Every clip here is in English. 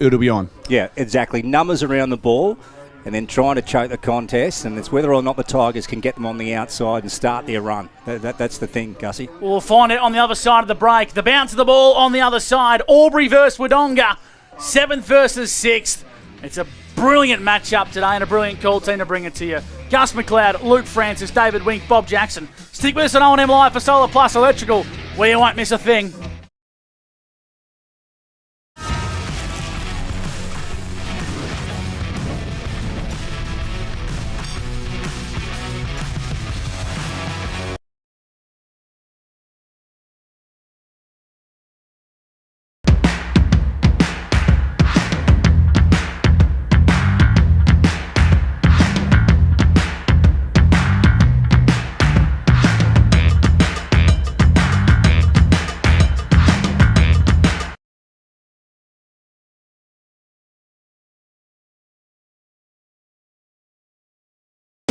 it'll be on. Yeah, exactly. Numbers around the ball and then trying to choke the contest, and it's whether or not the Tigers can get them on the outside and start their run. That's the thing, Gussie. We'll find it on the other side of the break. The bounce of the ball on the other side. Albury versus Wodonga. 7th versus 6th. It's a brilliant matchup today and a brilliant call team to bring it to you. Gus McLeod, Luke Francis, David Wink, Bob Jackson. Stick with us on O&M Live for Solar Plus Electrical, where you won't miss a thing.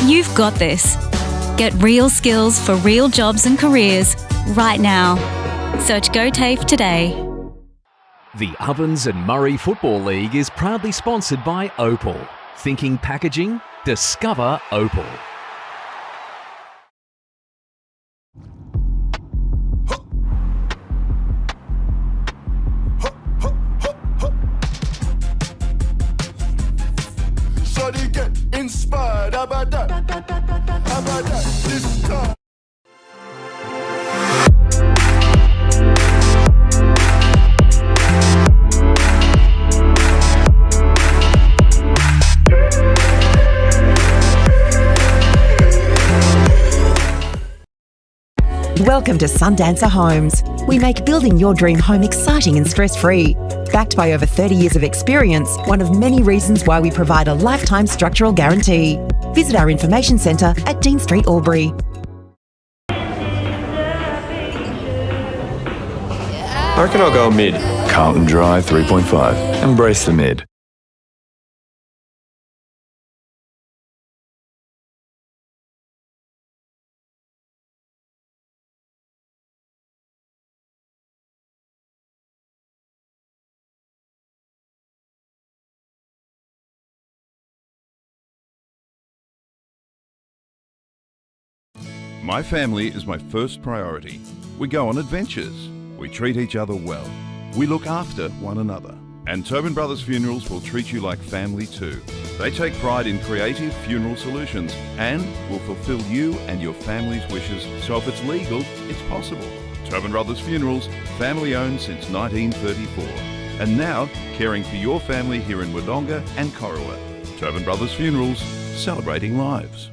You've got this. Get real skills for real jobs and careers right now. Search GoTAFE today. The Ovens and Murray Football League is proudly sponsored by Opal. Thinking packaging? Discover Opal. Shawty get inspired, how about that? How about that? This time. Welcome to Sundancer Homes. We make building your dream home exciting and stress-free. Backed by over 30 years of experience, one of many reasons why we provide a lifetime structural guarantee. Visit our information centre at Dean Street, Albury. I reckon I'll go mid. Carlton Drive 3.5. Embrace the mid. My family is my first priority. We go on adventures. We treat each other well. We look after one another. And Tobin Brothers Funerals will treat you like family too. They take pride in creative funeral solutions and will fulfill you and your family's wishes, so if it's legal, it's possible. Tobin Brothers Funerals, family owned since 1934. And now, caring for your family here in Wodonga and Corowa. Tobin Brothers Funerals, celebrating lives.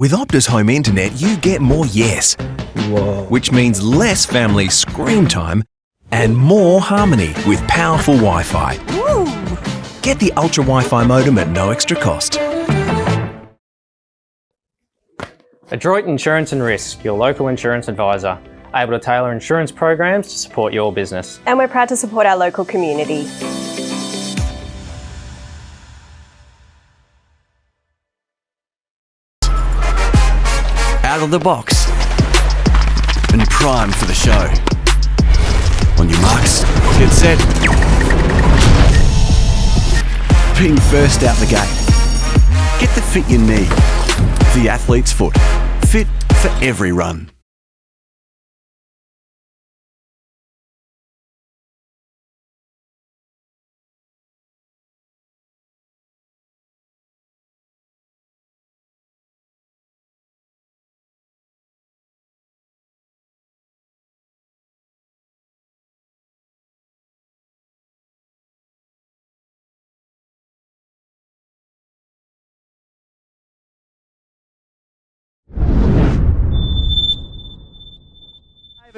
With Optus Home Internet, you get more yes. Whoa. Which means less family screen time and more harmony with powerful Wi-Fi. Woo. Get the Ultra Wi-Fi modem at no extra cost. Adroit Insurance and Risk, your local insurance advisor. Able to tailor insurance programs to support your business. And we're proud to support our local community. Out of the box and primed for the show. On your marks, get set. Being first out the gate. Get the fit you need. The athlete's foot. Fit for every run.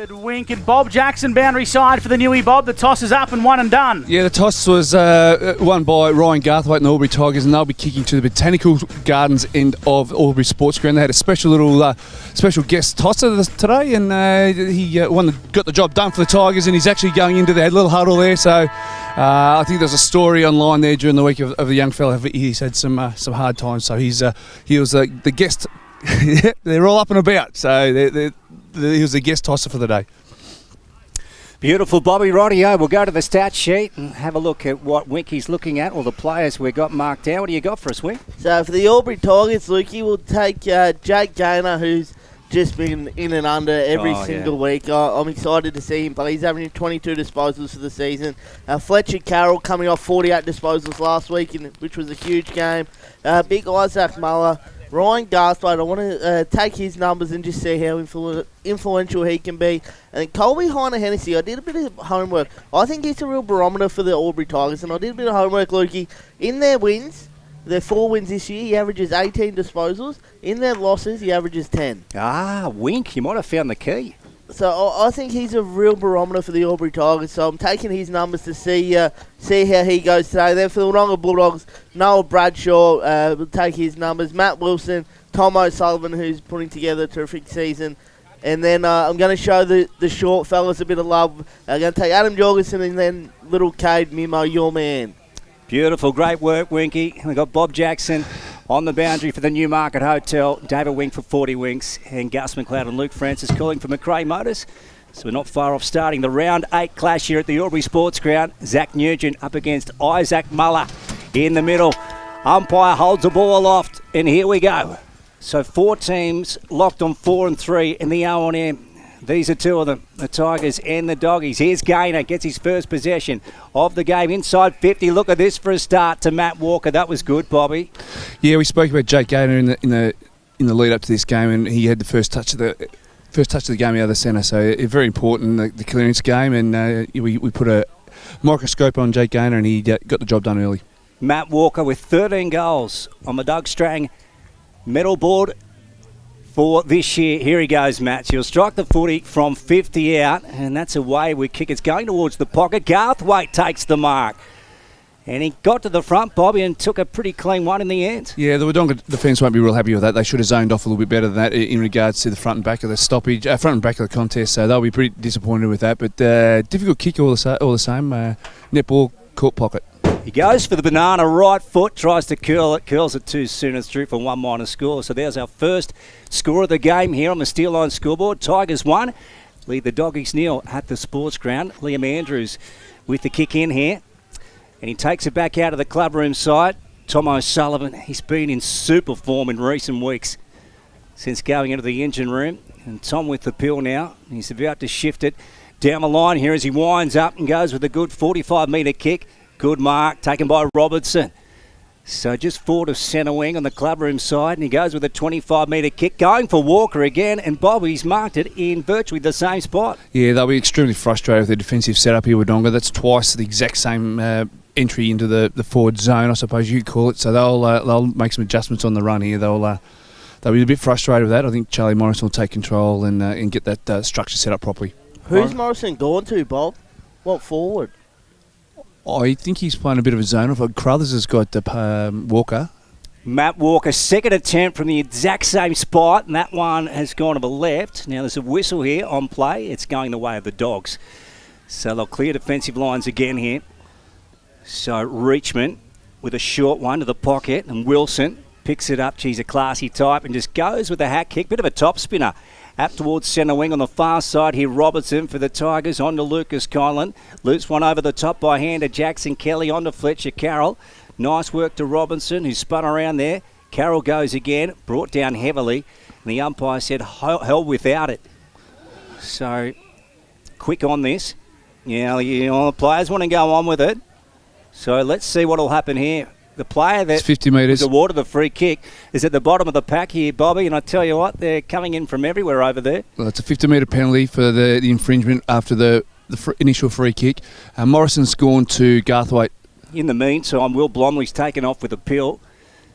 Wink and Bob Jackson, boundary side for the Newey Bob. The toss is up and one and done. Yeah, the toss was won by Ryan Garthwaite and the Albury Tigers, and they'll be kicking to the Botanical Gardens end of Albury Sports Ground. They had a special little special guest tosser today, and he got the job done for the Tigers, and he's actually going into their little huddle there. So I think there's a story online there during the week of the young fella. He's had some hard times, so he was the guest. They're all up and about, so he was the guest tosser for the day. Beautiful, Bobby. Rightio, we'll go to the stat sheet and have a look at what Winky's looking at, all the players we've got marked down. What do you got for us, Wink? So for the Albury Tigers, Lukey, we'll take Jake Gaynor, who's just been in and under every single week. I'm excited to see him play. He's having 22 disposals for the season. Fletcher Carroll coming off 48 disposals last week, which was a huge game. Big Isaac Muller. Ryan Garthwaite, I want to take his numbers and just see how influential he can be. And then Colby Heine-Hennessy, I did a bit of homework. I think he's a real barometer for the Albury Tigers, and I did a bit of homework, Lukey. In their wins, their 4 wins this year, he averages 18 disposals. In their losses, he averages 10. Wink, you might have found the key. So I think he's a real barometer for the Albury Tigers. So I'm taking his numbers to see how he goes today. Then for the Wodonga Bulldogs, Noah Bradshaw will take his numbers. Matt Wilson, Tom O'Sullivan, who's putting together a terrific season. And then I'm going to show the short fellas a bit of love. I'm going to take Adam Jorgensen and then little Cade Mimo, your man. Beautiful, great work, Winky. We've got Bob Jackson on the boundary for the Newmarket Hotel, David Wink for 40 Winks, and Gus McLeod and Luke Francis calling for McRae Motors. So we're not far off starting the round 8 clash here at the Albury Sports Ground. Zach Nugent up against Isaac Muller in the middle. Umpire holds the ball aloft, and here we go. So 4 teams locked on 4 and 3 in the O&M. These are 2 of them, the Tigers and the Doggies. Here's Gaynor, gets his first possession of the game inside 50. Look at this for a start to Matt Walker. That was good, Bobby. Yeah, we spoke about Jake Gaynor in the lead up to this game, and he had the first touch of the game out of the centre. So very important, the clearance game, and we put a microscope on Jake Gaynor, and he got the job done early. Matt Walker with 13 goals on the Doug Strang medal board for this year. Here he goes, Matt. He'll strike the footy from 50 out, and that's a wayward kick. It's going towards the pocket. Garthwaite takes the mark. And he got to the front, Bobby, and took a pretty clean one in the end. Yeah, the Wodonga defence won't be real happy with that. They should have zoned off a little bit better than that in regards to the front and back of the stoppage, front and back of the contest. So they'll be pretty disappointed with that. But difficult kick all the same. Netball, court pocket. He goes for the banana right foot, tries to curl it, curls it too soon. It's through for 1 minor score. So there's our first score of the game here on the Steel Line scoreboard. Tigers 1, lead the Doggies nil at the sports ground. Liam Andrews with the kick in here. And he takes it back out of the clubroom side. Tom O'Sullivan, he's been in super form in recent weeks since going into the engine room. And Tom with the pill now. He's about to shift it down the line here as he winds up and goes with a good 45-metre kick. Good mark taken by Robertson. So just forward of centre wing on the clubroom side, and he goes with a 25-metre kick, going for Walker again, and Bobby's marked it in virtually the same spot. Yeah, they'll be extremely frustrated with their defensive setup here with Wodonga. That's twice the exact same entry into the forward zone, I suppose you'd call it. So they'll make some adjustments on the run here. They'll be a bit frustrated with that. I think Charlie Morrison will take control and get that structure set up properly. Who's Morrison gone to, Bob? What forward? I think he's playing a bit of a zone. Crothers has got Walker. Matt Walker, second attempt from the exact same spot, and that one has gone to the left. Now there's a whistle here on play. It's going the way of the Dogs. So they'll clear defensive lines again here. So Reachman with a short one to the pocket, and Wilson picks it up. She's a classy type and just goes with a hat kick. Bit of a top spinner. Up towards centre wing on the far side here, Robertson for the Tigers, on to Lucas Conlon. Loops one over the top by hand to Jackson Kelly, on to Fletcher Carroll. Nice work to Robinson, who spun around there. Carroll goes again, brought down heavily, and the umpire said hell without it. So, quick on this. The players want to go on with it. So let's see what will happen here. The player that 50 metres. was awarded the free kick is at the bottom of the pack here, Bobby, and I tell you what, they're coming in from everywhere over there. Well, it's a 50-metre penalty for the infringement after the initial free kick. Morrison's gone to Garthwaite. In the meantime, Will Blomley's taken off with a pill.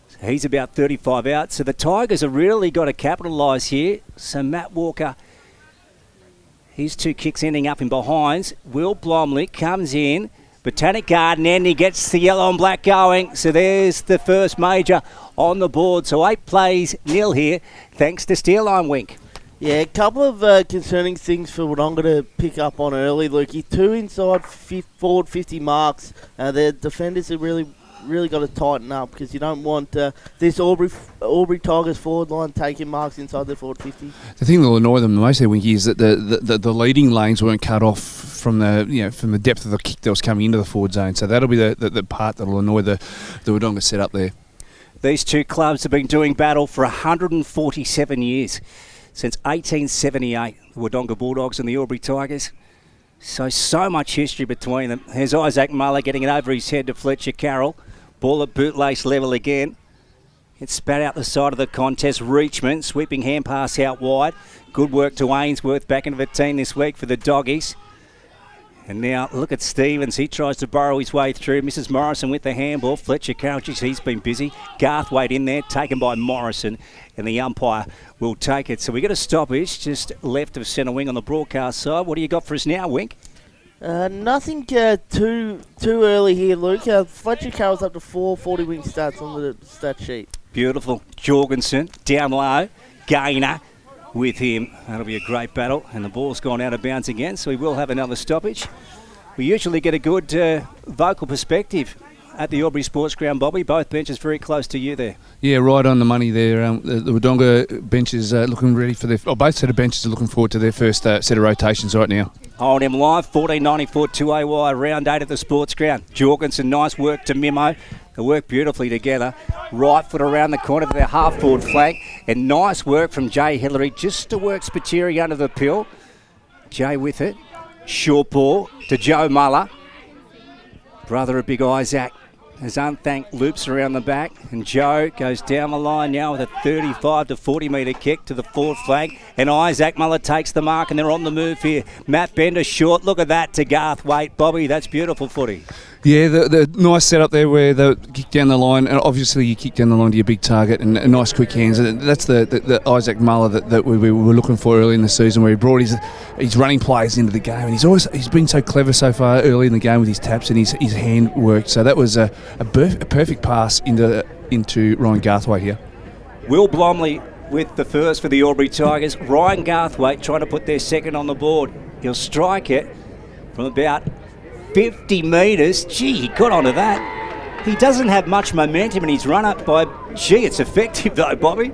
So he's about 35 out. So the Tigers have really got to capitalise here. So Matt Walker, His 2 kicks ending up in behinds. Will Blomley comes in. Botanic Garden and he gets the yellow and black going. So there's the first major on the board. So 8 plays nil here, thanks to Steel Line Wink. Yeah, a couple of concerning things for Wodonga to pick up on early, Lukey. 2 inside forward 50 marks. Their defenders have really got to tighten up because you don't want this Albury Tigers forward line taking marks inside their forward 50. The thing that will annoy them the most there, Winky, is that the leading lanes weren't cut off from the depth of the kick that was coming into the forward zone. So that'll be the part that will annoy the Wodonga setup there. These 2 clubs have been doing battle for 147 years. Since 1878, the Wodonga Bulldogs and the Albury Tigers. So much history between them. Here's Isaac Muller getting it over his head to Fletcher Carroll. Ball at bootlace level again. It's spat out the side of the contest. Reachman, sweeping hand pass out wide. Good work to Ainsworth back into the team this week for the Doggies. And now look at Stevens. He tries to burrow his way through. Mrs. Morrison with the handball. Fletcher Carroll, he's been busy. Garthwaite in there, taken by Morrison. And the umpire will take it. So we get a stoppage just left of centre wing on the broadcast side. What do you got for us now, Wink? Nothing too early here, Luke. Fletcher Carroll's up to 440 wing stats on the stat sheet. Beautiful. Jorgensen down low. Gainer with him. That'll be a great battle. And the ball's gone out of bounds again, so we will have another stoppage. We usually get a good vocal perspective at the Albury Sports Ground, Bobby. Both benches very close to you there. Yeah, right on the money there. The Wodonga bench is looking ready for both set of benches are looking forward to their first set of rotations right now. O&M Live, 1494 2AY, round 8 at the Sports Ground. Jorgensen, nice work to Mimo. They work beautifully together. Right foot around the corner for their half-forward flank. And nice work from Jay Hillary just to work Spiteri under the pill. Jay with it. Short ball to Joe Muller. Brother of Big Isaac. As Unthank loops around the back, and Joe goes down the line now with a 35 to 40 metre kick to the forward flank, and Isaac Muller takes the mark, and they're on the move here. Matt Bender short, look at that to Garthwaite. Bobby, that's beautiful footy. Yeah, the nice setup there where they kick down the line, and obviously you kick down the line to your big target and nice quick hands. That's the Isaac Muller that we were looking for early in the season, where he brought his running players into the game, and he's been so clever so far early in the game with his taps and his hand work. So that was a perfect pass into Ryan Garthwaite here. Will Blomley with the first for the Albury Tigers. Ryan Garthwaite trying to put their second on the board. He'll strike it from about 50 metres. Gee, he got onto that. He doesn't have much momentum in his run-up, it's effective though, Bobby.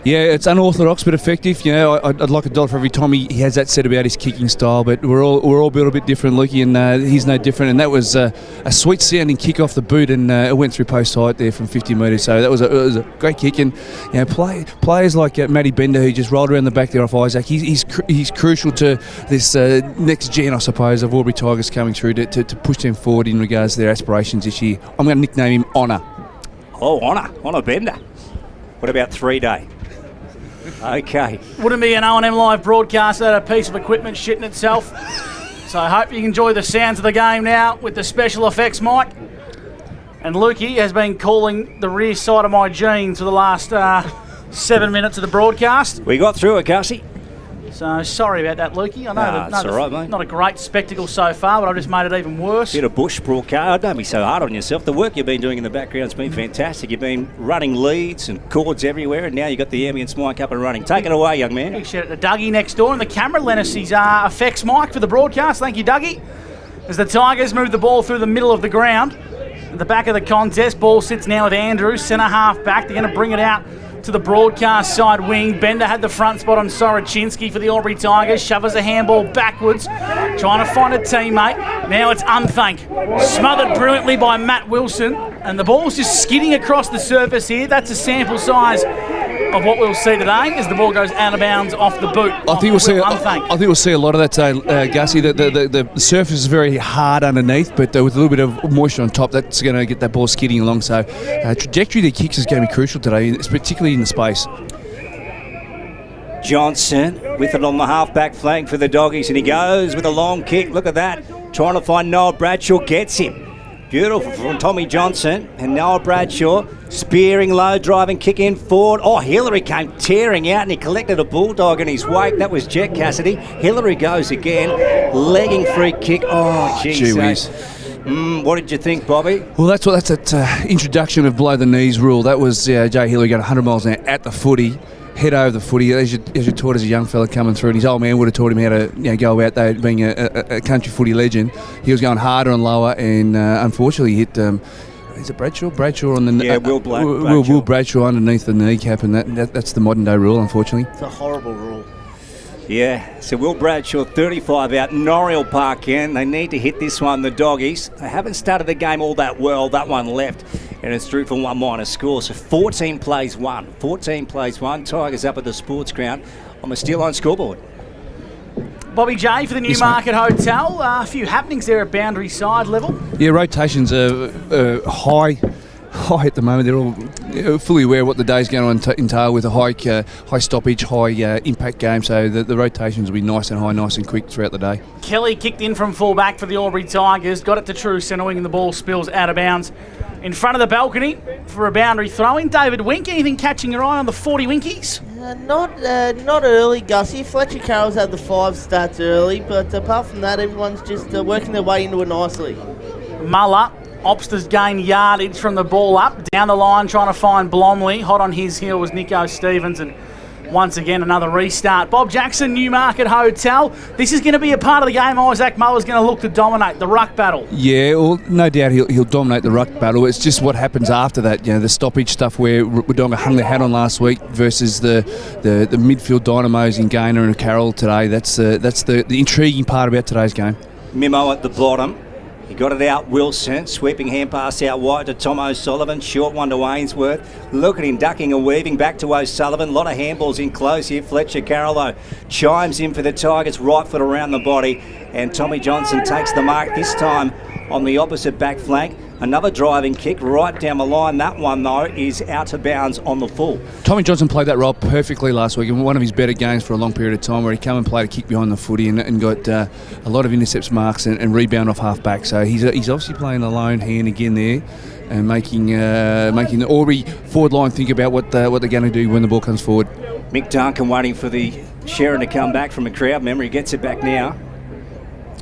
Yeah, it's unorthodox but effective. You know, I'd like $1 for every time he has that said about his kicking style. But we're all built a bit different, Lukey, and he's no different. And that was a sweet sounding kick off the boot, and it went through post height there from 50 metres. So that was a great kick. And you know, players like Matty Bender, who just rolled around the back there off Isaac, he's crucial to this next gen, I suppose, of Albury Tigers coming through to push them forward in regards to their aspirations this year. I'm going to nickname him Honour. Oh, Honour Bender. What about 3-day? Okay. Wouldn't be an O&M Live broadcast without a piece of equipment shitting itself. So I hope you enjoy the sounds of the game now with the special effects mic. And Lukey has been calling the rear side of my jeans for the last 7 minutes of the broadcast. We got through it, Gussie. So sorry about that, Lukey. I know that's all right, mate. Not a great spectacle so far, but I've just made it even worse. Bit of bush broadcast. Don't be so hard on yourself. The work you've been doing in the background's been fantastic. You've been running leads and chords everywhere, and now you've got the ambience mic up and running. Take it away, young man. Big shout out to Dougie next door, and the camera lent us his effects mic for the broadcast. Thank you, Dougie. As the Tigers move the ball through the middle of the ground, at the back of the contest, ball sits now with Andrews, centre half back. They're going to bring it out to the broadcast side wing. Bender had the front spot on Soroczynski for the Albury Tigers. Shovers a handball backwards, trying to find a teammate. Now it's Unthank, smothered brilliantly by Matt Wilson, and the ball's just skidding across the surface here. That's a sample size of what we'll see today as the ball goes out of bounds off the boot. I think we'll see a lot of that today, Gussie. The surface is very hard underneath, but with a little bit of moisture on top, that's going to get that ball skidding along. So trajectory of the kicks is going to be crucial today, particularly in the space. Johnson with it on the half-back flank for the Doggies, and he goes with a long kick. Look at that. Trying to find Noah Bradshaw, gets him. Beautiful from Tommy Johnson and Noah Bradshaw. Spearing low, driving, kick in forward. Oh, Hillary came tearing out and he collected a Bulldog in his wake. That was Jet Cassidy. Hillary goes again. Legging free kick. Oh, geez. What did you think, Bobby? Well, that's that introduction of below the knees rule. That was Jay Hillary going 100 miles an hour at the footy. Head over the footy, as you taught as a young fella coming through, and his old man would have taught him how to go about that, being a country footy legend. He was going harder and lower, and unfortunately hit. Is it Bradshaw? Bradshaw on the Will Bradshaw underneath the kneecap, and that's the modern day rule, unfortunately. It's a horrible rule. Yeah, so Will Bradshaw 35 out, Norriel Park in. They need to hit this one, the Doggies. They haven't started the game all that well. That one left, and it's through for 1- score. So 14 plays 1. 14 plays 1. Tigers up at the sports ground on the steel line scoreboard. Bobby J for the Newmarket Hotel. A few happenings there at boundary side level. Yeah, rotations are high at the moment. They're all fully aware of what the day's going to entail with a high stoppage, high impact game. So the rotations will be nice and high, nice and quick throughout the day. Kelly kicked in from full back for the Albury Tigers. Got it to true centre wing and the ball spills out of bounds in front of the balcony for a boundary throw-in. David Wink, anything catching your eye on the 40 Winkies? Not early, Gussie. Fletcher Carroll's had the 5 stats early, but apart from that, everyone's just working their way into it nicely. Muller. Opsters gain yardage from the ball up. Down the line trying to find Blomley. Hot on his heel was Nico Stevens, and once again another restart. Bob Jackson, Newmarket Hotel. This is going to be a part of the game Isaac Muller's going to look to dominate, the ruck battle. Yeah, well, no doubt he'll dominate the ruck battle. It's just what happens after that, the stoppage stuff where Wodonga hung their hat on last week versus the midfield dynamos in Gaynor and Carroll today. That's the intriguing part about today's game. Mimo at the bottom. He got it out, Wilson, sweeping hand pass out wide to Tom O'Sullivan, short one to Ainsworth. Look at him ducking and weaving back to O'Sullivan. A lot of handballs in close here. Fletcher Carroll though chimes in for the Tigers, right foot around the body, and Tommy Johnson takes the mark this time on the opposite back flank. Another driving kick right down the line. That one though is out of bounds on the full. Tommy Johnson played that role perfectly last week, and one of his better games for a long period of time, where he came and played a kick behind the footy and got a lot of intercepts marks and rebound off half back. So he's obviously playing a lone hand again there, and making the Albury forward line think about what they're going to do when the ball comes forward. Mick Duncan waiting for the Sharon to come back from a crowd member. He gets it back now.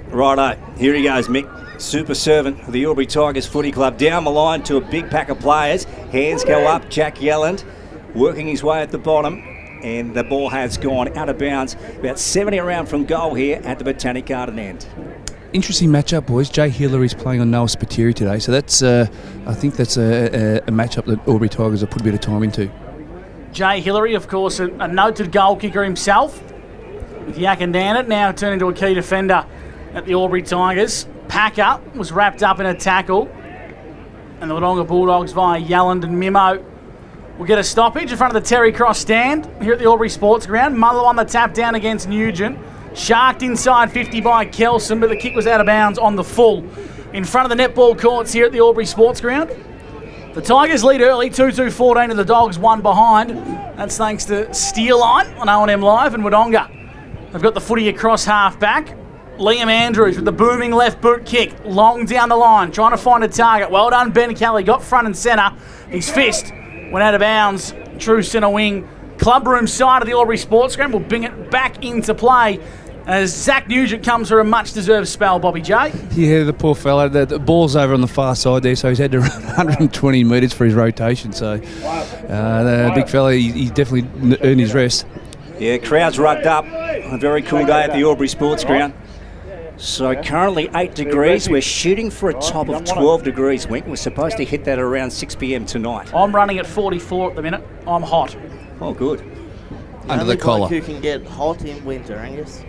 Righto, here he goes, Mick. Super servant of the Albury Tigers Footy Club. Down the line to a big pack of players. Hands go up. Jack Yelland working his way at the bottom. And the ball has gone out of bounds. About 70 around from goal here at the Botanic Garden end. Interesting matchup, boys. Jay Hillary's playing on Noah Spiteri today. So that's, I think that's a matchup that Albury Tigers have put a bit of time into. Jay Hillary, of course, a noted goal kicker himself. With Yakandanet now turned into a key defender at the Albury Tigers. Packer was wrapped up in a tackle, and the Wodonga Bulldogs via Yelland and Mimo will get a stoppage in front of the Terry Cross stand here at the Albury Sports Ground. Muller on the tap down against Nugent. Sharked inside 50 by Kelson, but the kick was out of bounds on the full in front of the netball courts here at the Albury Sports Ground. The Tigers lead early, 2-2-14 to the Dogs, one behind. That's thanks to Steel Line on O&M Live and Wodonga. They've got the footy across half back. Liam Andrews with the booming left boot kick, long down the line, trying to find a target. Well done, Ben Kelly, got front and centre. His fist went out of bounds, true centre wing. Clubroom side of the Albury Sports Ground will bring it back into play as Zach Nugent comes for a much-deserved spell, Bobby J. Yeah, the poor fella. The ball's over on the far side there, so he's had to run 120 metres for his rotation. So the big fella, he definitely earned his rest. Yeah, crowd's rugged up. A very cool day at the Albury Sports Ground. So currently 8 degrees. We're shooting for a top of 12 degrees, Wink. We're supposed to hit that around 6 p.m. tonight. I'm running at 44 at the minute. I'm hot. Oh, good. Under the collar. Who can get hot in winter, Angus?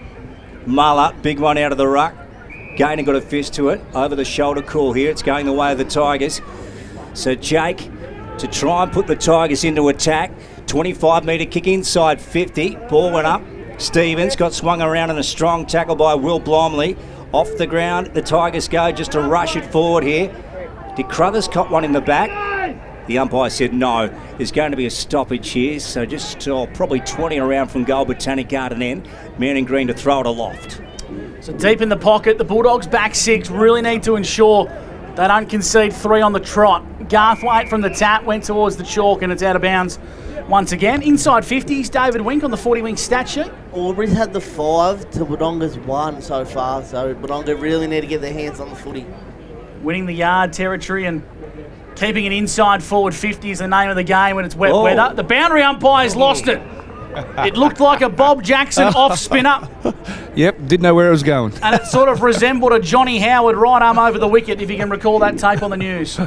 Muller, big one out of the ruck. Gaynor got a fist to it. Over the shoulder call here. It's going the way of the Tigers. So Jake to try and put the Tigers into attack. 25-metre kick inside 50. Ball went up. Stevens got swung around in a strong tackle by Will Blomley. Off the ground, the Tigers go just to rush it forward here. Did Crothers cop one in the back? The umpire said no. There's going to be a stoppage here, so just probably 20 around from goal, Botanic Garden end. Manning Green to throw it aloft. So deep in the pocket, the Bulldogs back six really need to ensure They don't concede 3 on the trot. Garthwaite from the tap went towards the chalk and it's out of bounds once again. Inside 50s, David Wink on the 40-wing stat sheet. Albury's had the 5 to Wodonga's 1 so far, so Wodonga really need to get their hands on the footy. Winning the yard territory and keeping it inside forward 50 is the name of the game when it's wet weather. The boundary umpire's lost it. It looked like a Bob Jackson off spinner. Yep, didn't know where it was going. And it sort of resembled a Johnny Howard right arm over the wicket, if you can recall that tape on the news.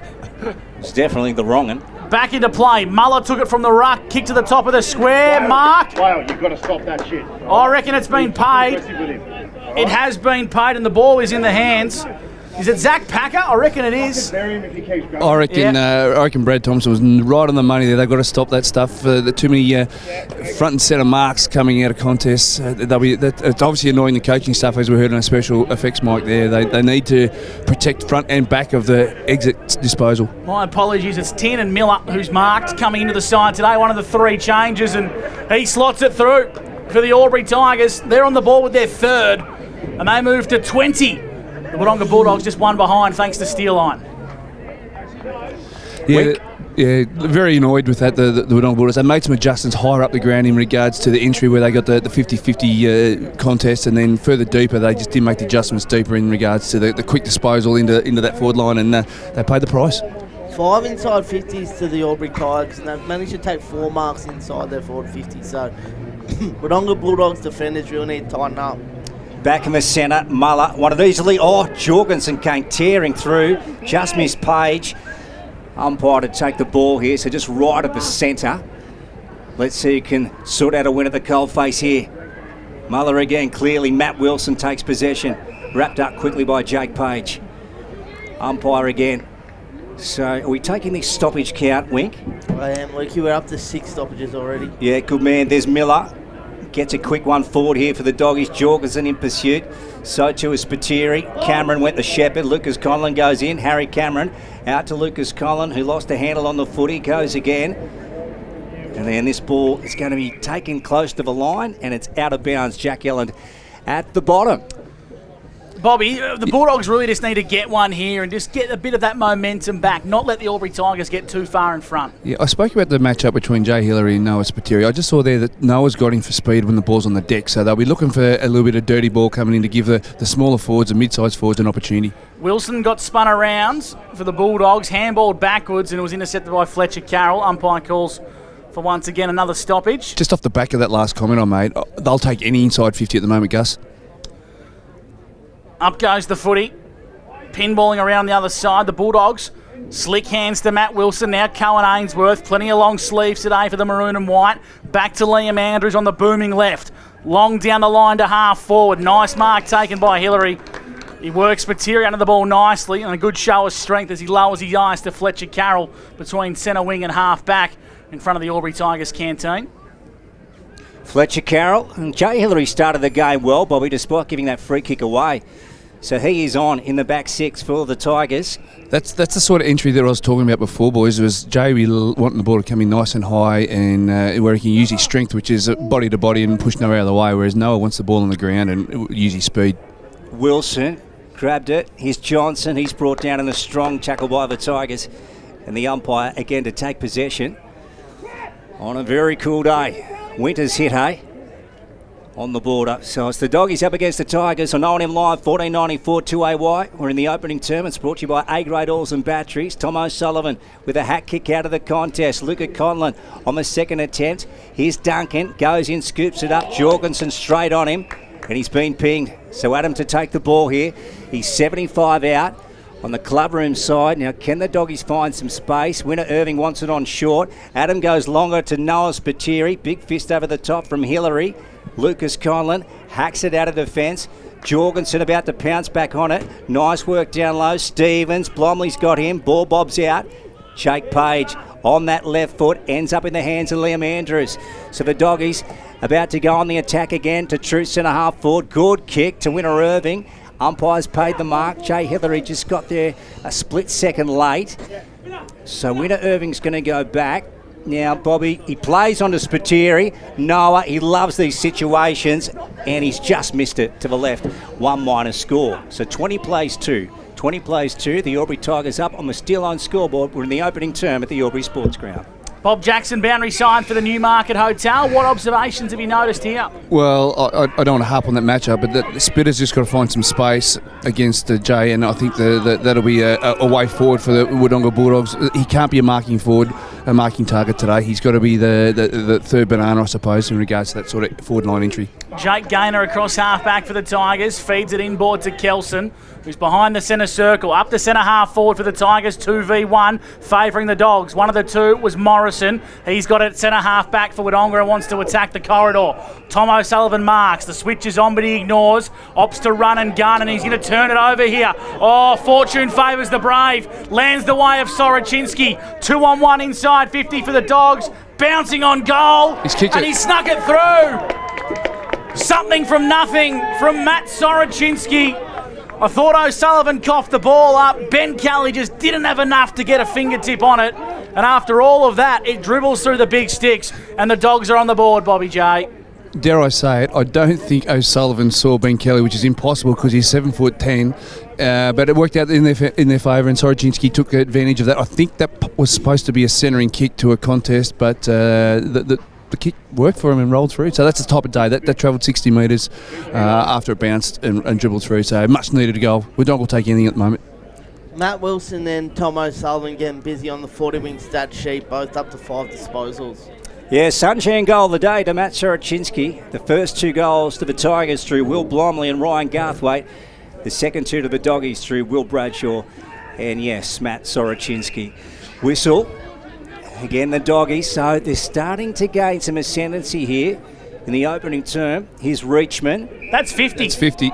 It's definitely the wrong one. Back into play. Muller took it from the ruck, kick to the top of the square. Mark. Wow, you've got to stop that shit. I reckon it's been paid. It has been paid and the ball is in the hands. Is it Zach Packer? I reckon it is. I reckon Brad Thompson was right on the money there. They've got to stop that stuff. Too many front and centre marks coming out of contests. It's obviously annoying the coaching staff, as we heard on a special effects mic there. They need to protect front and back of the exit disposal. My apologies. It's Tien and Miller who's marked coming into the side today. One of the 3 changes, and he slots it through for the Albury Tigers. They're on the ball with their 3rd, and they move to 20. The Wodonga Bulldogs just one behind thanks to Steele Line. Yeah, very annoyed with that, the Wodonga Bulldogs. They made some adjustments higher up the ground in regards to the entry where they got the 50-50 contest, and then further deeper they just didn't make the adjustments deeper in regards to the quick disposal into that forward line, and they paid the price. 5 inside 50s to the Albury Tigers, and they've managed to take 4 marks inside their forward 50. So Wodonga Bulldogs defenders really need to tighten up. Back in the centre, Muller wanted easily. Jorgensen came tearing through. Just missed Page. Umpire to take the ball here, so just right at the centre. Let's see who can sort out a win at the coalface here. Muller again, clearly. Matt Wilson takes possession. Wrapped up quickly by Jake Page. Umpire again. So are we taking this stoppage count, Wink? I am, Luke. We're up to 6 stoppages already. Yeah, good man. There's Miller. Gets a quick one forward here for the Doggies. Jorgensen in pursuit. So too is Spiteri. Cameron went the shepherd. Lucas Conlon goes in. Harry Cameron out to Lucas Conlon, who lost a handle on the footy. Goes again. And then this ball is going to be taken close to the line, and it's out of bounds. Jack Elland at the bottom. Bobby, the Bulldogs really just need to get one here and just get a bit of that momentum back, not let the Albury Tigers get too far in front. Yeah, I spoke about the matchup between Jay Hillary and Noah Spiteri. I just saw there that Noah's got him for speed when the ball's on the deck, so they'll be looking for a little bit of dirty ball coming in to give the smaller forwards and mid-sized forwards an opportunity. Wilson got spun around for the Bulldogs, handballed backwards, and it was intercepted by Fletcher Carroll. Umpire calls for once again another stoppage. Just off the back of that last comment I made, they'll take any inside 50 at the moment, Gus. Up goes the footy. Pinballing around the other side. The Bulldogs. Slick hands to Matt Wilson. Now Cohen Ainsworth. Plenty of long sleeves today for the maroon and white. Back to Liam Andrews on the booming left. Long down the line to half forward. Nice mark taken by Hillary. He works Spiteri under the ball nicely, and a good show of strength as he lowers his eyes to Fletcher Carroll between centre wing and half back in front of the Albury Tigers canteen. Fletcher Carroll and Jay Hillary started the game well, Bobby, despite giving that free kick away. So he is on in the back 6 for the Tigers. That's the sort of entry that I was talking about before, boys. It was Jay wanting the ball to come in nice and high, and where he can use his strength, which is body to body and push Noah out of the way, whereas Noah wants the ball on the ground and use his speed. Wilson grabbed it. Here's Johnson. He's brought down in a strong tackle by the Tigers. And the umpire again to take possession on a very cool day. Winter's hit, hey? On the border. So it's the Doggies up against the Tigers on OMFNL Live 1494 2AY. We're in the opening term. It's brought to you by A-Grade Oils and Batteries. Tom O'Sullivan with a hat kick out of the contest. Luca Conlon on the second attempt. Here's Duncan. Goes in, scoops it up. Jorgensen straight on him. And he's been pinged. So Adam to take the ball here. He's 75 out. On the clubroom side, now can the Doggies find some space? Winner Irving wants it on short. Adam goes longer to Noah Spiteri. Big fist over the top from Hillary. Lucas Conlon hacks it out of defence. Jorgensen about to pounce back on it. Nice work down low. Stevens, Blomley's got him. Ball bobs out. Jake Page on that left foot. Ends up in the hands of Liam Andrews. So the Doggies about to go on the attack again to true centre half forward. Good kick to Winner Irving. Umpires paid the mark. Jay Hillary just got there a split second late. So Winner Irving's going to go back. Now, Bobby, he plays onto Spiteri. Noah, he loves these situations, and he's just missed it to the left. 1- score. So 20 plays 2. 20 plays 2. The Albury Tigers up on the Steelline scoreboard. We're in the opening term at the Albury Sports Ground. Bob Jackson, boundary sign for the Newmarket Hotel. What observations have you noticed here? Well, I don't want to harp on that matchup, but the Spitter's just got to find some space against Jay, and I think that'll be a way forward for the Wodonga Bulldogs. He can't be a marking target today. He's got to be the third banana, I suppose, in regards to that sort of forward line entry. Jake Gaynor across half-back for the Tigers, feeds it inboard to Kelson, who's behind the centre circle. Up the centre half forward for the Tigers, 2v1, favouring the Dogs. One of the two was Morrison. He's got it centre half-back for Wodonga and wants to attack the corridor. Tom O'Sullivan marks. The switch is on, but he ignores. Opts to run and gun, and he's going to turn it over here. Oh, fortune favours the brave. Lands the way of Soroczynski. 2-on-1 inside 50 for the Dogs. Bouncing on goal. He's kicked and it. he snuck it through. Something from nothing from Matt Soroczynski. I thought O'Sullivan coughed the ball up. Ben Kelly just didn't have enough to get a fingertip on it. And after all of that, it dribbles through the big sticks and the Dogs are on the board, Bobby J. Dare I say it, I don't think O'Sullivan saw Ben Kelly, which is impossible because he's 7'10", but it worked out in their favour, and Soroczynski took advantage of that. I think that was supposed to be a centering kick to a contest, but the kick worked for him and rolled through. So that's the type of day. That travelled 60 metres after it bounced and dribbled through. So much needed to go. Wodonga will take anything at the moment. Matt Wilson and Tom O'Sullivan getting busy on the 40-win stat sheet, both up to 5 disposals. Yeah, sunshine goal of the day to Matt Soroczynski. The first 2 goals to the Tigers through Will Blomley and Ryan Garthwaite. The second 2 to the Doggies through Will Bradshaw and, yes, Matt Soroczynski. Whistle. Again, the Doggies. So they're starting to gain some ascendancy here in the opening term. Here's Reachman. That's 50. That's 50.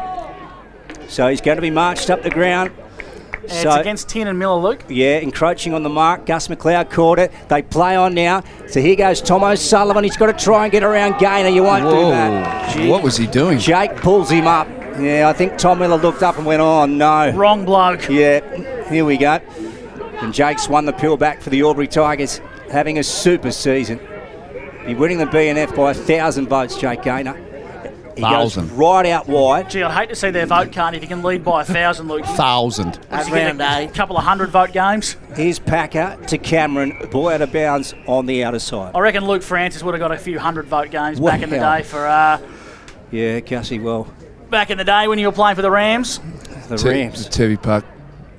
So he's going to be marched up the ground. It's against Tin and Miller, Luke. Yeah, encroaching on the mark. Gus McLeod caught it. They play on now. So here goes Tom O'Sullivan. He's got to try and get around Gaynor. You won't do that. What was he doing? Jake pulls him up. Yeah, I think Tom Miller looked up and went, oh, no. Wrong bloke. Yeah, here we go. And Jake's won the pill back for the Albury Tigers, having a super season. He's winning the BNF by 1,000 votes, Jake Gaynor. He goes right out wide. Gee, I'd hate to see their vote card if you can lead by 1,000, Luke. 1,000. At round A couple of 100 vote games. Here's Packer to Cameron. Ball out of bounds on the outer side. I reckon Luke Francis would have got a few 100 vote games back in the day for... yeah, Gussie, well... Back in the day when you were playing for the Rams. The Rams. Turvey Park.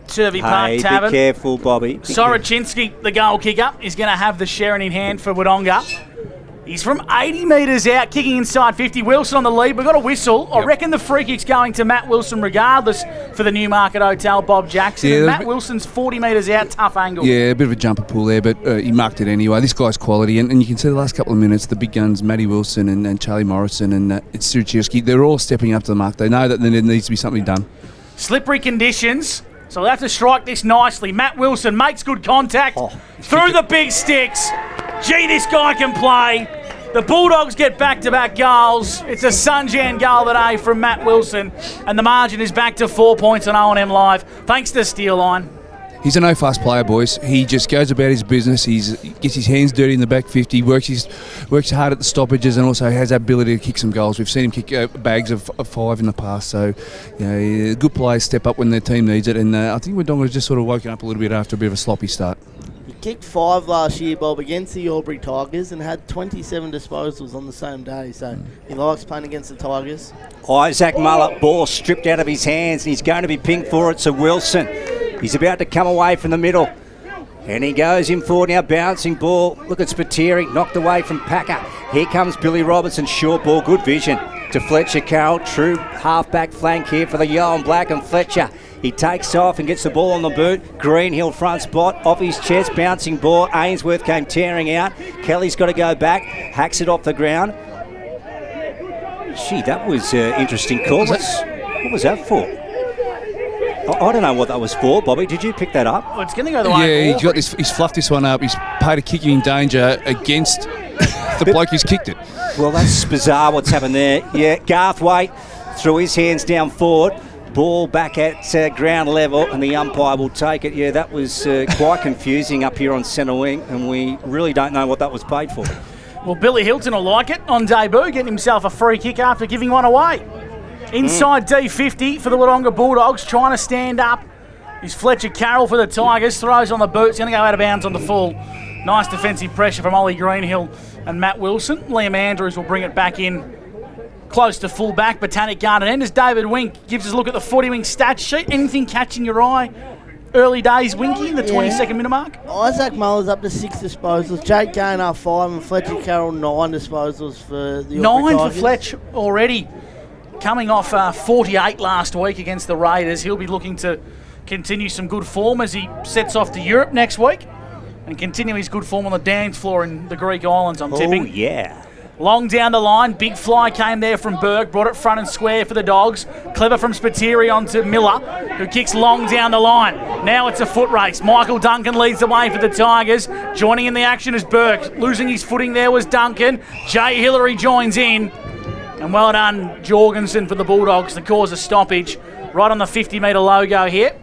Turvey Park Tavern. Be careful, Bobby. Soroczynski, the goal kicker, is going to have the Sharon in hand for Wodonga. He's from 80 metres out, kicking inside 50. Wilson on the lead. We've got a whistle. I reckon the free kick's going to Matt Wilson regardless for the Newmarket Hotel, Bob Jackson. Yeah, Matt Wilson's 40 metres out, tough angle. Yeah, a bit of a jumper pull there, but he marked it anyway. This guy's quality, and you can see the last couple of minutes, the big guns, Matty Wilson and Charlie Morrison and it's Soroczynski, they're all stepping up to the mark. They know that there needs to be something done. Slippery conditions, so they'll have to strike this nicely. Matt Wilson makes good contact through the big sticks. Gee, this guy can play. The Bulldogs get back-to-back goals. It's a sunshine goal today from Matt Wilson, and the margin is back to 4 points on OMFNL Live, thanks to Steelline. He's a no-fuss player, boys. He just goes about his business. He gets his hands dirty in the back 50, works hard at the stoppages, and also has that ability to kick some goals. We've seen him kick bags of 5 in the past, so good players step up when their team needs it, and I think Wodonga's just sort of woken up a little bit after a bit of a sloppy start. He kicked 5 last year, Bob, against the Albury Tigers and had 27 disposals on the same day. So he likes playing against the Tigers. Isaac Mullett, ball stripped out of his hands, and he's going to be pinged for it. So Wilson, he's about to come away from the middle. And he goes in forward now, bouncing ball. Look at Spiteri, knocked away from Packer. Here comes Billy Robertson, short ball, good vision. To Fletcher Carroll, true half-back flank here for the yellow and black, and Fletcher. He takes off and gets the ball on the boot. Greenhill front spot, off his chest, bouncing ball. Ainsworth came tearing out. Kelly's got to go back, hacks it off the ground. Gee, that was interesting call. What was that for? I don't know what that was for, Bobby. Did you pick that up? Well, it's going to go the way. Yeah, he's fluffed this one up. He's paid a kicking in danger against the bloke who's kicked it. Well, that's bizarre what's happened there. Yeah, Garthwaite threw his hands down forward. Ball back at ground level, and the umpire will take it. Yeah, that was quite confusing up here on centre wing, and we really don't know what that was paid for. Well, Billy Hilton will like it on debut, getting himself a free kick after giving one away. Inside D50 for the Wodonga Bulldogs, trying to stand up is Fletcher Carroll for the Tigers. Throws on the boots, going to go out of bounds on the full. Nice defensive pressure from Ollie Greenhill and Matt Wilson. Liam Andrews will bring it back in close to full back. Botanic Garden end as David Wink gives us a look at the 40 wing stat sheet. Anything catching your eye? Early days, Winky, in the 22nd minute mark. Isaac Muller's up to 6 disposals. Jake Gaynor 5 and Fletcher Carroll 9 disposals for the 9 Tigers. for Fletch already. Coming off 48 last week against the Raiders. He'll be looking to continue some good form as he sets off to Europe next week and continue his good form on the dance floor in the Greek Islands, I'm tipping. Oh, yeah. Long down the line, big fly came there from Berg, brought it front and square for the Dogs. Clever from Spiteri onto Miller, who kicks long down the line. Now it's a foot race. Michael Duncan leads the way for the Tigers. Joining in the action is Berg. Losing his footing there was Duncan. Jay Hillary joins in. And well done, Jorgensen, for the Bulldogs to cause a stoppage. Right on the 50-metre logo here.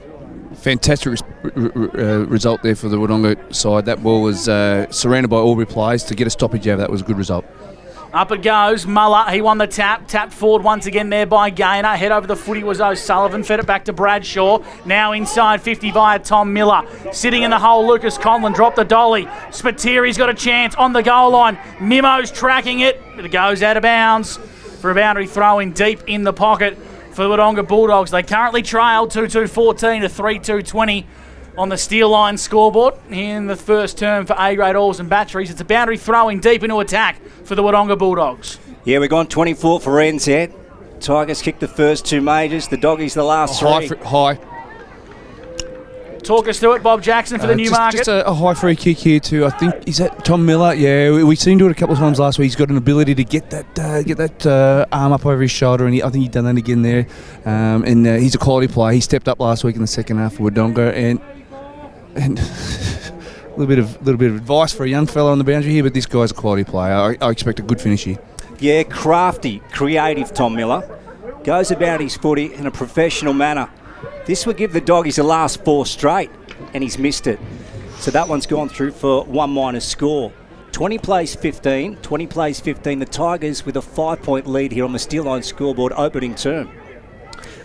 Fantastic result there for the Wodonga side. That ball was surrounded by Albury players. To get a stoppage out of that was a good result. Up it goes. Muller, he won the tap. Tapped forward once again there by Gaynor. Head over the footy was O'Sullivan. Fed it back to Bradshaw. Now inside 50 via Tom Miller. Sitting in the hole, Lucas Conlon dropped the dolly. Spiteri's got a chance on the goal line. Mimo's tracking it. It goes out of bounds for a boundary throw in deep in the pocket for the Wodonga Bulldogs. They currently trail 2-2-14 to 3-2-20 on the Steel Line scoreboard in the first term for A-grade Oars and Batteries. It's a boundary throw in deep into attack for the Wodonga Bulldogs. Yeah, we've gone 24 for NZ. Tigers kicked the first 2 majors. The Doggies the last 3. High. Talk us through it, Bob Jackson, for the Newmarket. Just a high free kick here too. I think, is that Tom Miller? Yeah, we seen him do it a couple of times last week. He's got an ability to get that arm up over his shoulder, and I think he's done that again there. And he's a quality player. He stepped up last week in the second half for Wodonga, and a little bit of advice for a young fella on the boundary here. But this guy's a quality player. I expect a good finish here. Yeah, Crafty, creative Tom Miller. Goes about his footy in a professional manner. This would give the Doggies the last 4 straight, and he's missed it. So that one's gone through for 1- score. 20 plays 15. The Tigers with a 5-point lead here on the Steel Line scoreboard opening term.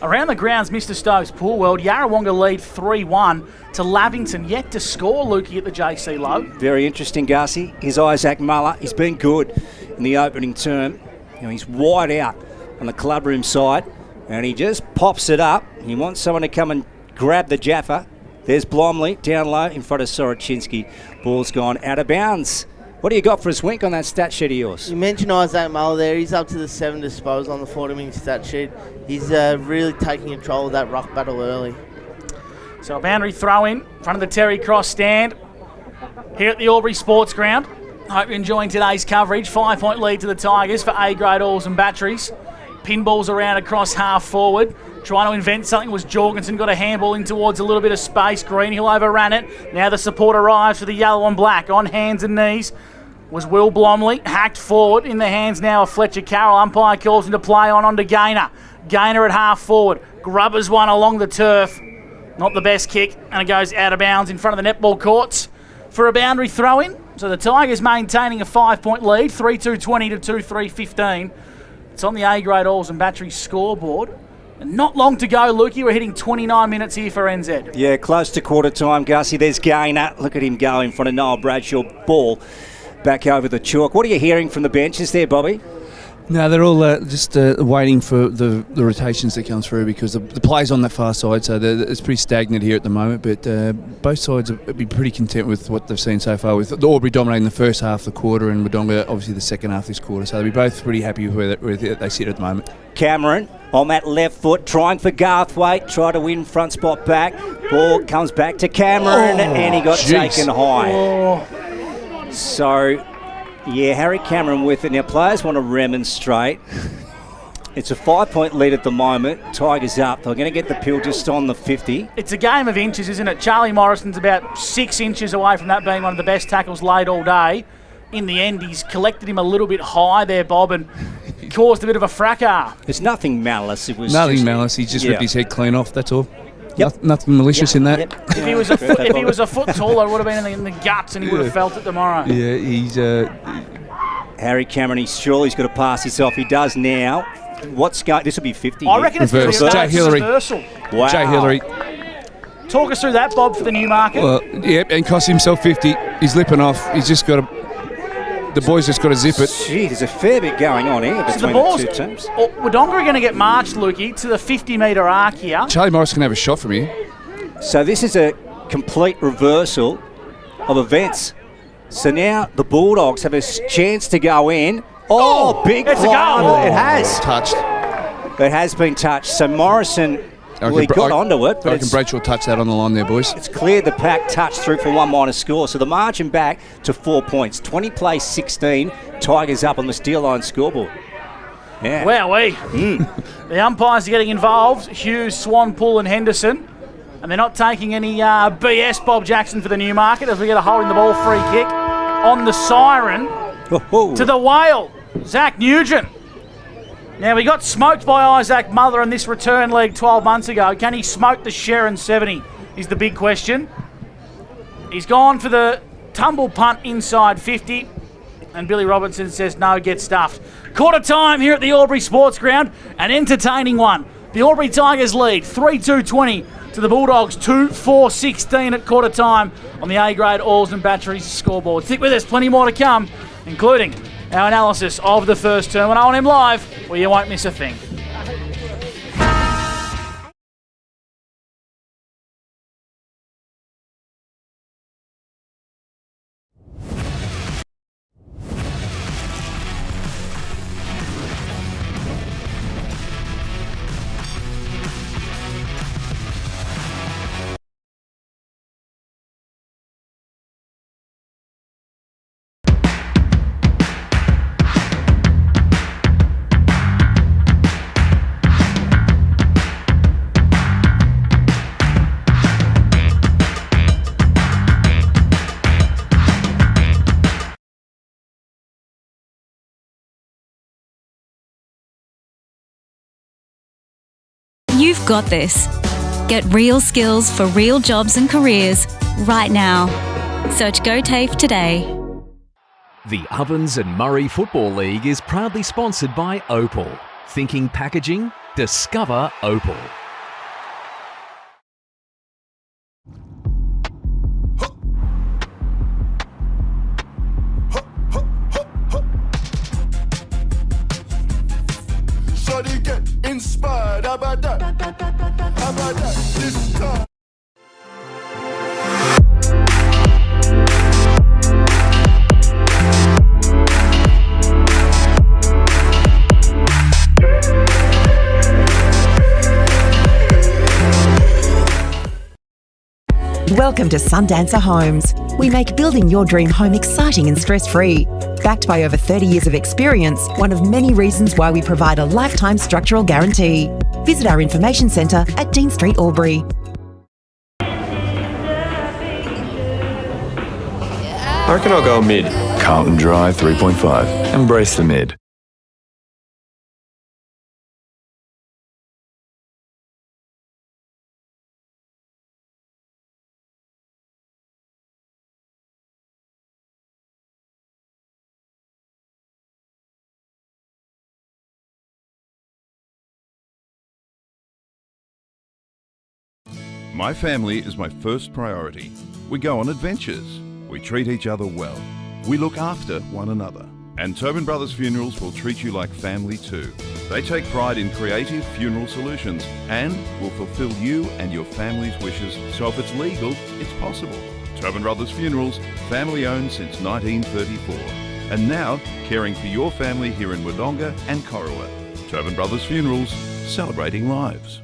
Around the grounds, Mr. Stokes Pool World, Yarrawonga lead 3-1 to Lavington, yet to score, Lukey, at the JC Low. Very interesting, Gussie. Here's Isaac Muller. He's been good in the opening term. He's wide out on the clubroom side, and he just pops it up. He wants someone to come and grab the Jaffa. There's Blomley down low in front of Soroczynski. Ball's gone out of bounds. What do you got for us, Wink, on that stat sheet of yours? You mentioned Isaac Muller there. He's up to the 7 disposal on the 40-minute stat sheet. He's really taking control of that ruck battle early. So a boundary throw in front of the Terry Cross stand here at the Albury Sports Ground. Hope you're enjoying today's coverage. 5-point lead to the Tigers for A-grade Oars and Batteries. Pinballs around across half forward. Trying to invent something was Jorgensen. Got a handball in towards a little bit of space. Greenhill overran it. Now the support arrives for the yellow and black. On hands and knees was Will Blomley. Hacked forward. In the hands now of Fletcher Carroll. Umpire calls him to play onto Gaynor. Gaynor at half forward. Grubbers one along the turf. Not the best kick. And it goes out of bounds in front of the netball courts for a boundary throw in. So the Tigers maintaining a 5-point lead. 3-2-20 to 2-3-15. It's on the A-grade Oars and Batteries scoreboard. And not long to go, Lukey. We're hitting 29 minutes here for NZ. Yeah, close to quarter time, Gussie. There's Gaynor. Look at him go in front of Noel Bradshaw. Ball back over the chalk. What are you hearing from the benches there, Bobby? No, they're all just waiting for the rotations that come through, because the play's on that far side, so it's pretty stagnant here at the moment. But both sides have been pretty content with what they've seen so far, with the Albury dominating the first half of the quarter and Wodonga obviously the second half of this quarter. So they'll be both pretty happy with where they sit at the moment. Cameron on that left foot, trying for Garthwaite, try to win front spot back. Ball comes back to Cameron, and he got taken high. So, yeah, Harry Cameron with it. Now, players want to remonstrate. It's a 5-point lead at the moment. Tigers up. They're going to get the pill just on the 50. It's a game of inches, isn't it? Charlie Morrison's about 6 inches away from that being one of the best tackles laid all day. In the end, he's collected him a little bit high there, Bob, and caused a bit of a fracas. It's nothing malice. It was nothing malice. He just ripped his head clean off, that's all. Yep. Nothing malicious in that. Yep. If he was a foot taller, it would have been in the guts and he would have felt it tomorrow. Yeah, he's... Harry Cameron, he's got to pass this off. He does now. What's going... This will be 50. I reckon it's Jay Hillary. reversal. Wow. Jay Hillary. Talk us through that, Bob, for the Newmarket. Well, yep, and cost himself 50. He's lipping off. He's just got to... The boys just got to zip it. Gee, there's a fair bit going on here between the two teams. Wodonga are going to get marched, Lukey, to the 50-metre arc here. Charlie Morris can have a shot from here. So this is a complete reversal of events. So now the Bulldogs have a chance to go in. Oh, big it's fly. A goal. It has. Touched. It has been touched. So Morrison... he got onto it, but I reckon Bradshaw touched that on the line there, boys. It's cleared the pack, touch through for 1- score. So the margin back to 4 points. 20 plays 16. Tigers up on the steel line scoreboard. Yeah. Wowee. The umpires are getting involved. Hughes, Swanpool and Henderson. And they're not taking any BS, Bob Jackson, for the Newmarket as we get a holding the ball free kick on the siren to the whale, Zach Nugent. Now, we got smoked by Isaac Mother in this return leg 12 months ago. Can he smoke the Sharon 70 is the big question. He's gone for the tumble punt inside 50. And Billy Robinson says, no, get stuffed. Quarter time here at the Albury Sports Ground. An entertaining one. The Albury Tigers lead 3-2-20 to the Bulldogs 2-4-16 at quarter time on the A-grade Oils and Batteries scoreboard. Stick with us, plenty more to come, including our analysis of the first term on O&M Live, where you won't miss a thing. You've got this. Get real skills for real jobs and careers right now. Search GoTAFE today. The Ovens and Murray Football League is proudly sponsored by Opal. Thinking packaging? Discover Opal. Shawty get inspired, how about that? How about that? This time. Welcome to Sundancer Homes. We make building your dream home exciting and stress-free. Backed by over 30 years of experience, one of many reasons why we provide a lifetime structural guarantee. Visit our information centre at Dean Street, Albury. I reckon I'll go mid. Carlton Drive 3.5. Embrace the mid. My family is my first priority. We go on adventures. We treat each other well. We look after one another. And Tobin Brothers Funerals will treat you like family too. They take pride in creative funeral solutions and will fulfill you and your family's wishes, so if it's legal, it's possible. Tobin Brothers Funerals, family owned since 1934. And now, caring for your family here in Wodonga and Corowa. Tobin Brothers Funerals, celebrating lives.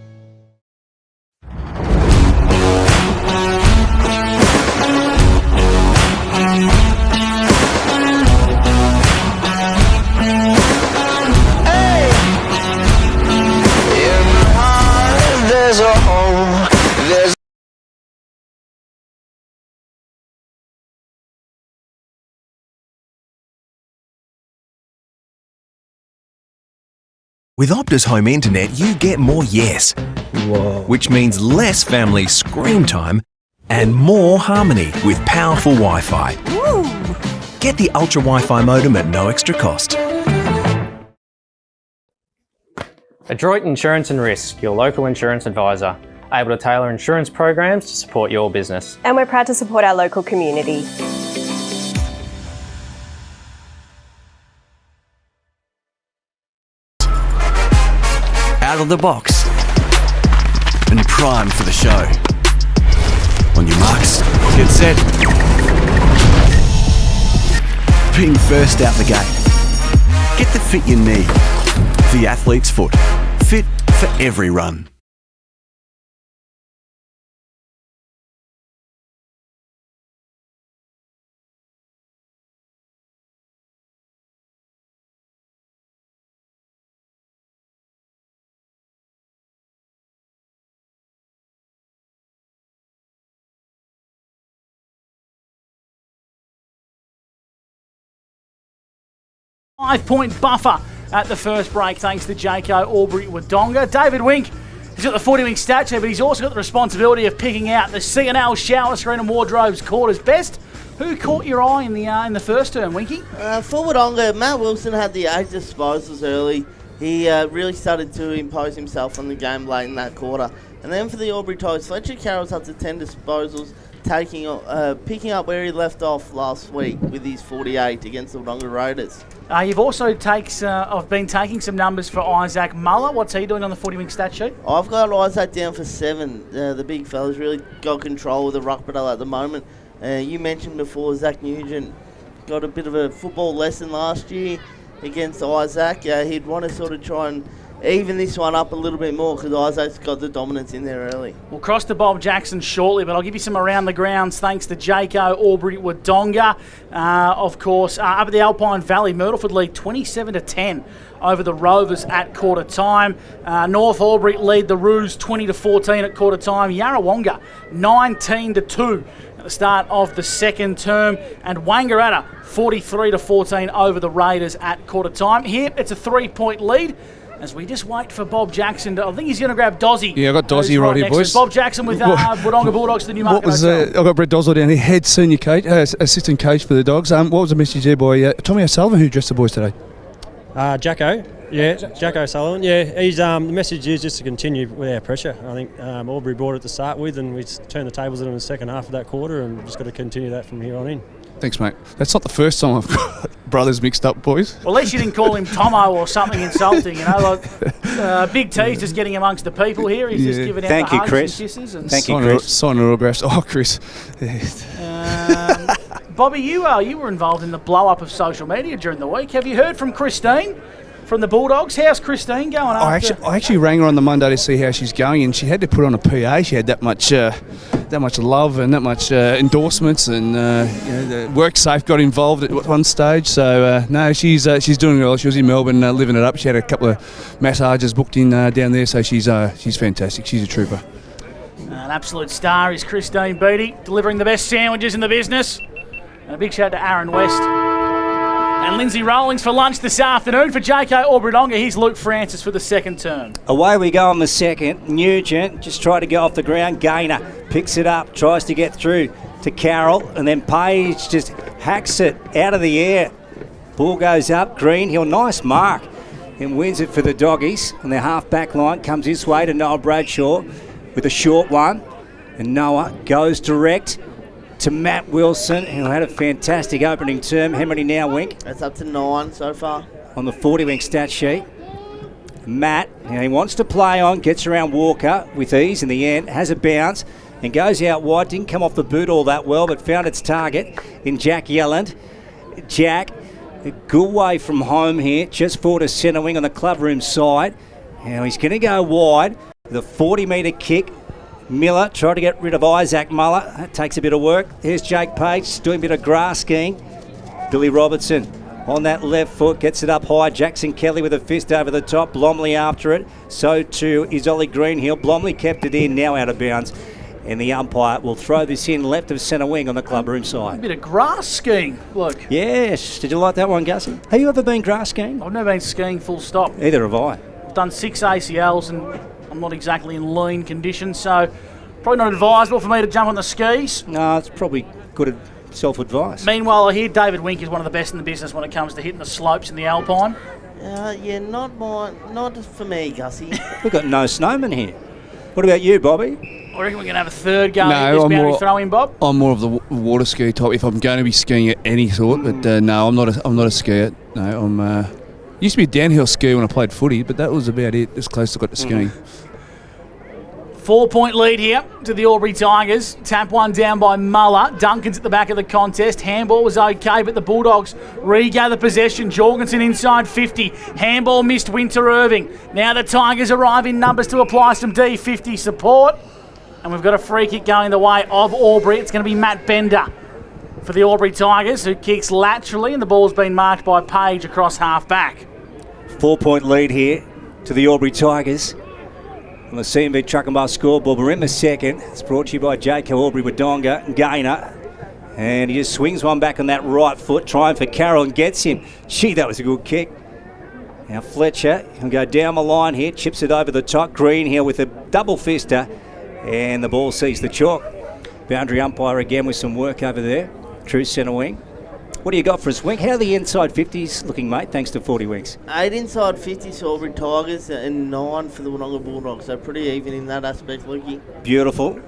With Optus Home Internet, you get more yes. Whoa. Which means less family screen time and more harmony with powerful Wi-Fi. Woo. Get the Ultra Wi-Fi modem at no extra cost. Adroit Insurance and Risk, your local insurance advisor, able to tailor insurance programs to support your business. And we're proud to support our local community. Out of the box and primed for the show. On your marks, get set. Being first out the gate. Get the fit you need. The athlete's foot. Fit for every run. Five-point buffer at the first break thanks to Jaco Albury Wodonga. David Wink has got the 40-wing statue, but he's also got the responsibility of picking out the C&L shower screen and wardrobes quarters best. Who caught your eye in the first term, Winky? For Wodonga, Matt Wilson had the 8 disposals early. He really started to impose himself on the game late in that quarter. And then for the Albury Tigers, Fletcher Carroll's up to 10 disposals, picking up where he left off last week with his 48 against the Wodonga Raiders. You've also been taking some numbers for Isaac Muller. What's he doing on the 40-wing stat sheet? I've got Isaac down for 7. The big fella's really got control of the ruck battle at the moment. You mentioned before Zach Nugent got a bit of a football lesson last year against Isaac. He'd want to sort of try and even this one up a little bit more because Isaac's got the dominance in there early. We'll cross to Bob Jackson shortly, but I'll give you some around the grounds thanks to Jaco Albury Wodonga. Of course, up at the Alpine Valley, Myrtleford lead 27-10 over the Rovers at quarter time. North Albury lead the Roos 20-14 at quarter time. Yarrawonga 19-2 at the start of the second term, and Wangaratta 43-14 over the Raiders at quarter time. Here, it's a 3-point lead. As we just wait for Bob Jackson I think he's going to grab Dozzy. Yeah, I got Dozzy right here, boys. Bob Jackson with Wodonga Bulldogs to the Newmarket Hotel. I got Brett Dozzle down here, head senior coach, assistant coach for the Dogs. What was the message there by Tommy O'Sullivan, who dressed the boys today? Jacko. Yeah, Jacko O'Sullivan. Yeah, he's the message is just to continue with our pressure. I think Albury brought it to start with, and we turned the tables in the second half of that quarter, and just got to continue that from here on in. Thanks, mate. That's not the first time I've got brothers mixed up, boys. Well, at least you didn't call him Tomo or something insulting, like Big T's just getting amongst the people here. He's just giving out the hugs and kisses. And Thank you, Chris. Sign autographs. Oh, Chris. Bobby, you were involved in the blow-up of social media during the week. Have you heard from Christine from the Bulldogs? How's Christine going? I actually rang her on the Monday to see how she's going, and she had to put on a PA. She had that much love and that much endorsements, and the WorkSafe got involved at one stage. So no, she's doing well. She was in Melbourne living it up. She had a couple of massages booked in down there, so she's fantastic. She's a trooper. An absolute star is Christine Beattie, delivering the best sandwiches in the business. And a big shout out to Aaron West. And Lindsay Rawlings for lunch this afternoon. For Jaco Albury Wodonga, here's Luke Francis for the second term. Away we go on the second. Nugent just tried to go off the ground. Gaynor picks it up, tries to get through to Carroll, and then Page just hacks it out of the air. Ball goes up. Greenhill, nice mark, and wins it for the Doggies. And their half-back line comes this way to Noah Bradshaw with a short one. And Noah goes direct to Matt Wilson, who had a fantastic opening term. How many now, Wink? That's up to 9 so far. On the 40-wing stat sheet. Matt, he wants to play on, gets around Walker with ease in the end, has a bounce, and goes out wide. Didn't come off the boot all that well, but found its target in Jack Yelland. Jack, a good way from home here, just forward to centre wing on the clubroom side. Now he's going to go wide with a 40-metre kick. Miller tried to get rid of Isaac Muller. That takes a bit of work. Here's Jake Page doing a bit of grass skiing. Billy Robertson on that left foot gets it up high. Jackson Kelly with a fist over the top. Blomley after it. So too is Ollie Greenhill. Blomley kept it in, now out of bounds. And the umpire will throw this in left of centre wing on the clubroom side. A bit of grass skiing, look. Yes. Did you like that one, Gussie? Have you ever been grass skiing? I've never been skiing full stop. Either have I. I've done 6 ACLs and I'm not exactly in lean condition, so probably not advisable for me to jump on the skis. No, it's probably good self-advice. Meanwhile, I hear David Wink is one of the best in the business when it comes to hitting the slopes in the Alpine. Yeah, not for me, Gussie. We've got no snowmen here. What about you, Bobby? I reckon we're going to have a third go No, at this I'm boundary more- throw-in, Bob. I'm more of the water ski type. If I'm going to be skiing at any sort, but no, I'm not a skier. No, I'm. Used to be a downhill skier when I played footy, but that was about it. As close as I got to skiing. 4-point lead here to the Albury Tigers. Tap one down by Muller. Duncan's at the back of the contest. Handball was okay, but the Bulldogs regather possession. Jorgensen inside 50. Handball missed Winter Irving. Now the Tigers arrive in numbers to apply some D50 support. And we've got a free kick going the way of Albury. It's going to be Matt Bender for the Albury Tigers, who kicks laterally, and the ball's been marked by Page across half-back. 4-point lead here to the Albury Tigers. On the CMB Truck and Bus scoreboard, we're in the second. It's brought to you by Jake Albury, Wodonga, Gainer. And he just swings one back on that right foot, trying for Carroll and gets him. Gee, that was a good kick. Now Fletcher, he'll go down the line here, chips it over the top. Green here with a double fister, and the ball sees the chalk. Boundary umpire again with some work over there. True centre wing. What do you got for us, Wink? How are the inside 50s looking, mate, thanks to 40 Winks? 8 inside 50s for Albury Tigers and 9 for the Wodonga Bulldogs. So pretty even in that aspect, Lukey. Beautiful.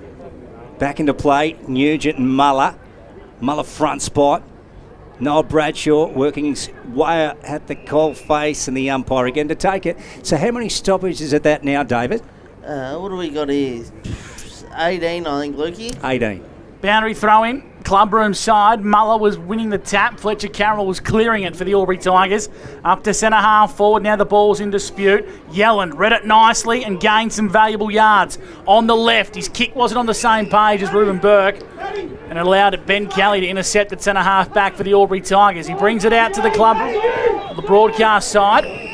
Back into play, Nugent and Muller. Muller front spot. Noel Bradshaw working his way at the coal face, and the umpire again to take it. So how many stoppages is at that now, David? What do we got here? 18, I think, Lukey. 18. Boundary throw-in, clubroom side. Muller was winning the tap. Fletcher Carroll was clearing it for the Albury Tigers. Up to centre half forward. Now the ball's in dispute. Yelland read it nicely and gained some valuable yards. On the left, his kick wasn't on the same page as Ruben Burke, and it allowed Ben Kelly to intercept at centre half back for the Albury Tigers. He brings it out to the club, the broadcast side.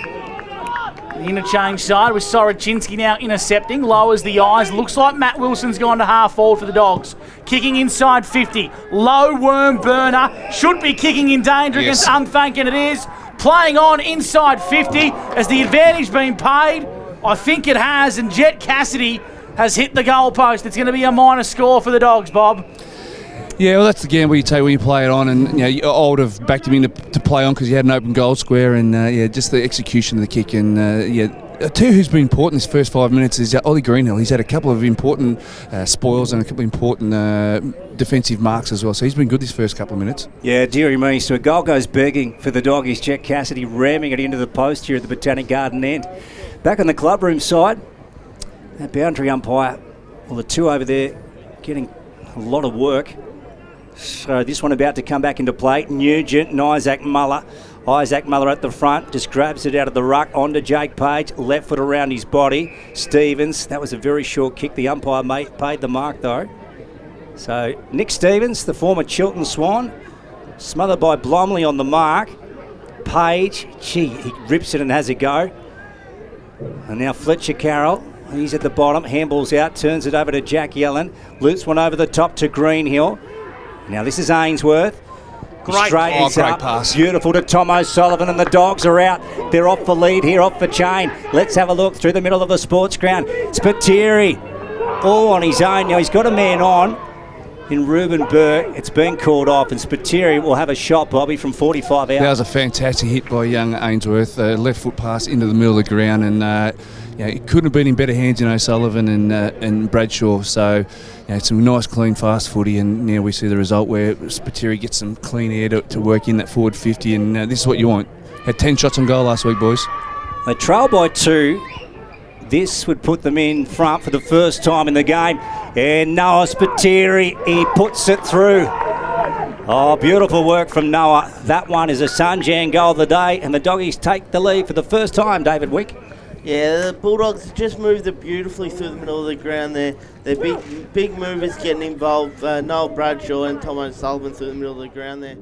The interchange side with Soroczynski now intercepting, lowers the eyes. Looks like Matt Wilson's gone to half forward for the Dogs. Kicking inside 50. Low worm burner. Should be kicking in danger against Unthank, and it is. Playing on inside 50. Has the advantage been paid? I think it has, and Jet Cassidy has hit the goalpost. It's going to be a minor score for the Dogs, Bob. Yeah, well, that's the gamble you take when you play it on, and I would have backed him in to play on because he had an open goal square, and just the execution of the kick, and too, who's been important this first 5 minutes is Ollie Greenhill. He's had a couple of important spoils and a couple of important defensive marks as well, so he's been good this first couple of minutes. Yeah, dearie me, so a goal goes begging for the Doggies. Jet Cassidy ramming it into the post here at the Botanic Garden end. Back on the clubroom side, that boundary umpire, well, the two over there getting a lot of work. So this one about to come back into play. Nugent and Isaac Muller. Isaac Muller at the front, just grabs it out of the ruck onto Jake Page, left foot around his body. Stevens, that was a very short kick. The umpire paid the mark though. So Nick Stevens, the former Chiltern Swan, smothered by Blomley on the mark. Page, gee, he rips it and has a go. And now Fletcher Carroll, he's at the bottom, handballs out, turns it over to Jack Yellen, loops one over the top to Greenhill. Now this is Ainsworth. Great pass. Beautiful to Tom O'Sullivan, and the Dogs are out. They're off the lead here, off the chain. Let's have a look through the middle of the sports ground. Spiteri, all on his own. Now he's got a man on in Ruben Burke. It's been called off, and Spiteri will have a shot, Bobby, from 45 out. That was a fantastic hit by young Ainsworth. Left foot pass into the middle of the ground, and it couldn't have been in better hands than O'Sullivan and Bradshaw. So some nice, clean, fast footy, and now we see the result where Spiteri gets some clean air to work in that forward 50, and this is what you want. Had 10 shots on goal last week, boys. They trail by 2. This would put them in front for the first time in the game. And Noah Spiteri, he puts it through. Oh, beautiful work from Noah. That one is a Sunjan goal of the day, and the Doggies take the lead for the first time, David Wick. Yeah, the Bulldogs just moved it beautifully through the middle of the ground there. They're big movers getting involved. Noel Bradshaw and Tom O'Sullivan through the middle of the ground there.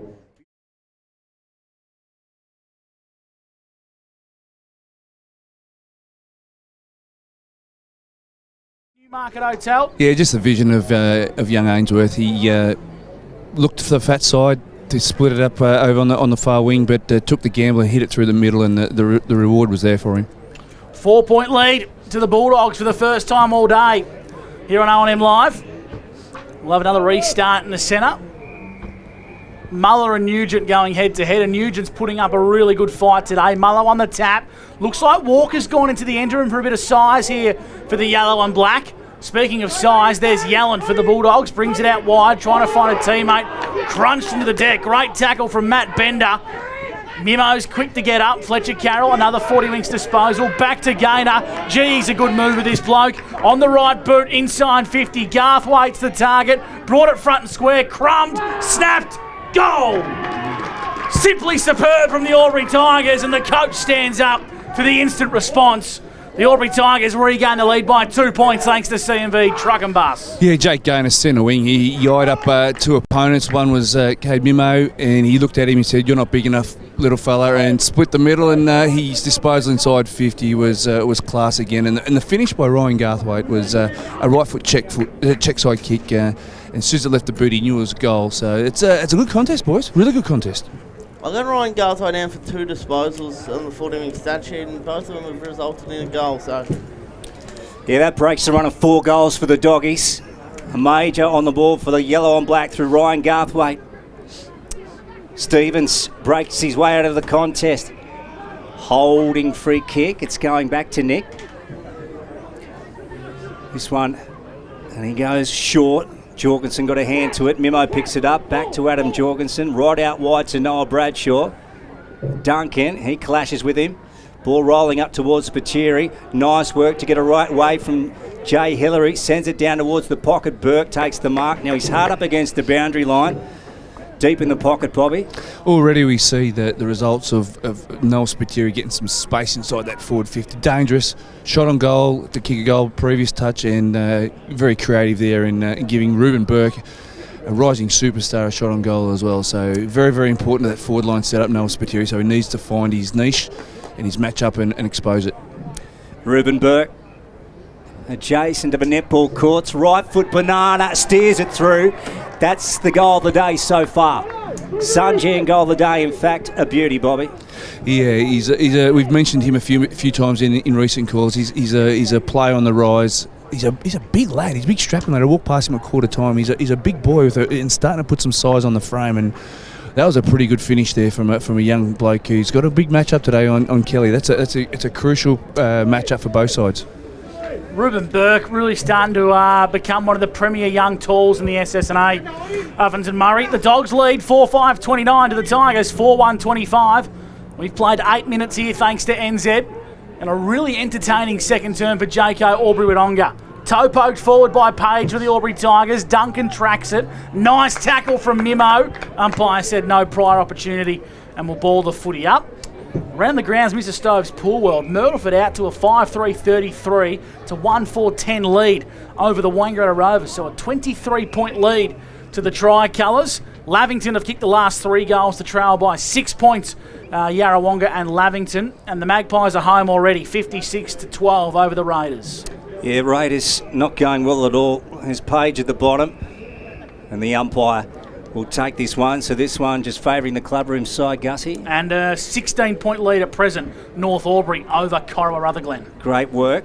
Newmarket Hotel. Yeah, just the vision of young Ainsworth. He looked for the fat side to split it up over on the far wing, but took the gamble and hit it through the middle, and the reward was there for him. 4-point lead to the Bulldogs for the first time all day here on O&M Live. We'll have another restart in the centre. Muller and Nugent going head-to-head, and Nugent's putting up a really good fight today. Muller on the tap. Looks like Walker's gone into the end room for a bit of size here for the yellow and black. Speaking of size, there's Yallen for the Bulldogs. Brings it out wide, trying to find a teammate. Crunched into the deck. Great tackle from Matt Bender. Mimo's quick to get up. Fletcher Carroll, another 40 winks disposal. Back to Gaynor. Geez, a good move with this bloke. On the right boot, inside 50. Garthwaite's the target. Brought it front and square. Crumbed. Snapped. Goal. Simply superb from the Albury Tigers, and the coach stands up for the instant response. The Albury Tigers regain the lead by 2 points thanks to CMV Truck and Bus. Yeah, Jake Gaynor, centre wing. He eyed up two opponents. One was Cade Mimo, and he looked at him and said, "You're not big enough, little fella," and split the middle. And his disposal inside 50 was class again. And the finish by Ryan Garthwaite was a right foot check side kick. And as soon as it left the boot, he knew it was a goal. So it's a good contest, boys. Really good contest. I got Ryan Garthwaite down for 2 disposals on the 40-minute stat sheet, and both of them have resulted in a goal. So, yeah, that breaks the run of 4 goals for the Doggies. A major on the ball for the yellow and black through Ryan Garthwaite. Stevens breaks his way out of the contest. Holding free kick. It's going back to Nick. This one, and he goes short. Jorgensen got a hand to it. Mimo picks it up. Back to Adam Jorgensen. Right out wide to Noah Bradshaw. Duncan, he clashes with him. Ball rolling up towards Spiteri. Nice work to get a right way from Jay Hillary. Sends it down towards the pocket. Burke takes the mark. Now he's hard up against the boundary line. Deep in the pocket, Bobby. Already we see the results of Noel Spiteri getting some space inside that forward 50. Dangerous. Shot on goal to kick a goal, previous touch, and very creative there in giving Ruben Burke, a rising superstar, a shot on goal as well. So very, very important that forward line set up, Noel Spiteri. So he needs to find his niche and his match-up and expose it. Ruben Burke, adjacent to the netball courts. Right foot banana, steers it through. That's the goal of the day so far. Sunjan goal of the day, in fact, a beauty, Bobby. Yeah, we've mentioned him a few times in recent calls. He's a player on the rise. He's a big lad. He's a big strapping lad. I walked past him at quarter time. He's a big boy and starting to put some size on the frame. And that was a pretty good finish there from a young bloke who's got a big matchup today on Kelly. It's a crucial matchup for both sides. Ruben Burke really starting to become one of the premier young talls in the SS&A. Ovens and Murray. The Dogs lead 4-5-29 to the Tigers 4-1-25. We've played 8 minutes here thanks to NZ. And a really entertaining second term for JK Albury Wodonga. Toe poked forward by Page for the Albury Tigers. Duncan tracks it. Nice tackle from Mimo. Umpire said no prior opportunity and will ball the footy up. Around the grounds, Mr. Stove's Pool World. Myrtleford out to a 5-3-33 to 1-4-10 lead over the Wangaratta Rovers. So a 23-point lead to the Tricolours. Lavington have kicked the last 3 goals to trail by 6 points. Yarrawonga and Lavington. And the Magpies are home already, 56-12 over the Raiders. Yeah, Raiders not going well at all. There's Page at the bottom. And the umpire will take this one. So this one just favouring the clubroom side, Gussie. And a 16-point lead at present, North Albury over Corowa Rutherglen. Great work.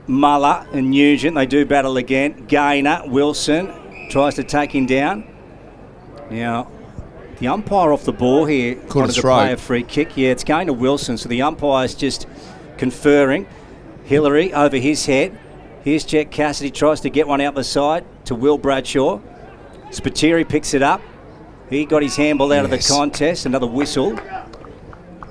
Muller and Nugent, they do battle again. Gaynor, Wilson tries to take him down. Now, the umpire off the ball here wanted to play a free kick. Yeah, it's going to Wilson. So the umpire's just conferring. Hillary over his head. Here's Jack Cassidy, tries to get one out the side to Will Bradshaw. Spiteri picks it up. He got his handball out of the contest. Another whistle.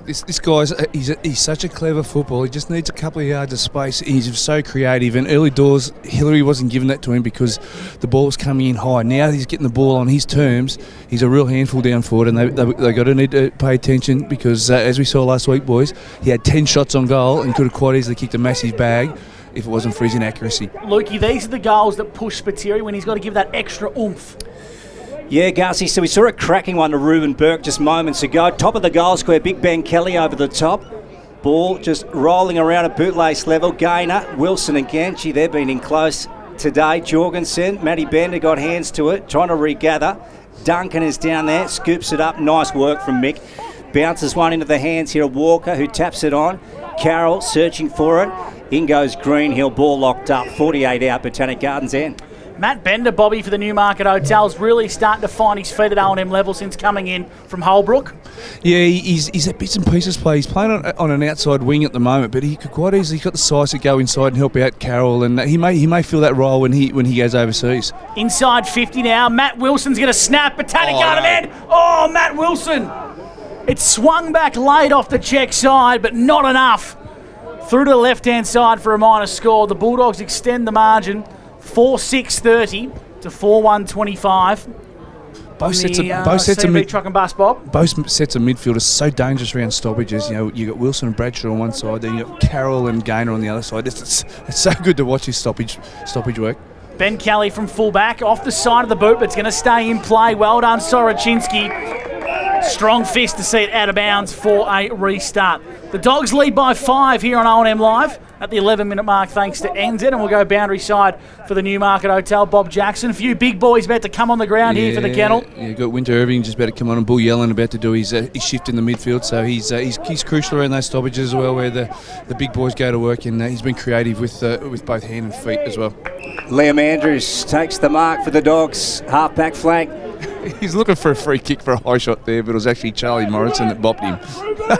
This guy's he's such a clever footballer. He just needs a couple of yards of space. He's so creative. And early doors, Hillary wasn't giving that to him because the ball was coming in high. Now he's getting the ball on his terms. He's a real handful down forward, and they got to need to pay attention because, as we saw last week, boys, he had 10 shots on goal and could have quite easily kicked a massive bag if it wasn't for his inaccuracy. Lukey, these are the goals that push Spiteri when he's got to give that extra oomph. Yeah, Garcy, so we saw a cracking one to Ruben Burke just moments ago. Top of the goal square, Big Ben Kelly over the top. Ball just rolling around at bootlace level. Gaynor, Wilson and Ganchi, they've been in close today. Jorgensen, Matty Bender got hands to it, trying to regather. Duncan is down there, scoops it up. Nice work from Mick. Bounces one into the hands here of Walker, who taps it on. Carroll searching for it. In goes Greenhill, ball locked up. 48 out, Botanic Gardens end. Matt Bender, Bobby, for the Newmarket Hotel's really starting to find his feet at O&M level since coming in from Holbrook. Yeah, he's a bits and pieces play. He's playing on an outside wing at the moment, but he could quite easily, he's got the size to go inside and help out Carroll, and he may fill that role when he goes overseas. Inside 50 now. Matt Wilson's going to snap. Botanic Garden end. Oh, Matt Wilson. It swung back late off the check side, but not enough. Through to the left-hand side for a minor score. The Bulldogs extend the margin 4-6-30 to 4-1-25. Both sets of truck and bus, Bob. Both sets of midfield are so dangerous around stoppages. You know, you got Wilson and Bradshaw on one side, then you got Carroll and Gaynor on the other side. It's so good to watch his stoppage work. Ben Kelly from fullback off the side of the boot, but it's going to stay in play. Well done, Soroczynski. Strong fist to see it out of bounds for a restart. The Dogs lead by 5 here on O&M Live at the 11-minute mark, thanks to NZ, and we'll go boundary side for the Newmarket Hotel. Bob Jackson, a few big boys about to come on the ground here for the kennel. Yeah, got Winter Irving just about to come on, and Bull Yellen about to do his shift in the midfield, so he's crucial around those stoppages as well, where the big boys go to work, and he's been creative with both hand and feet as well. Liam Andrews takes the mark for the Dogs, half-back flank. He's looking for a free kick for a high shot there, but it was actually Charlie Morrison that bopped him.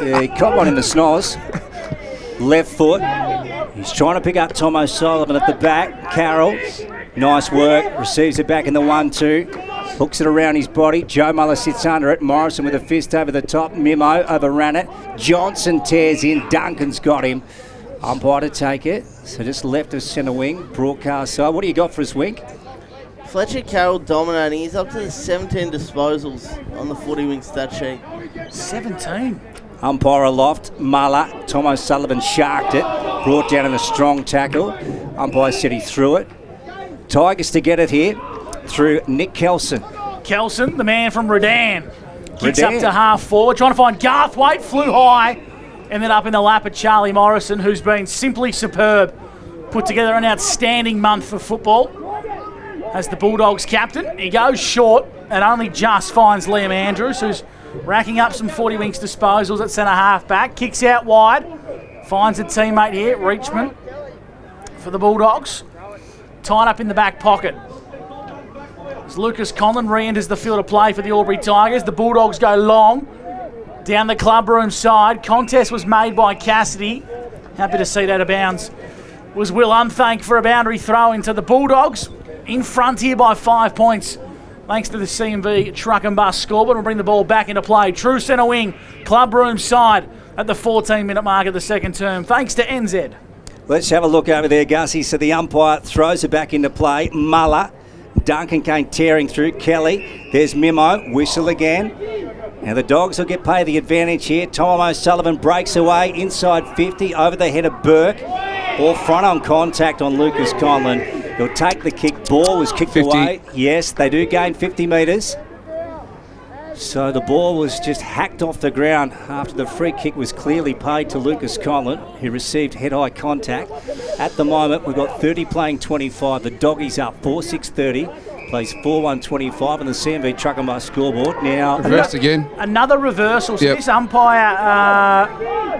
Yeah, he caught one in the snoz. Left foot. He's trying to pick up Tom O'Sullivan at the back. Carroll, nice work. Receives it back in the 1-2. Hooks it around his body. Joe Muller sits under it. Morrison with a fist over the top. Mimo overran it. Johnson tears in. Duncan's got him. Umpire to take it. So just left of centre wing. Broadcast side. What do you got for us, Wink? Fletcher Carroll dominating. He's up to the 17 disposals on the footy wing stat sheet. 17. Umpire aloft. Muller. Tom O'Sullivan sharked it. Brought down in a strong tackle. Umpire said he threw it. Tigers to get it here through Nick Kelson. Kelson, the man from Redan. Kicks up to half forward. Trying to find Garthwaite. Flew high. Ended up in the lap of Charlie Morrison, who's been simply superb. Put together an outstanding month for football. As the Bulldogs captain, he goes short and only just finds Liam Andrews, who's racking up some 40 winks disposals at centre half back. Kicks out wide, finds a teammate here, Reachman, for the Bulldogs. Tied up in the back pocket. As Lucas Conlon re-enters the field of play for the Albury Tigers, the Bulldogs go long down the clubroom side. Contest was made by Cassidy. Happy to see that out of bounds. Was Will Unthank for a boundary throw into the Bulldogs. In front here by 5 points, thanks to the CMV truck and bus scoreboard. We'll bring the ball back into play. True centre wing, clubroom side at the 14-minute mark of the second term, thanks to NZ. Let's have a look over there, Gussie. So the umpire throws it back into play. Muller, Duncan came tearing through. Kelly, there's Mimo, whistle again. Now the Dogs will get paid the advantage here. Tom O'Sullivan breaks away inside 50 over the head of Burke. All front on contact on Lucas Conlon. He'll take the kick. Ball was kicked 50. away. Yes, they do gain 50 metres. So the ball was just hacked off the ground after the free kick was clearly paid to Lucas Conlon, who received head-high contact. At the moment, we've got 30 playing 25. The Doggies up 4-6-30. Plays 4-1-25 on the CMV truck and bus scoreboard. Now reversed again. Another reversal. So this umpire...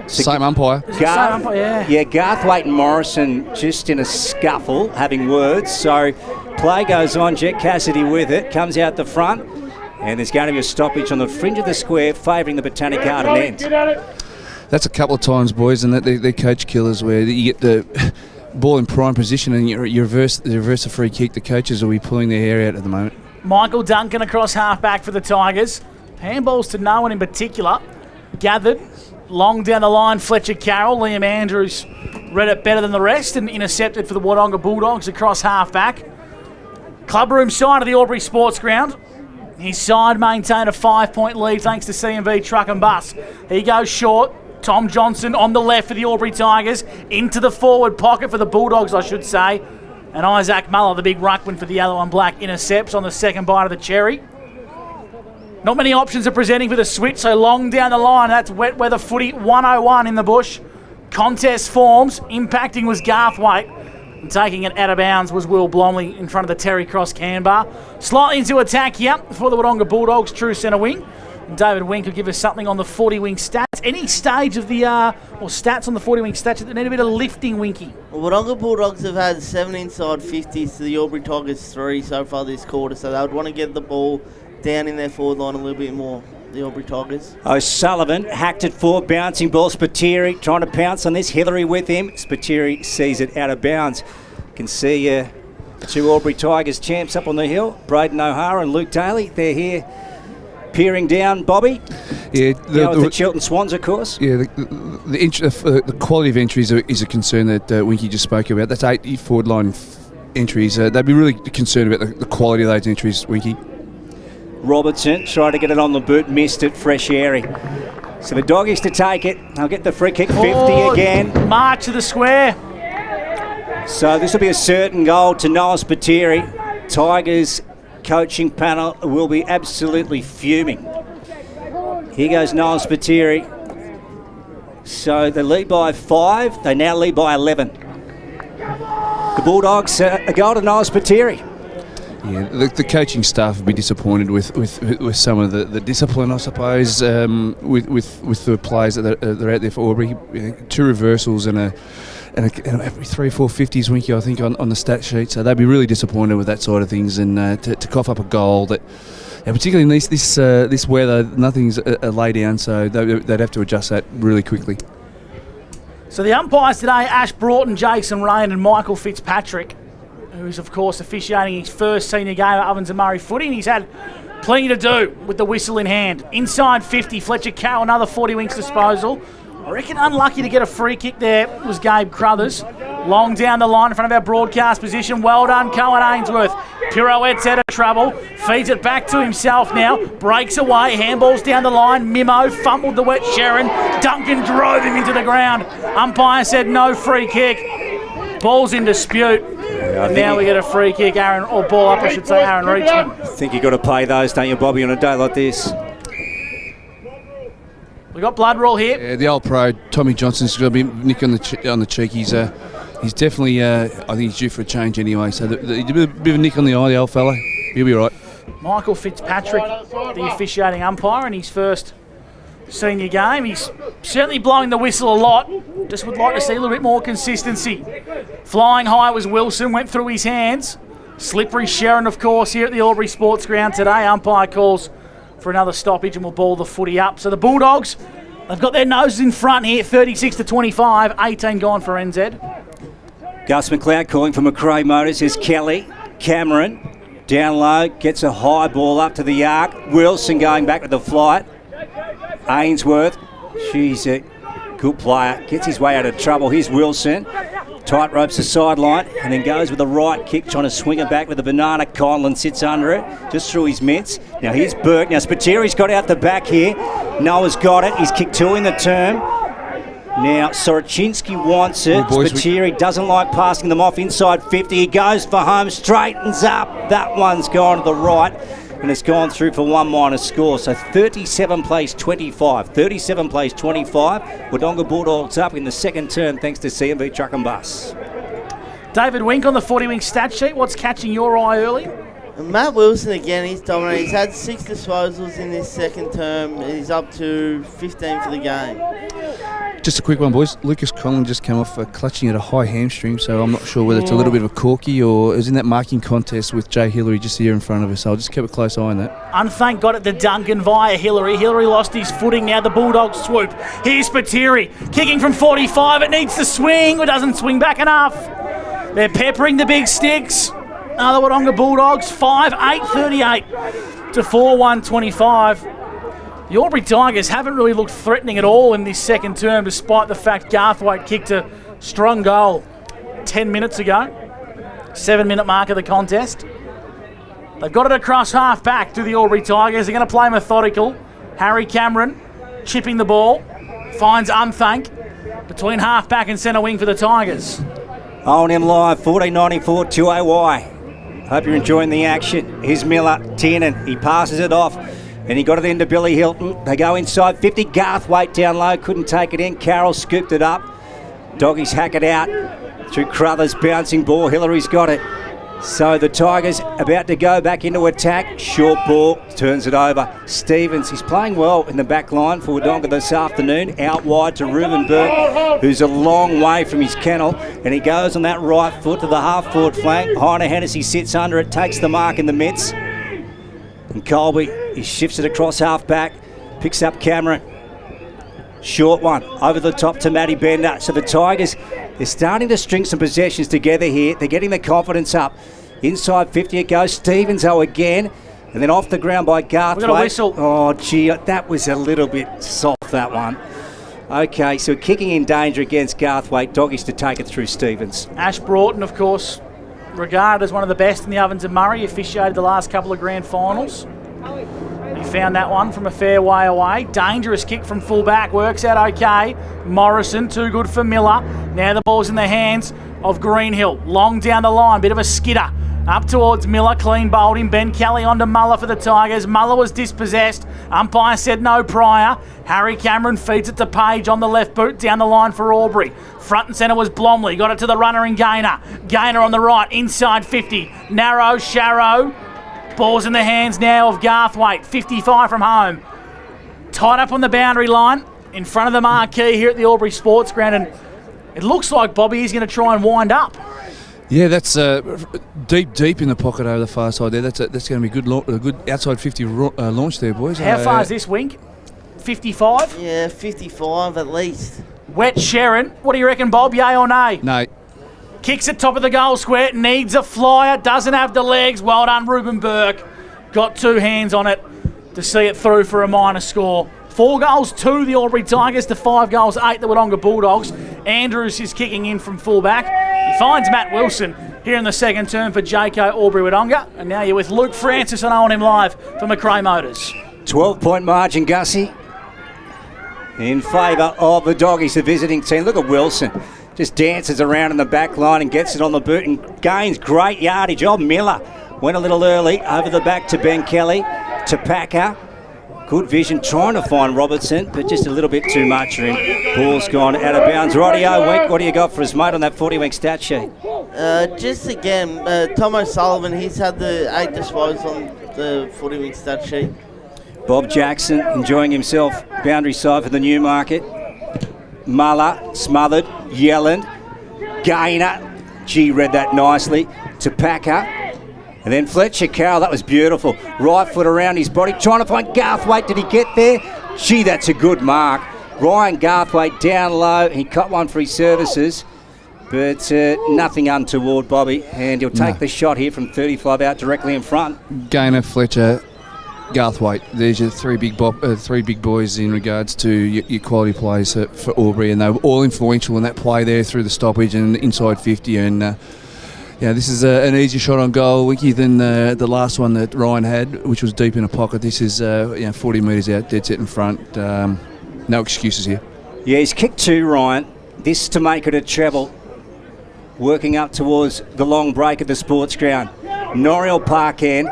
same umpire. Same umpire, yeah, Garthwaite and Morrison just in a scuffle, having words. So play goes on. Jet Cassidy with it. Comes out the front. And there's going to be a stoppage on the fringe of the square favouring the Botanic Garden end. That's a couple of times, boys, and they're coach killers where you get the ball in prime position and you reverse a free kick. The coaches will be pulling their hair out at the moment. Michael Duncan across half-back for the Tigers. Handballs to no one in particular. Gathered long down the line, Fletcher Carroll. Liam Andrews read it better than the rest and intercepted for the Wodonga Bulldogs across half-back. Clubroom side of the Albury Sports Ground. His side maintained a 5-point lead thanks to CMV truck and bus. He goes short. Tom Johnson on the left for the Albury Tigers. Into the forward pocket for the Bulldogs, I should say. And Isaac Muller, the big ruckman for the yellow and black, intercepts on the second bite of the cherry. Not many options are presenting for the switch, so long down the line. That's wet weather footy 101 in the bush. Contest forms. Impacting was Garthwaite. And taking it out of bounds was Will Blomley in front of the Terry Cross can bar. Slightly into attack here for the Wodonga Bulldogs, true centre wing. And David Wink will give us something on the 40-wing stats. Any stage of the, or stats on the 40-wing stats that need a bit of lifting, Winky? Well, Wodonga Bulldogs have had 7 inside 50s to the Albury Tigers 3 so far this quarter, so they would want to get the ball down in their forward line a little bit more, the Albury Tigers. O'Sullivan hacked it for bouncing ball. Spiteri trying to pounce on this. Hillary with him. Spiteri sees it out of bounds. Can see two Albury Tigers champs up on the hill. Braden O'Hara and Luke Daly. They're here peering down, Bobby. Yeah, the Chiltern Swans, of course. Yeah, the quality of entries is a concern that Winky just spoke about. That's 8 forward line entries. They'd be really concerned about the quality of those entries, Winky. Robertson tried to get it on the boot, missed it, fresh airy. So the Doggies to take it. They'll get the free kick, 50 again. March of the square. So this will be a certain goal to Noah Spiteri. Tigers coaching panel will be absolutely fuming. Here goes Noah Spiteri. So they lead by 5. They now lead by 11. The Bulldogs, a goal to Noah Spiteri. Yeah, the coaching staff would be disappointed with some of the discipline, I suppose, with the players that are out there for Albury. 2 reversals and every 3 4 50s, Winky, I think, on the stat sheet. So they'd be really disappointed with that side of things, and to cough up a goal that, particularly in this weather, nothing's a lay down. So they'd have to adjust that really quickly. So the umpires today: Ash Broughton, Jason Rain, and Michael Fitzpatrick, who's of course officiating his first senior game at Ovens and Murray footy, and he's had plenty to do with the whistle in hand. Inside 50, Fletcher Carroll, another 40 wings disposal. I reckon unlucky to get a free kick there was Gabe Crothers. Long down the line in front of our broadcast position. Well done, Cohen Ainsworth. Pirouette's out of trouble. Feeds it back to himself now. Breaks away. Handballs down the line. Mimo fumbled the wet Sharon. Duncan drove him into the ground. Umpire said no free kick. Ball's in dispute. Now we get a free kick, Aaron Reachman. I think you've got to pay those, don't you, Bobby, on a day like this? We got blood roll here. Yeah, the old pro, Tommy Johnson's got a bit nick on the cheek. He's definitely, I think he's due for a change anyway. So a bit of a nick on the eye, the old fella. He'll be all right. Michael Fitzpatrick, the officiating umpire in his first senior game. He's certainly blowing the whistle a lot. Just would like to see a little bit more consistency. Flying high was Wilson, went through his hands. Slippery Sharon, of course, here at the Albury Sports Ground today. Umpire calls for another stoppage and will ball the footy up. So the Bulldogs, they've got their noses in front here, 36-25, 18 gone for NZ. Gus McLeod calling for McRae Motors. Here's Kelly. Cameron down low, gets a high ball up to the arc. Wilson going back with the flight. Ainsworth, she's a good player, gets his way out of trouble. Here's Wilson. Tight ropes the sideline and then goes with a right kick, trying to swing it back with a banana. Conlon sits under it, just through his mitts. Now here's Burke. Now Spiteri's got out the back here. Noah's got it. He's kicked 2 in the term. Now Soroczynski wants it. Spiteri doesn't like passing them off inside 50. He goes for home, straightens up. That one's gone to the right. And it's gone through for 1 minus score. So 37 plays 25. 37 plays 25. Wodonga Bulldogs up in the second term thanks to CMV Truck and Bus. David Wink on the 40-wing stat sheet. What's catching your eye early? And Matt Wilson again, he's dominated. He's had 6 disposals in this second term. He's up to 15 for the game. Just a quick one, boys. Lucas Conlon just came off clutching at a high hamstring, so I'm not sure whether it's a little bit of a corky or is in that marking contest with Jay Hillary just here in front of us. So I'll just keep a close eye on that. Unthank got it to Duncan via Hillary. Hillary lost his footing. Now the Bulldogs swoop. Here's Spiteri kicking from 45. It needs to swing, but doesn't swing back enough. They're peppering the big sticks. Another Wodonga Bulldogs, 5-8-38 to 4-1-25. The Albury Tigers haven't really looked threatening at all in this second term, despite the fact Garthwaite kicked a strong goal 10 minutes ago. 7-minute mark of the contest. They've got it across half back to the Albury Tigers. They're going to play methodical. Harry Cameron chipping the ball. Finds Unthank between half back and centre wing for the Tigers. O&M Live, 1494 2AY. Hope you're enjoying the action. Here's Miller, Tiernan. He passes it off. And he got it into Billy Hilton. They go inside 50. Garthwaite down low, couldn't take it in. Carroll scooped it up. Doggies hack it out through Crothers, bouncing ball. Hillary's got it. So the Tigers about to go back into attack. Short ball, turns it over. Stevens, he's playing well in the back line for Wodonga this afternoon. Out wide to Ruben Burke, who's a long way from his kennel. And he goes on that right foot to the half-forward flank. Heiner Hennessy sits under it, takes the mark in the midst. And Colby, he shifts it across half-back, picks up Cameron. Short one, over the top to Matty Bender. So the Tigers, they're starting to string some possessions together here. They're getting their confidence up. Inside 50 it goes. Stevens, again. And then off the ground by Garthwaite. We've got a whistle. Oh, gee, that was a little bit soft, that one. Okay, so kicking in danger against Garthwaite. Doggies to take it through Stevens. Ash Broughton, of course, regarded as one of the best in the Ovens and Murray. Officiated the last couple of grand finals. He found that one from a fair way away. Dangerous kick from full back. Works out okay. Morrison, too good for Miller. Now the ball's in the hands of Greenhill. Long down the line. Bit of a skidder. Up towards Miller. Clean bowled him. Ben Kelly onto Muller for the Tigers. Muller was dispossessed. Umpire said no prior. Harry Cameron feeds it to Page on the left boot. Down the line for Albury. Front and centre was Blomley. Got it to the runner in Gaynor. Gaynor on the right. Inside 50. Narrow. Sharrow. Ball's in the hands now of Garthwaite, 55 from home. Tied up on the boundary line in front of the marquee here at the Albury Sports Ground, and it looks like Bobby is going to try and wind up. Yeah, that's deep in the pocket over the far side there. That's going to be a good outside 50 launch there, boys. How far is this, Wink? 55? Yeah, 55 at least. Wet Sharon. What do you reckon, Bob? Yay or nay? No. Kicks it top of the goal square, needs a flyer, doesn't have the legs. Well done, Ruben Burke. Got two hands on it to see it through for a minor score. 4 goals to the Albury Tigers to 5 goals, 8 the Wodonga Bulldogs. Andrews is kicking in from fullback. He finds Matt Wilson here in the second term for JK Albury Wodonga. And now you're with Luke Francis on O&M Live for McRae Motors. 12-point margin, Gussie, in favour of the Doggies, the visiting team. Look at Wilson. Just dances around in the back line and gets it on the boot and gains great yardage. Oh, Miller went a little early over the back to Ben Kelly, to Packer. Good vision, trying to find Robertson, but just a little bit too much for him. Ball's gone out of bounds. Rightio, Wink, what do you got for his mate on that 40-wing stat sheet? Just again, Tom O'Sullivan, he's had the 8 disposals on the 40-wing stat sheet. Bob Jackson enjoying himself boundary side for the Newmarket. Muller, smothered, Yelland, Gaynor, gee, read that nicely, to Packer. And then Fletcher Carroll, that was beautiful. Right foot around his body, trying to find Garthwaite. Did he get there? Gee, that's a good mark. Ryan Garthwaite down low. He caught one for his services, but nothing untoward, Bobby. And he'll take the shot here from 35 out directly in front. Gaynor, Fletcher, Garthwaite. There's your three big boys in regards to your quality plays for Albury, and they were all influential in that play there through the stoppage and inside 50. And this is an easier shot on goal, Wiki, than the last one that Ryan had, which was deep in a pocket. This is 40 metres out, dead set in front. No excuses here. Yeah, he's kicked 2, Ryan. This to make it a treble. Working up towards the long break at the sports ground. Noriel Parkan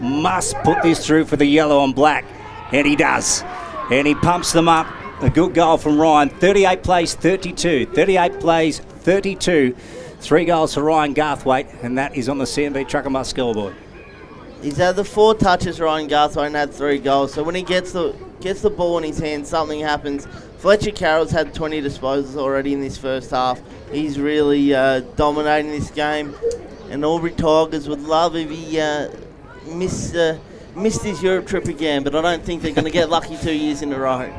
must put this through for the yellow and black, and he does. And he pumps them up. A good goal from Ryan. 38 plays 32. 38 plays 32. 3 goals for Ryan Garthwaite, and that is on the CMB Truck and Bus scoreboard. He's had the 4 touches, Ryan Garthwaite, and had 3 goals. So when he gets the ball in his hand, something happens. Fletcher Carroll's had 20 disposals already in this first half. He's really dominating this game, and Albury Tigers would love if he missed his Europe trip again, but I don't think they're going to get lucky 2 years in a row.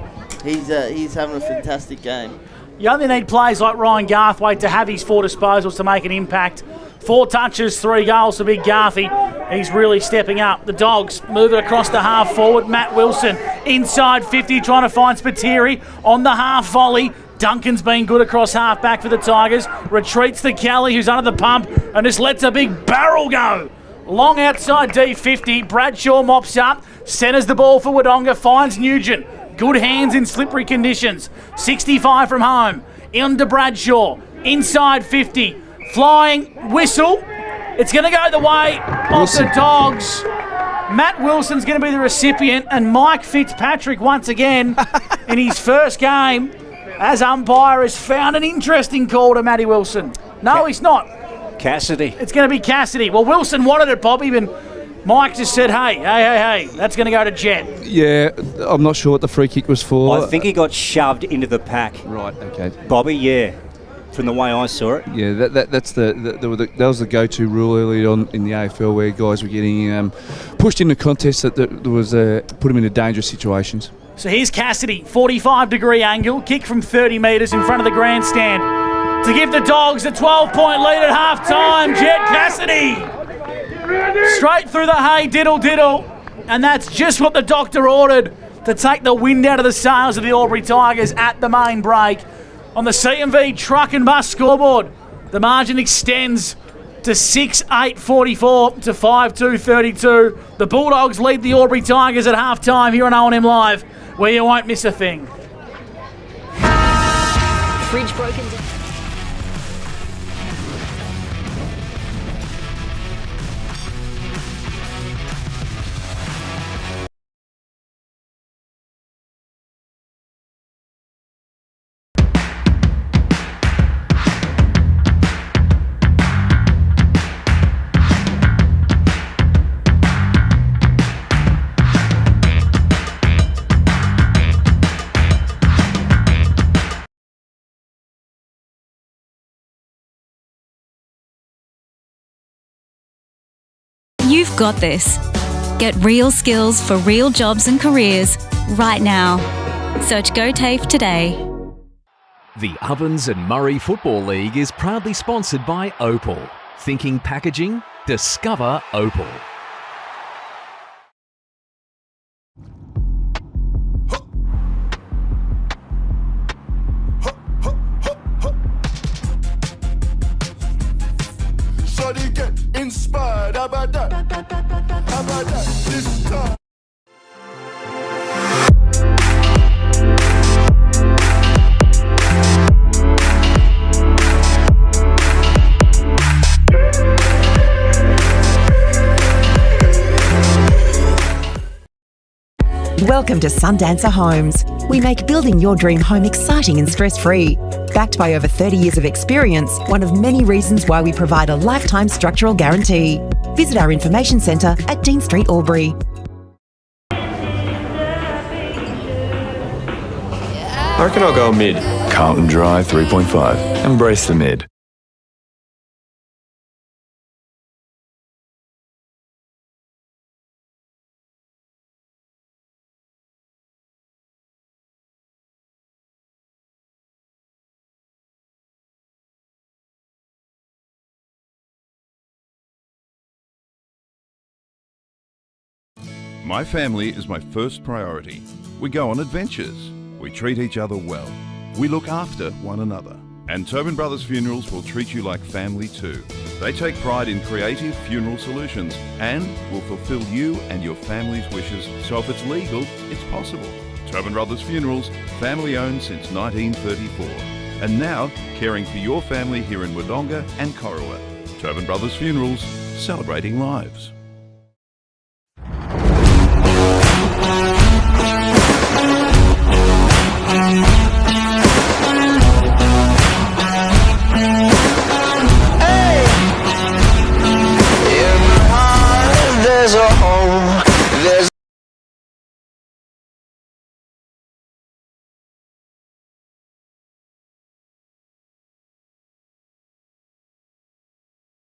He's having a fantastic game. You only need players like Ryan Garthwaite to have his 4 disposals to make an impact. 4 touches, 3 goals for Big Garthy. He's really stepping up. The Dogs move it across the half forward. Matt Wilson inside 50 trying to find Spiteri on the half volley. Duncan's been good across half back for the Tigers. Retreats to Kelly, who's under the pump, and just lets a big barrel go. Long outside D50. Bradshaw mops up. Centres the ball for Wodonga. Finds Nugent. Good hands in slippery conditions. 65 from home. Into Bradshaw. Inside 50. Flying whistle. It's going to go the way of the Dogs. Matt Wilson's going to be the recipient, and Mike Fitzpatrick once again in his first game as umpire has found an interesting call to Matty Wilson. No, he's not. Cassidy. It's going to be Cassidy. Well, Wilson wanted it, Bobby, but Mike just said, hey, that's going to go to Jet. Yeah, I'm not sure what the free kick was for. I think he got shoved into the pack. Right, okay. Bobby, yeah, from the way I saw it. Yeah, that was the go-to rule early on in the AFL where guys were getting pushed into contests that was put them into dangerous situations. So here's Cassidy, 45-degree angle, kick from 30 metres in front of the grandstand to give the Dogs a 12-point lead at half-time. Jet Cassidy, straight through the hay, diddle. And that's just what the doctor ordered to take the wind out of the sails of the Albury Tigers at the main break. On the CMV truck and bus scoreboard, the margin extends to 6-8-44 to 5-2-32. The Bulldogs lead the Albury Tigers at half-time here on O&M Live, where you won't miss a thing. Bridge broken down. You've got this. Get real skills for real jobs and careers right now. Search GoTAFE today. The Ovens and Murray Football League is proudly sponsored by Opal. Thinking packaging? Discover Opal. Shawty get inspired, how about that? How about that? This time. Welcome to Sundancer Homes. We make building your dream home exciting and stress-free. Backed by over 30 years of experience, one of many reasons why we provide a lifetime structural guarantee. Visit our information centre at Dean Street, Albury. I reckon I'll go mid. Carlton Drive 3.5. Embrace the mid. My family is my first priority. We go on adventures. We treat each other well. We look after one another. And Tobin Brothers Funerals will treat you like family too. They take pride in creative funeral solutions and will fulfill you and your family's wishes, so if it's legal, it's possible. Tobin Brothers Funerals, family owned since 1934. And now, caring for your family here in Wodonga and Corowa. Tobin Brothers Funerals, celebrating lives.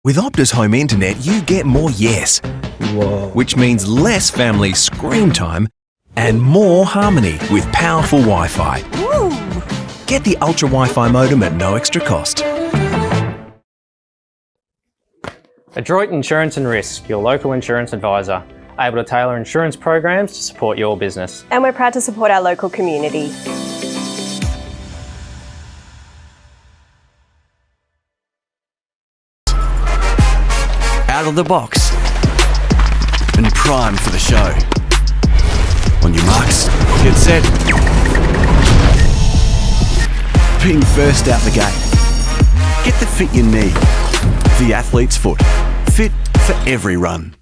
With Optus Home Internet, you get more yes. Whoa. Which means less family screen time and more harmony with powerful Wi-Fi. Ooh. Get the Ultra Wi-Fi modem at no extra cost. Adroit Insurance and Risk, your local insurance advisor, able to tailor insurance programs to support your business. And we're proud to support our local community. Out of the box and primed for the show. On your marks, get set. Being first out the gate. Get the fit you need. The athlete's foot. Fit for every run.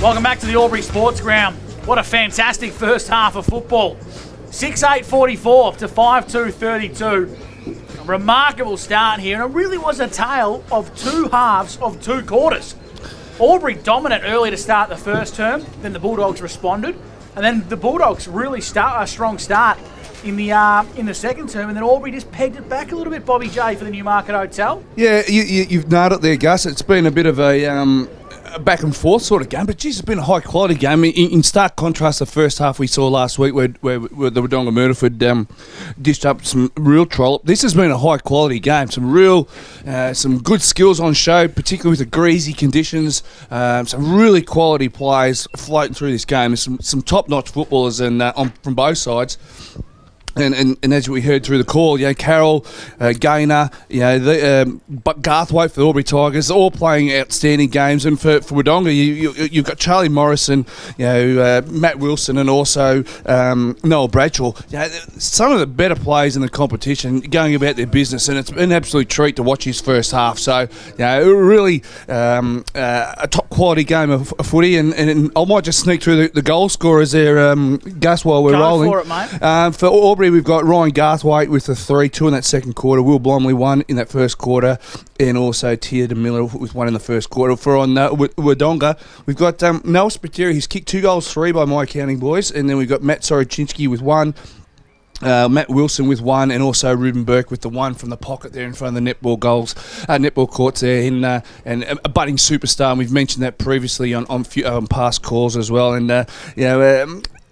Welcome back to the Albury Sports Ground. What a fantastic first half of football. 6-8-44 to 5-2-32. A remarkable start here, and it really was a tale of two halves of two quarters. Albury dominant early to start the first term, then the Bulldogs responded, and then the Bulldogs really start a strong start in the second term, and then Albury just pegged it back a little bit, Bobby J, for the Newmarket Hotel. Yeah, you've nailed it there, Gus. It's been a bit of a back and forth sort of game, but geez, it's been a high quality game. In stark contrast to the first half we saw last week where the Wodonga Murderford dished up some real trollop. This has been a high quality game. Some real, some good skills on show, particularly with the greasy conditions. Some really quality players floating through this game. There's some top notch footballers from both sides. And as we heard through the call, Carroll, Gaynor, but Garthwaite for the Albury Tigers, all playing outstanding games. And for Wodonga, you've got Charlie Morrison, Matt Wilson, and also Noel Bradshaw. Some of the better players in the competition going about their business, and it's been an absolute treat to watch his first half. So, really a top quality game of footy. And I might just sneak through the goal scorers there, Gus, while we're rolling. Go for it, mate. For Albury, we've got Ryan Garthwaite with the 3, 2 in that second quarter. Will Blomley 1 in that first quarter, and also Tia de Miller with 1 in the first quarter. For on Wodonga, we've got Noel Spiteri, who's kicked 2 goals, 3 by my counting, boys, and then we've got Matt Sorochinski with 1. Matt Wilson with 1, and also Ruben Burke with the 1 from the pocket there in front of the netball courts there, and a budding superstar. And we've mentioned that previously on past calls as well. And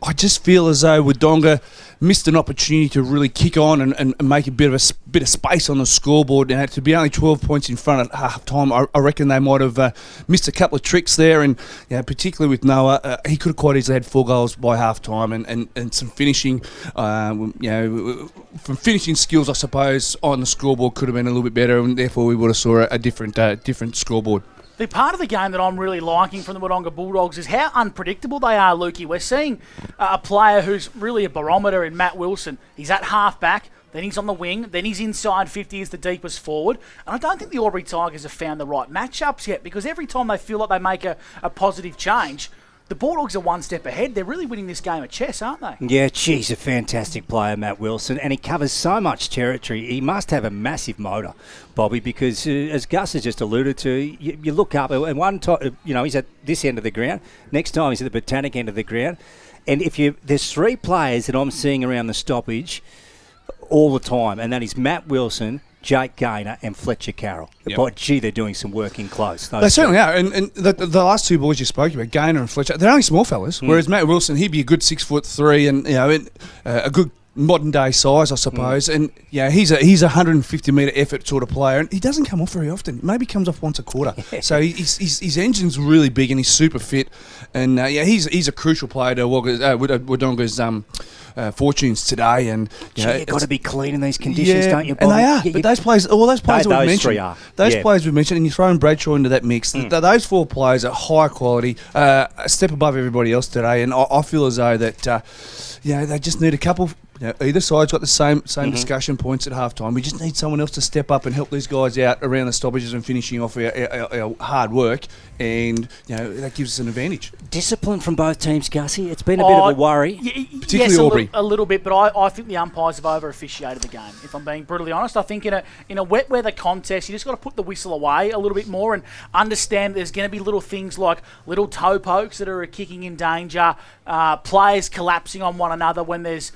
I just feel as though Wodonga missed an opportunity to really kick on and make a bit of space on the scoreboard. Now, to be only 12 points in front at half time, I reckon they might have missed a couple of tricks there. And particularly with Noah, he could have quite easily had 4 goals by half time, and some finishing, from finishing skills, I suppose, on the scoreboard could have been a little bit better, and therefore we would have saw a different scoreboard. The part of the game that I'm really liking from the Wodonga Bulldogs is how unpredictable they are, Lukey. We're seeing a player who's really a barometer in Matt Wilson. He's at half-back, then he's on the wing, then he's inside 50 as the deepest forward. And I don't think the Albury Tigers have found the right matchups yet, because every time they feel like they make a positive change, the Bulldogs are one step ahead. They're really winning this game of chess, aren't they? Yeah, he's a fantastic player, Matt Wilson, and he covers so much territory. He must have a massive motor, Bobby, because as Gus has just alluded to, you look up, and one time, he's at this end of the ground. Next time he's at the Botanic end of the ground. And there's 3 players that I'm seeing around the stoppage all the time, and that is Matt Wilson, Jake Gaynor and Fletcher Carroll. Yep. But gee, they're doing some work in close. They certainly are. And the last 2 boys you spoke about, Gaynor and Fletcher, they're only small fellas. Whereas Matt Wilson, he'd be a good 6'3", and a good modern day size, I suppose. And he's a 150 metre effort sort of player, and he doesn't come off very often. Maybe comes off once a quarter. So his engine's really big, and he's super fit. And he's a crucial player to Wodonga's fortunes today. And you've got to be clean in these conditions, don't you, Bobby? And they are. But those players, all those players we've mentioned, players we've mentioned, and you throw in Bradshaw into that mix. Those 4 players are high quality, a step above everybody else today. And I feel as though that they just need a couple. Either side's got the same discussion points at halftime. We just need someone else to step up and help these guys out around the stoppages and finishing off our hard work, and that gives us an advantage. Discipline from both teams, Gussie. It's been a bit of a worry, particularly Albury. A little bit, but I think the umpires have over officiated the game. If I'm being brutally honest, I think in a wet weather contest, you just got to put the whistle away a little bit more and understand there's going to be little things like little toe pokes that are kicking in danger, players collapsing on one another when there's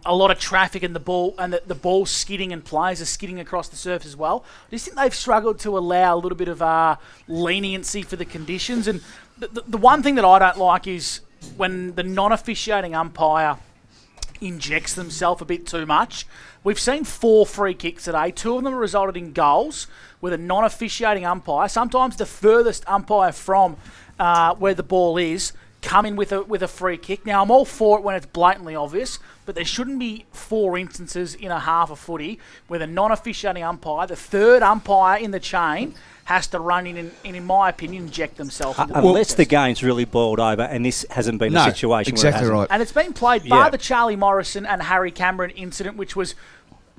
a lot of traffic and the ball skidding and players are skidding across the surface as well. I just think they've struggled to allow a little bit of leniency for the conditions. And the one thing that I don't like is when the non-officiating umpire injects themselves a bit too much. We've seen 4 free kicks today. 2 of them resulted in goals with a non-officiating umpire. Sometimes the furthest umpire from where the ball is come in with a free kick. Now, I'm all for it when it's blatantly obvious, but there shouldn't be 4 instances in a half of footy where the non-officiating umpire, the third umpire in the chain, has to run in my opinion, inject themselves into unless the game's really boiled over, and this hasn't been the situation. Exactly where it right. And it's been played by the Charlie Morrison and Harry Cameron incident, which was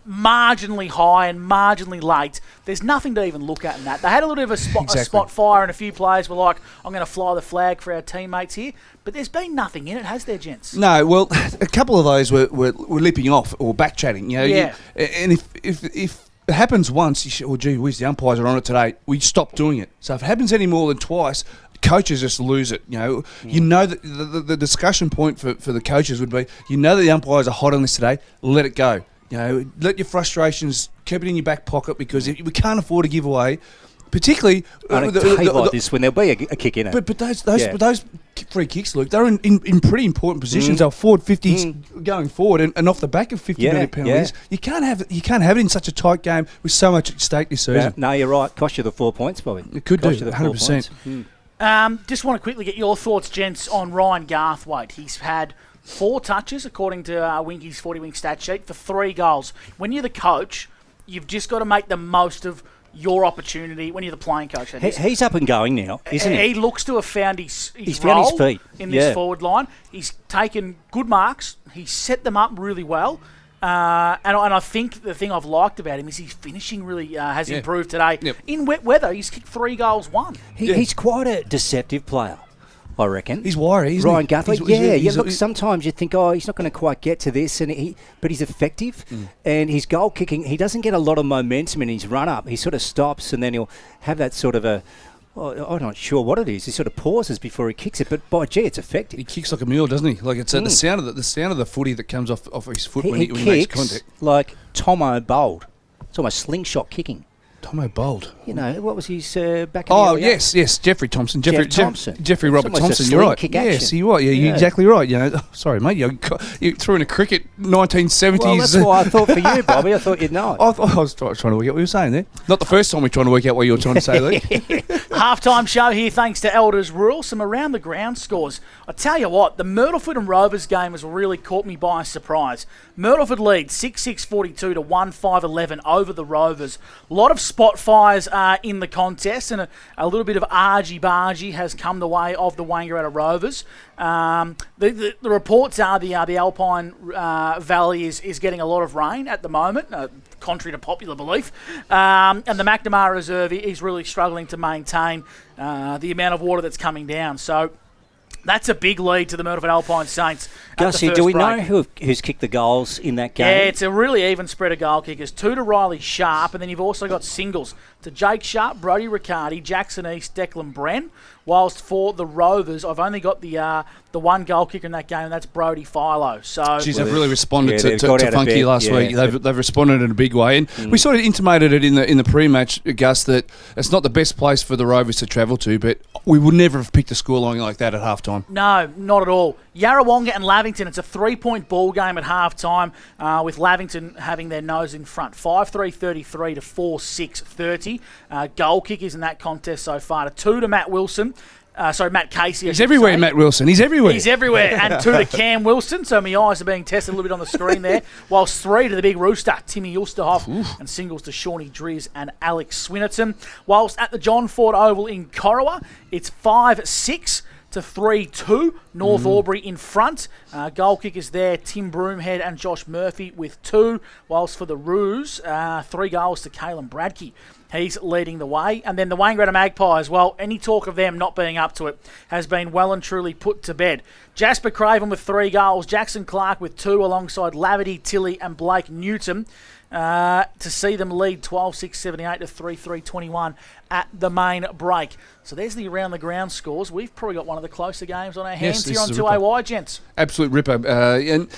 marginally high and marginally late, there's nothing to even look at in that. They had a little bit of a spot fire, and a few players were like, I'm going to fly the flag for our teammates here. But there's been nothing in it, has there, gents? No, well, a couple of those were lipping off or back-chatting. You know, Yeah. And if it happens once, you say, oh, gee whiz, the umpires are on it today, we stop doing it. So if it happens any more than twice, coaches just lose it. You know that the discussion point for the coaches would be, you know that the umpires are hot on this today, let it go. Let your frustrations, keep it in your back pocket, because we can't afford to give away, particularly like this when there'll be a kick in it. But those free kicks, Luke, they're in pretty important positions. They're forward 50s going forward, and off the back of 50-minute penalties. You can't have it in such a tight game with so much at stake this season. No, you're right. Cost you the 4 points, Bobby. It could Cost do, you the 100%. 4 points. Just want to quickly get your thoughts, gents, on Ryan Garthwaite. He's had 4 touches, according to Winky's 40-wing stat sheet, for 3 goals. When you're the coach, you've just got to make the most of your opportunity. When you're the playing coach, he's up and going now, isn't he? He looks to have found his found his feet in this forward line. He's taken good marks. He's set them up really well. And I think the thing I've liked about him is his finishing really has improved today. Yep. In wet weather, he's kicked 3 goals, 1. He's quite a deceptive player, I reckon. He's wiry, isn't Ryan he? Garthwaite. Look, sometimes you think, he's not going to quite get to this, but he's effective. And his goal kicking, he doesn't get a lot of momentum in his run-up. He sort of stops, and then he'll have that sort of I'm not sure what it is. He sort of pauses before he kicks it, but it's effective. He kicks like a mule, doesn't he? Like it's the sound of the footy that comes off his foot when he kicks makes contact. Like Tomo Bold. It's almost slingshot kicking. Tomo Bold. What was his back in the yes, Jeffrey Thompson. Jeffrey Robert Thompson, you're right. Yes, he was. Yeah, you're exactly right. Sorry, mate, you threw in a cricket 1970s. Well, that's why I thought for you, Bobby. I thought you'd know. I was trying to work out what you were saying there. Not the first time we're trying to work out what you were trying to say, Lee. Half-time show here, thanks to Elders Rural. Some around-the-ground scores. I tell you what, the Myrtleford and Rovers game has really caught me by surprise. Myrtleford leads 6-6-42 to 1-5-11 over the Rovers. A lot of spot fires in the contest, and a little bit of argy-bargy has come the way of the Wangaratta Rovers. The reports are the Alpine Valley is getting a lot of rain at the moment, contrary to popular belief. And the McNamara Reserve is really struggling to maintain the amount of water that's coming down. So that's a big lead to the Myrtleford Alpine Saints. Gussie, do we know who's kicked the goals in that game? Yeah, it's a really even spread of goal kickers. 2 to Riley Sharp, and then you've also got singles to Jake Sharp, Brodie Riccardi, Jackson East, Declan Bren. Whilst for the Rovers, I've only got the 1 goal kicker in that game, and that's Brodie Philo. So they've really responded to Funky last week. They've responded in a big way, and we sort of intimated it in the pre-match, Gus, that it's not the best place for the Rovers to travel to, but we would never have picked a scoreline like that at halftime. No, not at all. Yarrawonga and Lavington, it's a 3-point ball game at halftime, with Lavington having their nose in front. 5-3-33 to 4-6-30. Goal kickers in that contest so far. 2 to Matt Wilson. Matt Casey. He's everywhere, Matt Wilson. He's everywhere. He's everywhere. And 2 to Cam Wilson. So my eyes are being tested a little bit on the screen there. Whilst 3 to the big rooster, Timmy Ulsterhoff. And singles to Shawnee Driz and Alex Swinnerton. Whilst at the John Ford Oval in Corowa, it's 5-6 to 3-2. North Albury in front. Goal kickers there, Tim Broomhead and Josh Murphy with 2. Whilst for the Roos, 3 goals to Caelan Bradkey. He's leading the way. And then the Wangaratta Magpies, well, any talk of them not being up to it has been well and truly put to bed. Jasper Craven with 3 goals, Jackson Clark with 2 alongside Laverty, Tilly and Blake Newton to see them lead 12-6-78 to 3-3-21 at the main break. So there's the around-the-ground scores. We've probably got one of the closer games on our hands here on 2AY, gents. Absolute ripper. And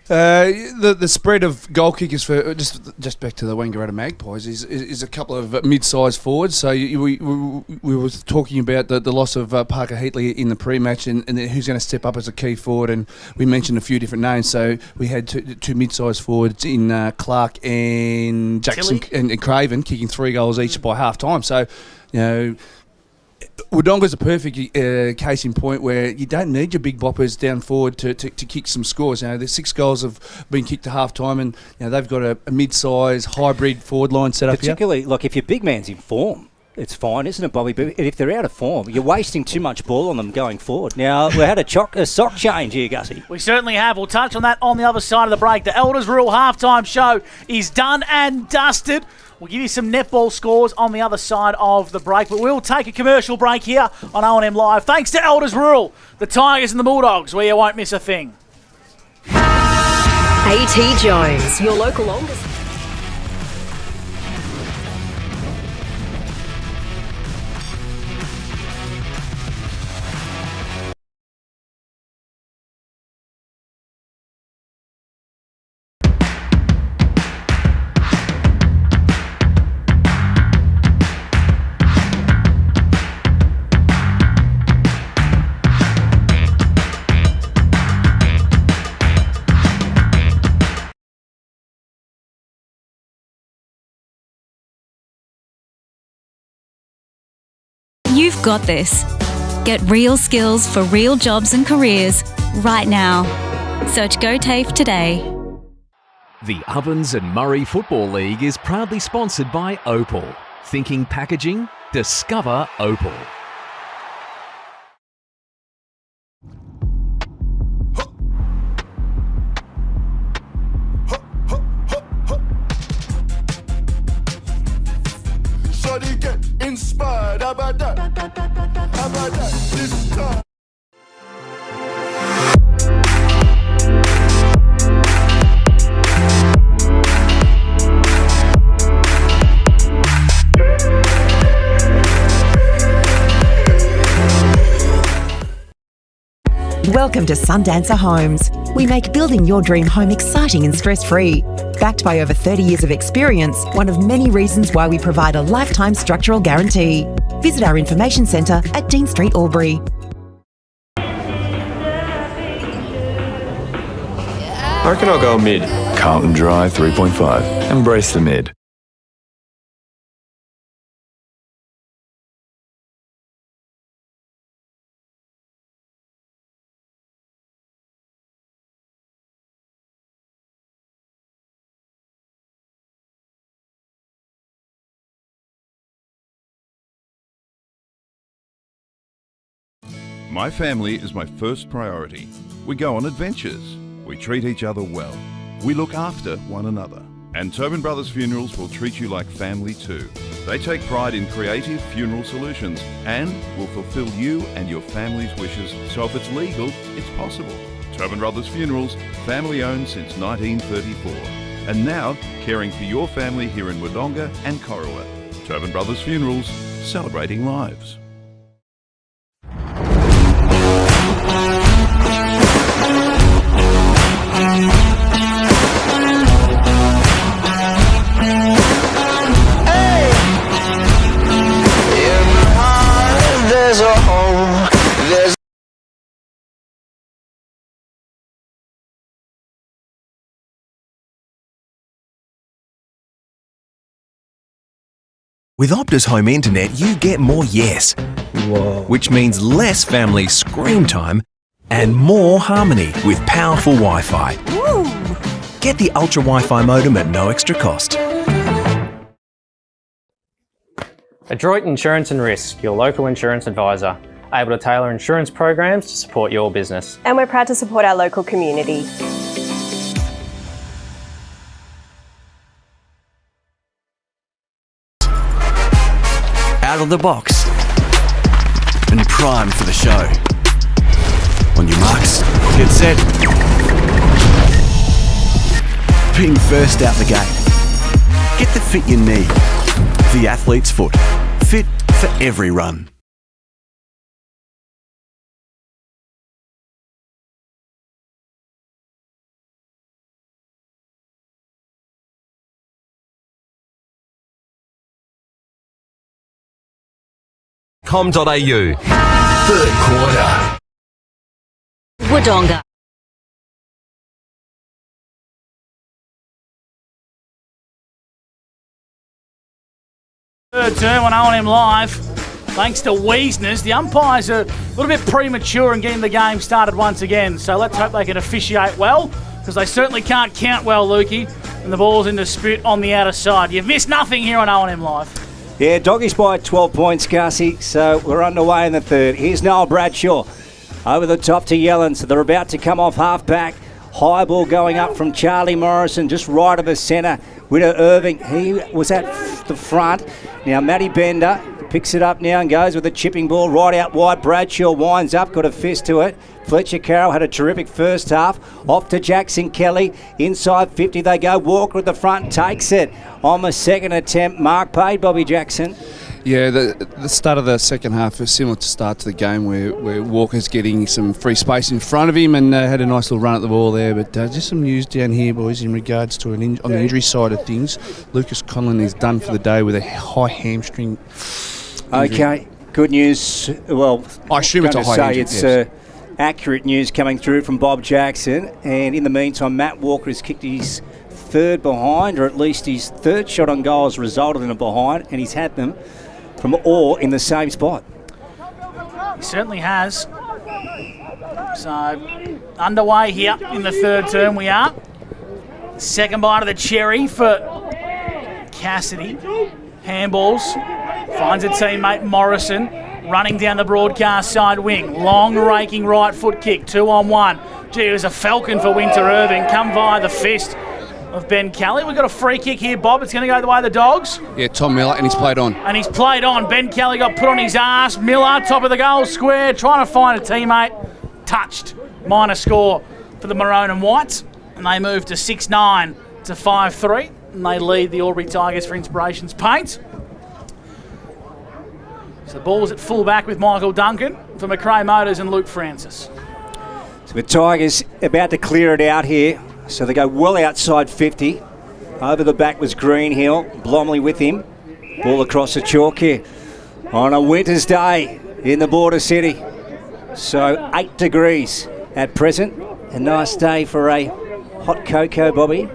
the spread of goal kickers for just back to the Wangaratta Magpies is a couple of mid-sized forwards. So we were talking about the loss of Parker Heatley in the pre-match and who's going to step up as a key forward, and we mentioned a few different names. So we had two mid-sized forwards in Clark and Jackson and Craven kicking 3 goals each by half time. So Wodonga's a perfect case in point where you don't need your big boppers down forward to kick some scores. The 6 goals have been kicked to half time, and they've got a mid-size hybrid forward line set up here. Particularly, like if your big man's in form, it's fine, isn't it, Bobby? But if they're out of form, you're wasting too much ball on them going forward. Now, we had a sock change here, Gussie. We certainly have. We'll touch on that on the other side of the break. The Elders Rural halftime show is done and dusted. We'll give you some netball scores on the other side of the break, but we'll take a commercial break here on O&M Live. Thanks to Elders Rural, the Tigers and the Bulldogs, where you won't miss a thing. A.T. Jones, your local longest. You've got this. Get real skills for real jobs and careers right now. Search GoTAFE today. The Ovens and Murray Football League is proudly sponsored by Opal. Thinking packaging? Discover Opal. Shawty get inspired, how about that? How about that? This time. Welcome to Sundancer Homes. We make building your dream home exciting and stress-free. Backed by over 30 years of experience, one of many reasons why we provide a lifetime structural guarantee. Visit our information centre at Dean Street, Albury. I reckon I'll go mid. Carlton Dry 3.5. Embrace the mid. My family is my first priority. We go on adventures. We treat each other well. We look after one another. And Tobin Brothers Funerals will treat you like family too. They take pride in creative funeral solutions and will fulfill you and your family's wishes, so if it's legal, it's possible. Tobin Brothers Funerals, family owned since 1934. And now, caring for your family here in Wodonga and Corowa. Tobin Brothers Funerals, celebrating lives. There's a home, there's With Optus Home Internet, you get more yes. Whoa. Which means less family screen time and more harmony with powerful Wi-Fi. Get the Ultra Wi-Fi modem at no extra cost. Adroit Insurance and Risk, your local insurance advisor, able to tailor insurance programs to support your business. And we're proud to support our local community. Out of the box and primed for the show. On your marks, get set. Being first out the gate. Get the fit you need. The athlete's foot. Fit for every run. .com.au. Third quarter. Wodonga. Third term on O&M Live. Thanks to Wiesners, the umpires are a little bit premature in getting the game started once again. So let's hope they can officiate well, because they certainly can't count well, Lukey. And the ball's in dispute on the outer side. You've missed nothing here on O&M Live. Yeah, Doggies by 12 points, Gussie. So we're underway in the third. Here's Noel Bradshaw over the top to Yellen. So they're about to come off half-back. High ball going up from Charlie Morrison, just right of the centre. Widow Irving, he was at the front. Now Matty Bender picks it up now and goes with a chipping ball right out wide. Bradshaw winds up, got a fist to it. Fletcher Carroll had a terrific first half. Off to Jackson Kelly. Inside 50 they go. Walker at the front takes it on the second attempt. Mark paid Bobby Jackson. Yeah, the start of the second half was similar to start to the game where Walker's getting some free space in front of him and had a nice little run at the ball there. But just some news down here, boys, in regards to on the injury side of things. Lucas Conlon is done for the day with a high hamstring injury. Okay, good news. Well, I assume it's a high injury. It's accurate news coming through from Bob Jackson. And in the meantime, Matt Walker has kicked his third behind, or at least his third shot on goal has resulted in a behind, and he's had them from all in the same spot. He certainly has. So, underway here in the third term we are. Second bite of the cherry for Cassidy. Handballs. Finds a teammate, Morrison, running down the broadcast side wing. Long raking right foot kick, 2-on-1. Gee, it was a falcon for Winter Irving. Come via the fist of Ben Kelly. We've got a free kick here, Bob. It's going to go the way of the Dogs. Yeah, Tom Miller, and he's played on. And he's played on. Ben Kelly got put on his ass. Miller, top of the goal square, trying to find a teammate. Touched. Minor score for the Maroon and Whites. And they move to 6-9 to 5-3. And they lead the Albury Tigers for Inspirations Paint. So the ball was at full back with Michael Duncan for McRae Motors and Luke Francis. So the Tigers about to clear it out here. So they go well outside 50. Over the back was Greenhill. Blomley with him. Ball across the chalk here on a winter's day in the border city. So 8 degrees at present. A nice day for a hot cocoa, Bobby.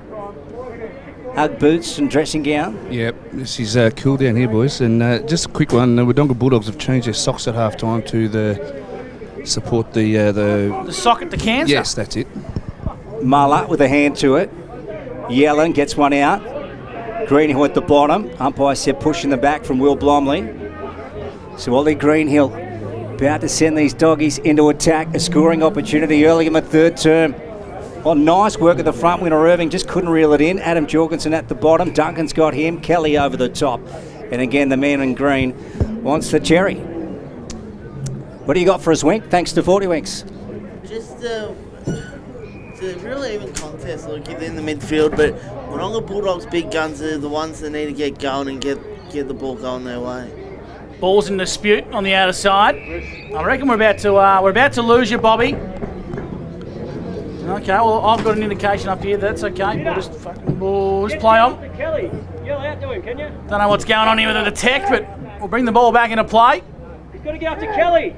Ugg boots and dressing gown. Yep, this is cool down here, boys. And just a quick one, the Wodonga Bulldogs have changed their socks at half time to support the socket to cancer. Yes, that's it. Muller with a hand to it. Yellen gets one out. Greenhill at the bottom. Umpire said push in the back from Will Blomley. So Ollie Greenhill about to send these doggies into attack. A scoring opportunity early in the third term. Well, nice work at the front. Winter Irving just couldn't reel it in. Adam Jorgensen at the bottom. Duncan's got him. Kelly over the top. And again, the man in green wants the cherry. What do you got for us, Wink? Thanks to 40 Winks. Just it's a really even contest, look, in the midfield, but Wodonga Bulldogs' big guns are the ones that need to get going and get the ball going their way. Ball's in dispute on the outer side. I reckon we're about to lose you, Bobby. Okay, well, I've got an indication up here. That's okay. We'll just play on. Kelly, yell out to him, can you? Don't know what's going on here with the tech, but we'll bring the ball back into play. He's got to go up to Kelly.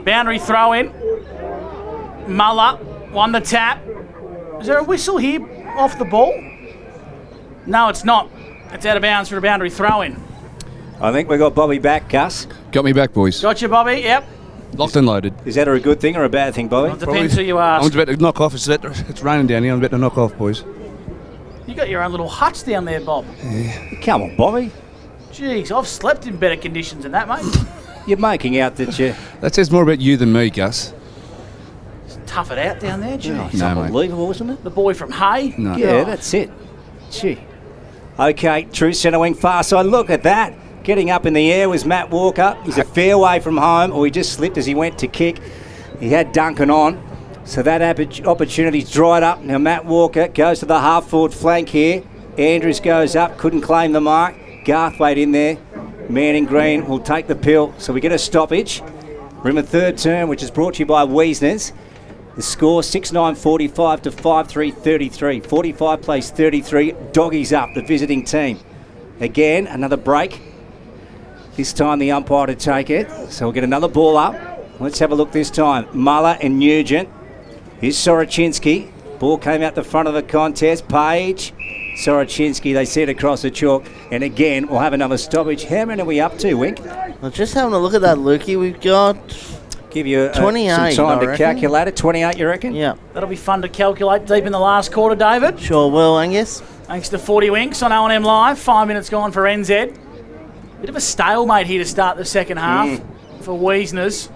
Boundary throw in. Muller won the tap. Is there a whistle here off the ball? No, it's not. It's out of bounds for a boundary throw in. I think we got Bobby back, Gus. Got me back, boys. Got you, Bobby. Yep. Locked and loaded. Is that a good thing or a bad thing, Bobby? Well, it depends who you ask. I'm about to knock off. It's raining down here. I'm about to knock off, boys. You got your own little huts down there, Bob. Yeah. Come on, Bobby. Jeez, I've slept in better conditions than that, mate. You're making out that you... That says more about you than me, Gus. Just tough it out down there, jeez. It's unbelievable, isn't it? The boy from Hay. No. Yeah, that's it. Gee. Okay, true centre wing far side. Look at that. Getting up in the air was Matt Walker. He's a fair way from home, or he just slipped as he went to kick. He had Duncan on, so that opportunity's dried up. Now Matt Walker goes to the half-forward flank here. Andrews goes up, couldn't claim the mark. Garthwaite in there. Man in green will take the pill, so we get a stoppage. We're in the third term, which is brought to you by Wiesner's. The score 6-9-45 to 5-3-33. 45 plays 33. Doggies up, the visiting team. Again, another break. This time the umpire to take it. So we'll get another ball up. Let's have a look this time. Muller and Nugent. Here's Soroczynski. Ball came out the front of the contest. Page. Soroczynski, they see it across the chalk. And again, we'll have another stoppage. How many are we up to, Wink? Well, just having a look at that, Lukey. We've got... Give you 28, some time I to reckon. calculate it. 28, you reckon? Yeah. That'll be fun to calculate deep in the last quarter, David. Sure will, Angus. Thanks to 40 Winks on O&M Live. 5 minutes gone for NZ. Bit of a stalemate here to start the second half for Wiesners.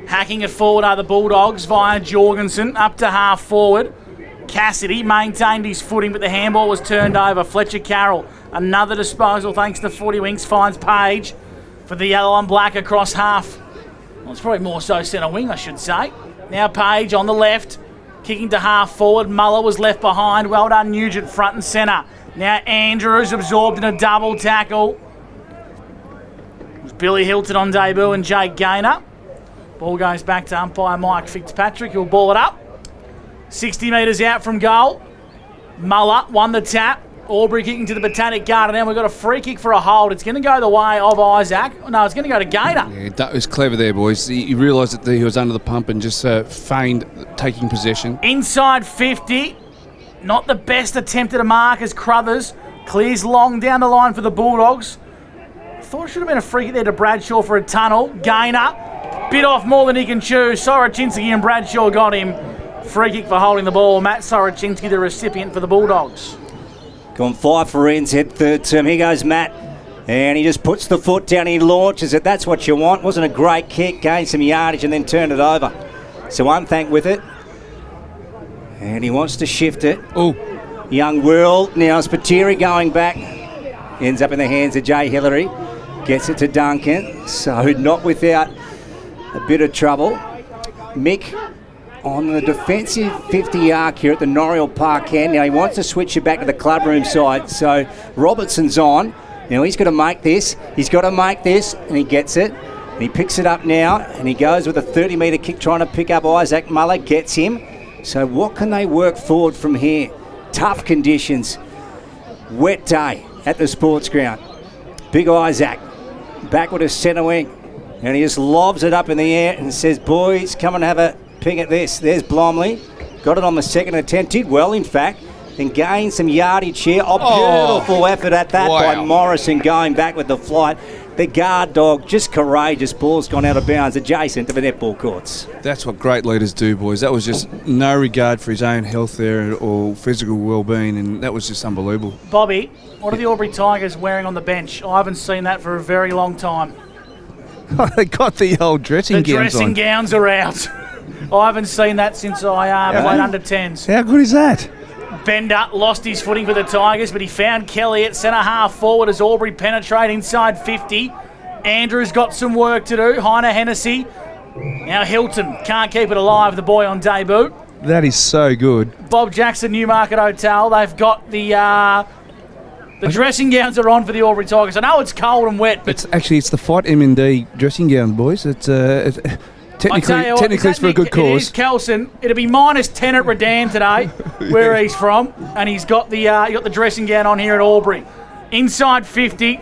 Hacking it forward are the Bulldogs via Jorgensen up to half forward. Cassidy maintained his footing, but the handball was turned over. Fletcher Carroll, another disposal thanks to 40 Winks, finds Page for the yellow and black across half. Well, it's probably more so centre wing, I should say. Now Page on the left, kicking to half forward. Muller was left behind. Well done, Nugent, front and centre. Now Andrews absorbed in a double tackle. It was Billy Hilton on debut and Jake Gaynor. Ball goes back to umpire Mike Fitzpatrick, who'll ball it up. 60 metres out from goal. Muller won the tap. Albury kicking to the Botanic Garden. Now we've got a free kick for a hold. It's going to go the way of Isaac. No, it's going to go to Gaynor. Yeah, that was clever there, boys. He realised that he was under the pump and just feigned taking possession. Inside 50. Not the best attempt at a mark as Crothers clears long down the line for the Bulldogs. Thought it should have been a free kick there to Bradshaw for a tunnel. Gaynor bit off more than he can chew. Sorochinski and Bradshaw got him. Free kick for holding the ball. Matt Sorochinski, the recipient for the Bulldogs. Gone 5 for NZ, third term. Here goes Matt. And he just puts the foot down. He launches it. That's what you want. Wasn't a great kick. Gained some yardage and then turned it over. So unthanked with it. And he wants to shift it. Oh. Young Whirl. Now Spiteri going back. Ends up in the hands of Jay Hillary. Gets it to Duncan. So not without a bit of trouble. Mick on the defensive 50 arc here at the Noriel Park end. Now he wants to switch it back to the clubroom side. So Robertson's on. Now he's got to make this. He's got to make this. And he gets it. And he picks it up now. And he goes with a 30-metre kick trying to pick up Isaac Muller. Gets him. So what can they work forward from here? Tough conditions. Wet day at the sports ground. Big Isaac back with a centre wing. And he just lobs it up in the air and says, boys, come and have a ping at this. There's Blomley. Got it on the second attempt. Did well, in fact. And gained some yardage here. Beautiful effort at that by Morrison going back with the flight. The guard dog, just courageous. Ball's gone out of bounds adjacent to the netball courts. That's what great leaders do, boys. That was just no regard for his own health there or physical well-being, and that was just unbelievable. Bobby, what are the Albury Tigers wearing on the bench? I haven't seen that for a very long time. They got the old dressing gowns on. The dressing gowns are out. I haven't seen that since I played under 10s. How good is that? Bender lost his footing for the Tigers, but he found Kelly at centre half forward as Albury penetrate inside 50. Andrews got some work to do. Heiner Hennessy. Now Hilton can't keep it alive, the boy on debut. That is so good. Bob Jackson, Newmarket Hotel. They've got the dressing gowns are on for the Albury Tigers. I know it's cold and wet, but it's the Fight M&D dressing gown, boys. It's technically it's for a good cause. It is Kelson. It'll be -10 at Redan today, where he's from, and he's got the dressing gown on here at Albury. Inside 50,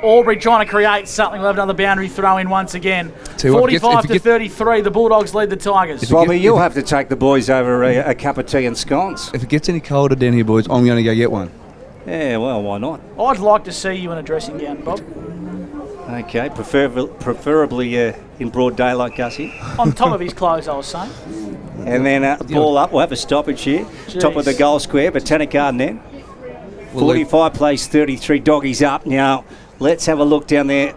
Albury trying to create something. We'll have another boundary throw in once again. 45-33, the Bulldogs lead the Tigers. Bobby, you'll have to take the boys over a cup of tea and scones. If it gets any colder down here, boys, I'm going to go get one. Yeah, well, why not? I'd like to see you in a dressing gown, Bob. Okay, preferably in broad daylight, Gussie. On top of his clothes, I was saying. And then ball up. We'll have a stoppage here. Jeez. Top of the goal square, Botanic Garden then. 45 plays 33, doggies up. Now, let's have a look down there.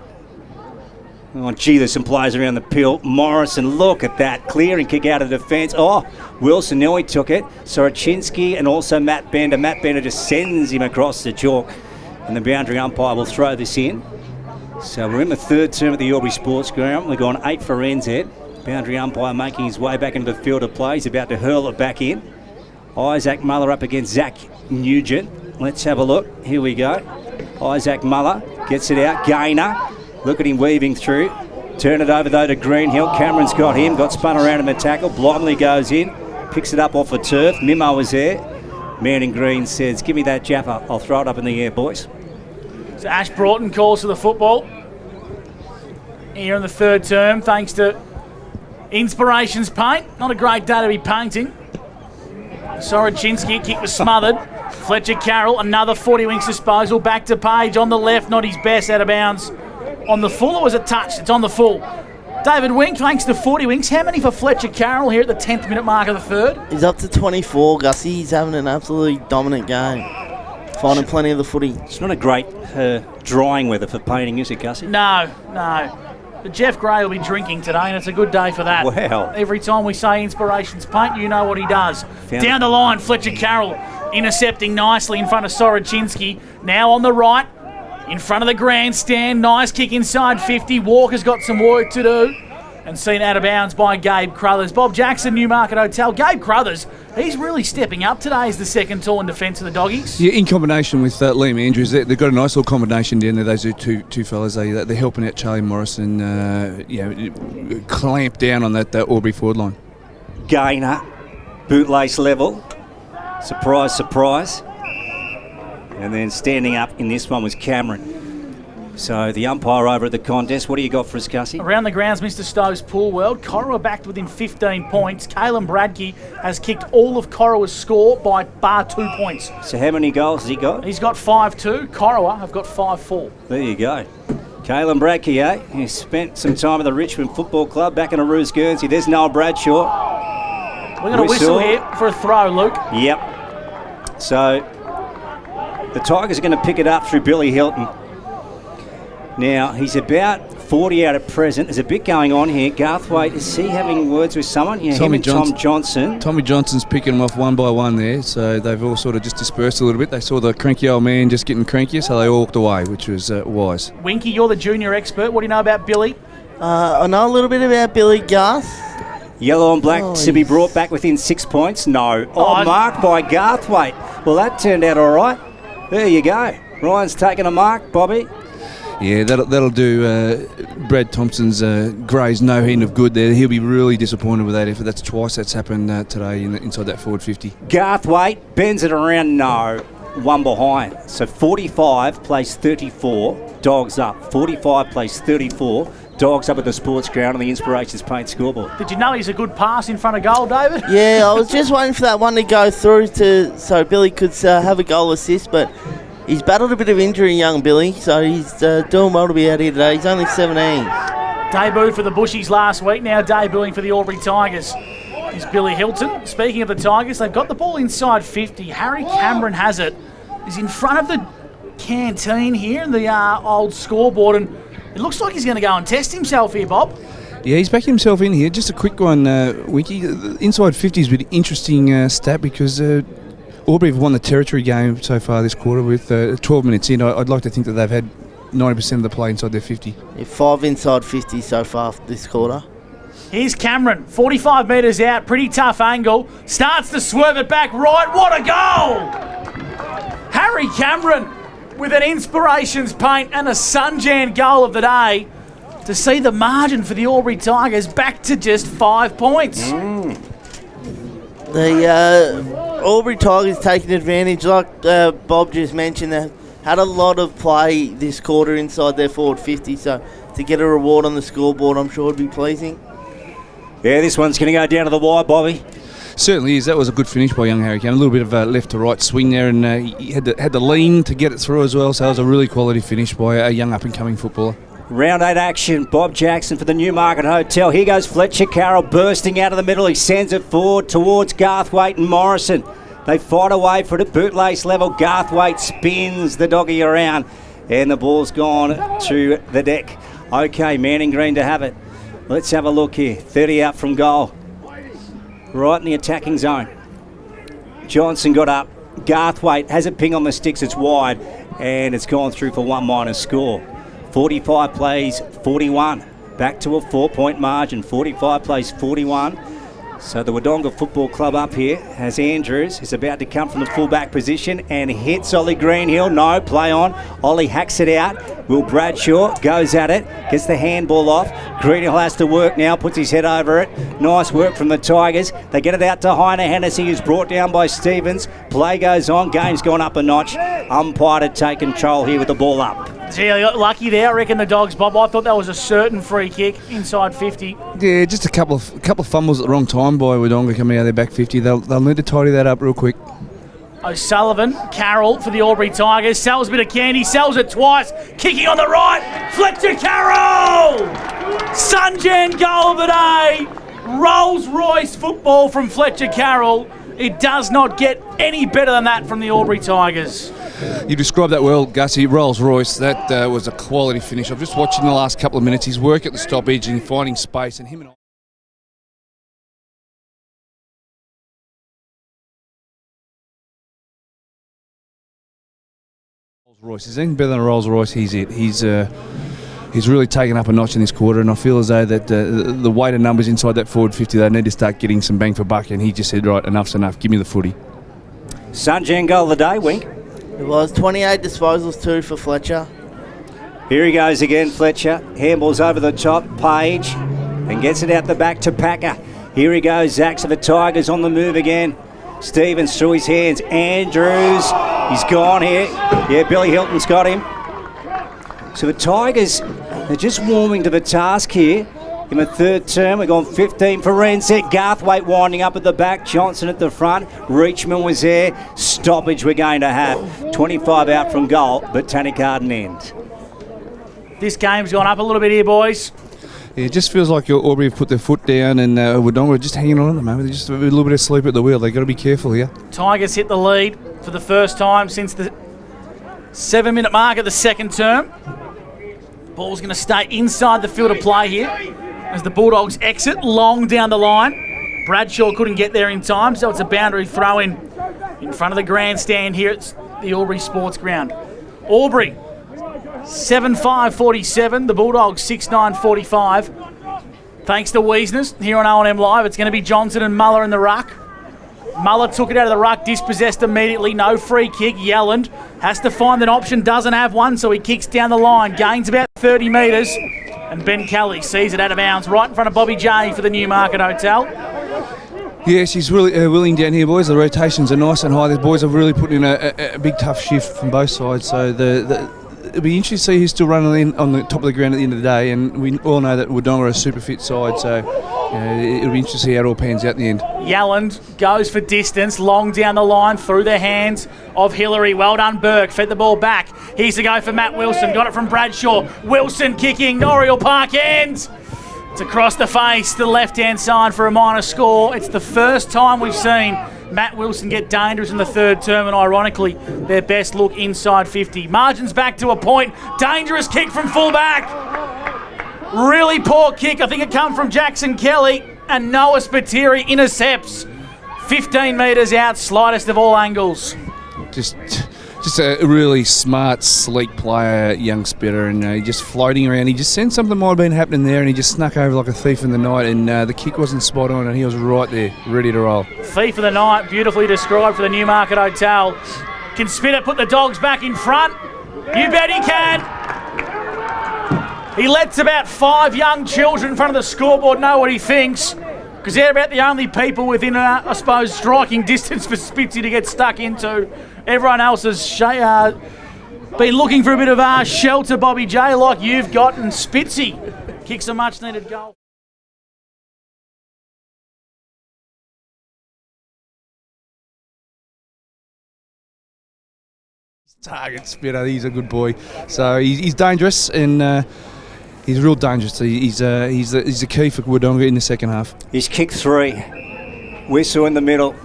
Oh, gee, there's some players around the pill. Morrison, look at that. Clearing kick out of defence. Oh, Wilson, now he took it. Sorochinski and also Matt Bender. Matt Bender just sends him across the chalk. And the boundary umpire will throw this in. So we're in the third term at the Albury Sports Ground. We've gone 8 for NZ. Boundary umpire making his way back into the field of play. He's about to hurl it back in. Isaac Muller up against Zach Nugent. Let's have a look. Here we go. Isaac Muller gets it out. Gaynor. Look at him weaving through. Turn it over though to Greenhill. Cameron's got him. Got spun around in the tackle. Blomley goes in. Picks it up off the turf. Mimo was there. Man in green says, give me that Jaffa. I'll throw it up in the air, boys. So Ash Broughton calls for the football here in the third term, thanks to Inspirations Paint. Not a great day to be painting. Sorochinski, kick was smothered. Fletcher Carroll, another 40 Winks disposal. Back to Page on the left, not his best, out of bounds. On the full, or was it touched? It's on the full. David Wink, thanks to 40 Winks. How many for Fletcher Carroll here at the 10th minute mark of the third? He's up to 24, Gussie. He's having an absolutely dominant game. finding plenty of the footy. It's not a great drying weather for painting, is it, Gussie? No. But Jeff Gray will be drinking today, and it's a good day for that. Wow. Every time we say Inspirations Paint, you know what he does. Down the line, Fletcher Carroll intercepting nicely in front of Soroczynski. Now on the right, in front of the grandstand. Nice kick inside 50. Walker's got some work to do. And seen out of bounds by Gabe Crothers. Bob Jackson, Newmarket Hotel. Gabe Crothers, he's really stepping up today as the second tall in defence of the Doggies. Yeah, in combination with Liam Andrews, they've got a nice little combination down there. Those two fellas, they're helping out Charlie Morrison, clamp down on that Albury forward line. Gainer, bootlace level. Surprise, surprise. And then standing up in this one was Cameron. So the umpire over at the contest, what do you got for us, Gussie? Around the grounds, Mr. Stowe's Pool World. Corowa backed within 15 points. Caelan Bradke has kicked all of Corowa's score by bar 2 points. So how many goals has he got? He's got 5-2. Corowa have got 5-4. There you go. Caelan Bradke, He spent some time at the Richmond Football Club back in a Roos Guernsey. There's Noel Bradshaw. We're going to whistle here for a throw, Luke. Yep. So the Tigers are going to pick it up through Billy Hilton. Now, he's about 40 out at present. There's a bit going on here. Garthwaite, is he having words with someone? Yeah, Tom Johnson. Tommy Johnson's picking them off one by one there, so they've all sort of just dispersed a little bit. They saw the cranky old man just getting crankier, so they all walked away, which was wise. Winky, you're the junior expert. What do you know about Billy? I know a little bit about Billy, Garth. Yellow and black to be brought back within 6 points? No. Marked by Garthwaite. Well, that turned out all right. There you go. Ryan's taking a mark, Bobby. Yeah, that'll do Brad Thompson's Gray's no end of good there. He'll be really disappointed with that effort. That's twice that's happened today inside that forward 50. Garthwaite bends it around. No, one behind. So 45 plays 34. Dogs up. 45 plays 34. Dogs up at the sports ground on the Inspirations Paint scoreboard. Did you know he's a good pass in front of goal, David? Yeah, I was just waiting for that one to go through so Billy could have a goal assist, but he's battled a bit of injury, young Billy, so he's doing well to be out here today. He's only 17. Debuted for the Bushies last week, now debuting for the Albury Tigers is Billy Hilton. Speaking of the Tigers, they've got the ball inside 50. Harry Cameron has it. He's in front of the canteen here, the old scoreboard, and it looks like he's going to go and test himself here, Bob. Yeah, he's backing himself in here. Just a quick one, Winky. The inside 50 is an interesting stat because Albury have won the territory game so far this quarter with 12 minutes in. I'd like to think that they've had 90% of the play inside their 50. Yeah, 5 inside 50 so far this quarter. Here's Cameron, 45 metres out, pretty tough angle. Starts to swerve it back right. What a goal! Harry Cameron with an Inspirations Paint and a Sunjan goal of the day to see the margin for the Albury Tigers back to just 5 points. The Albury Tigers taking advantage, like Bob just mentioned, they had a lot of play this quarter inside their forward 50, so to get a reward on the scoreboard I'm sure would be pleasing. Yeah, this one's going to go down to the wire, Bobby. Certainly is. That was a good finish by young Harry Cameron. A little bit of a left to right swing there, and he had the lean to get it through as well, so it was a really quality finish by a young up-and-coming footballer. Round 8 action. Bob Jackson for the Newmarket Hotel. Here goes Fletcher Carroll bursting out of the middle. He sends it forward towards Garthwaite and Morrison. They fight away for it at bootlace level. Garthwaite spins the doggy around, and the ball's gone to the deck. Okay, Manning Green to have it. Let's have a look here. 30 out from goal. Right in the attacking zone. Johnson got up. Garthwaite has a ping on the sticks. It's wide, and it's gone through for 1- score. 45 plays 41. Back to a 4-point margin. 45 plays 41. So the Wodonga Football Club up here has Andrews, who's about to come from the fullback position and hits Ollie Greenhill. No, play on. Ollie hacks it out. Will Bradshaw goes at it, gets the handball off. Greenhill has to work now, puts his head over it. Nice work from the Tigers. They get it out to Heine Hennessy, who's brought down by Stevens. Play goes on. Game's gone up a notch. Umpire to take control here with the ball up. Gee, I got lucky there, I reckon, the Dogs, Bob. I thought that was a certain free kick inside 50. Yeah, just a couple of fumbles at the wrong time by Wodonga coming out of their back 50. They'll need to tidy that up real quick. O'Sullivan, Carroll for the Albury Tigers. Sells a bit of candy, sells it twice. Kicking on the right, Fletcher Carroll! Sunjan goal of the day. Rolls Royce football from Fletcher Carroll. It does not get any better than that from the Albury Tigers. You described that well, Gussie. Rolls Royce, that was a quality finish. I've just watched in the last couple of minutes his work at the stoppage and finding space, and him and Rolls Royce. He's anything better than a Rolls Royce. He's it. He's really taken up a notch in this quarter, and I feel as though that the weight of numbers inside that forward 50, they need to start getting some bang for buck, and he just said, right, enough's enough, give me the footy. Sunjan goal of the day, Wink. It was 28 disposals, 2 for Fletcher. Here he goes again, Fletcher. Handballs over the top, Page, and gets it out the back to Packer. Here he goes, Zacks of the Tigers on the move again. Stevens through his hands. Andrews, he's gone here. Yeah, Billy Hilton's got him. So the Tigers are just warming to the task here. In the third term, we've gone 15 for Renset. Garthwaite winding up at the back. Johnson at the front. Reachman was there. Stoppage we're going to have. 25 out from goal, Botanic Garden end. This game's gone up a little bit here, boys. Yeah, it just feels like Albury have put their foot down, and Wodonga are just hanging on at the moment. They're just a little bit asleep at the wheel. They've got to be careful here. Tigers hit the lead for the first time since the 7-minute mark of the second term. Ball's going to stay inside the field of play here as the Bulldogs exit long down the line. Bradshaw couldn't get there in time, so it's a boundary throw in front of the grandstand here at the Albury Sports Ground. Albury 7-5-47, the Bulldogs 6-9-45. Thanks to Wiesners here on O&M Live. It's going to be Johnson and Muller in the ruck. Muller took it out of the ruck, dispossessed immediately, no free kick. Yelland has to find an option, doesn't have one, so he kicks down the line, gains about 30 metres, and Ben Kelly sees it out of bounds right in front of Bobby J for the Newmarket Hotel. Yeah, she's really willing down here, boys. The rotations are nice and high. The boys have really put in a big tough shift from both sides, so it'll be interesting to see who's still running in on the top of the ground at the end of the day, and we all know that Wodonga are a super fit side, so it'll be interesting to see how it all pans out in the end. Yelland goes for distance, long down the line, through the hands of Hillary. Well done, Burke. Fed the ball back. Here's the go for Matt Wilson. Got it from Bradshaw. Wilson kicking. Norriel Park ends. It's across the face to the left-hand side for a minor score. It's the first time we've seen Matt Wilson get dangerous in the third term, and ironically, their best look inside 50. Margins back to a point. Dangerous kick from fullback. Really poor kick. I think it come from Jackson Kelly, and Noah Spiteri intercepts. 15 metres out, slightest of all angles. Just a really smart, sleek player, young Spitter, and just floating around. He just sensed something might have been happening there, and he just snuck over like a thief in the night, and the kick wasn't spot on, and he was right there, ready to roll. Thief of the night, beautifully described for the Newmarket Hotel. Can Spitter put the Dogs back in front? You bet he can. He lets about 5 young children in front of the scoreboard know what he thinks, because they're about the only people within, I suppose, striking distance for Spitzy to get stuck into. Everyone else has been looking for a bit of shelter, Bobby J, like you've got, and Spitzy kicks a much-needed goal. Target Spitter, he's a good boy. So he's dangerous, and he's real dangerous. He's the key for Wodonga in the second half. He's kicked 3. Whistle in the middle.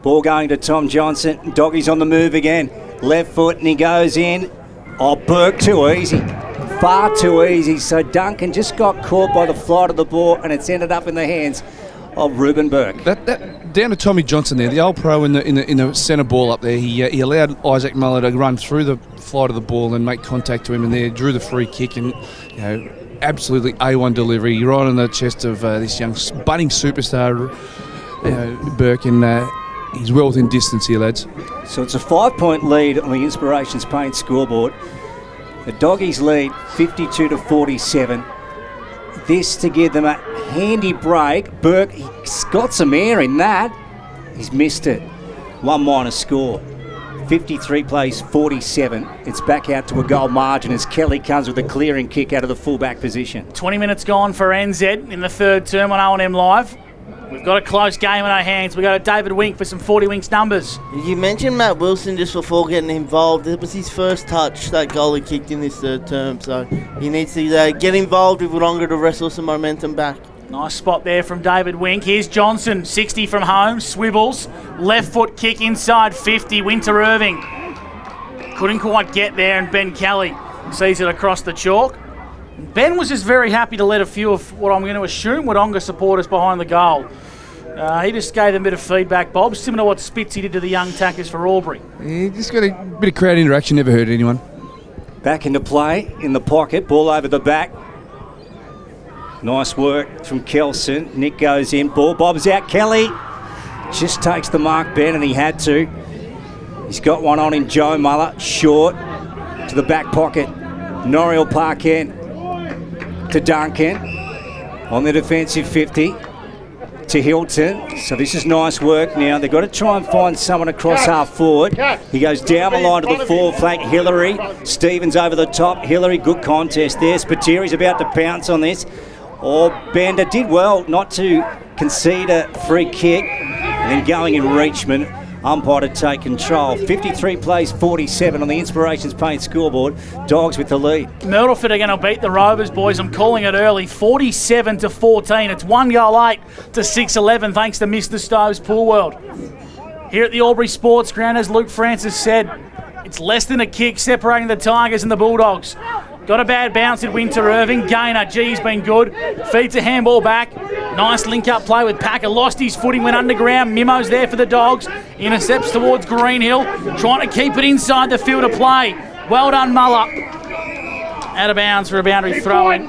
Ball going to Tom Johnson. Doggy's on the move again. Left foot, and he goes in. Oh, Burke, too easy. Far too easy. So Duncan just got caught by the flight of the ball, and it's ended up in the hands of Ruben Burke. That down to Tommy Johnson there, the old pro in the centre ball up there. He allowed Isaac Muller to run through the flight of the ball and make contact to him, and there drew the free kick, and absolutely A1 delivery right on the chest of this young budding superstar Burke, and he's well within distance here, lads. So it's a 5-point lead on the Inspirations Paint scoreboard. The Doggies lead 52-47. This to give them a handy break. Burke, he's got some air in that. He's missed it. 1 minor score. 53 plays 47. It's back out to a goal margin as Kelly comes with a clearing kick out of the fullback position. 20 minutes gone for NZ in the third term on O&M Live. We've got a close game in our hands. We go to David Wink for some 40 Winks numbers. You mentioned Matt Wilson just before getting involved. It was his first touch, that goal he kicked in this third term. So he needs to get involved with Wodonga to wrestle some momentum back. Nice spot there from David Wink. Here's Johnson, 60 from home, swivels. Left foot kick inside 50, Winter Irving. couldn't quite get there, and Ben Kelly sees it across the chalk. Ben was just very happy to let a few of what I'm going to assume Wodonga supporters behind the goal. He just gave them a bit of feedback, Bob, similar to what Spitzy did to the young tackers for Albury. Yeah, just got a bit of crowd interaction, never hurt anyone. Back into play in the pocket, ball over the back. Nice work from Kelson. Nick goes in, ball bobs out. Kelly just takes the mark, Ben, and he had to. He's got one on in Joe Muller, short to the back pocket. Noriel Parkin to Duncan on the defensive 50 to Hilton. So this is nice work now. They've got to try and find someone across half forward. He goes down the line to the forward flank. Hillary, Stevens over the top. Hillary, good contest there. Spiteri's about to pounce on this. Bender did well not to concede a free kick. And then going in Reachman, umpire to take control. 53 plays 47 on the Inspirations Paint scoreboard. Dogs with the lead. Myrtleford are going to beat the Rovers, boys. I'm calling it early. 47-14. It's 1 goal 8 to 6-11 thanks to Mr. Stove's Pool World. Here at the Albury Sports Ground, as Luke Francis said, it's less than a kick separating the Tigers and the Bulldogs. Got a bad bounce at Winter Irving. Gainer, he's been good. Feeds a handball back. Nice link-up play with Packer. Lost his footing, went underground. Mimo's there for the Dogs. Intercepts towards Greenhill. Trying to keep it inside the field of play. Well done, Muller. Out of bounds for a boundary throw-in.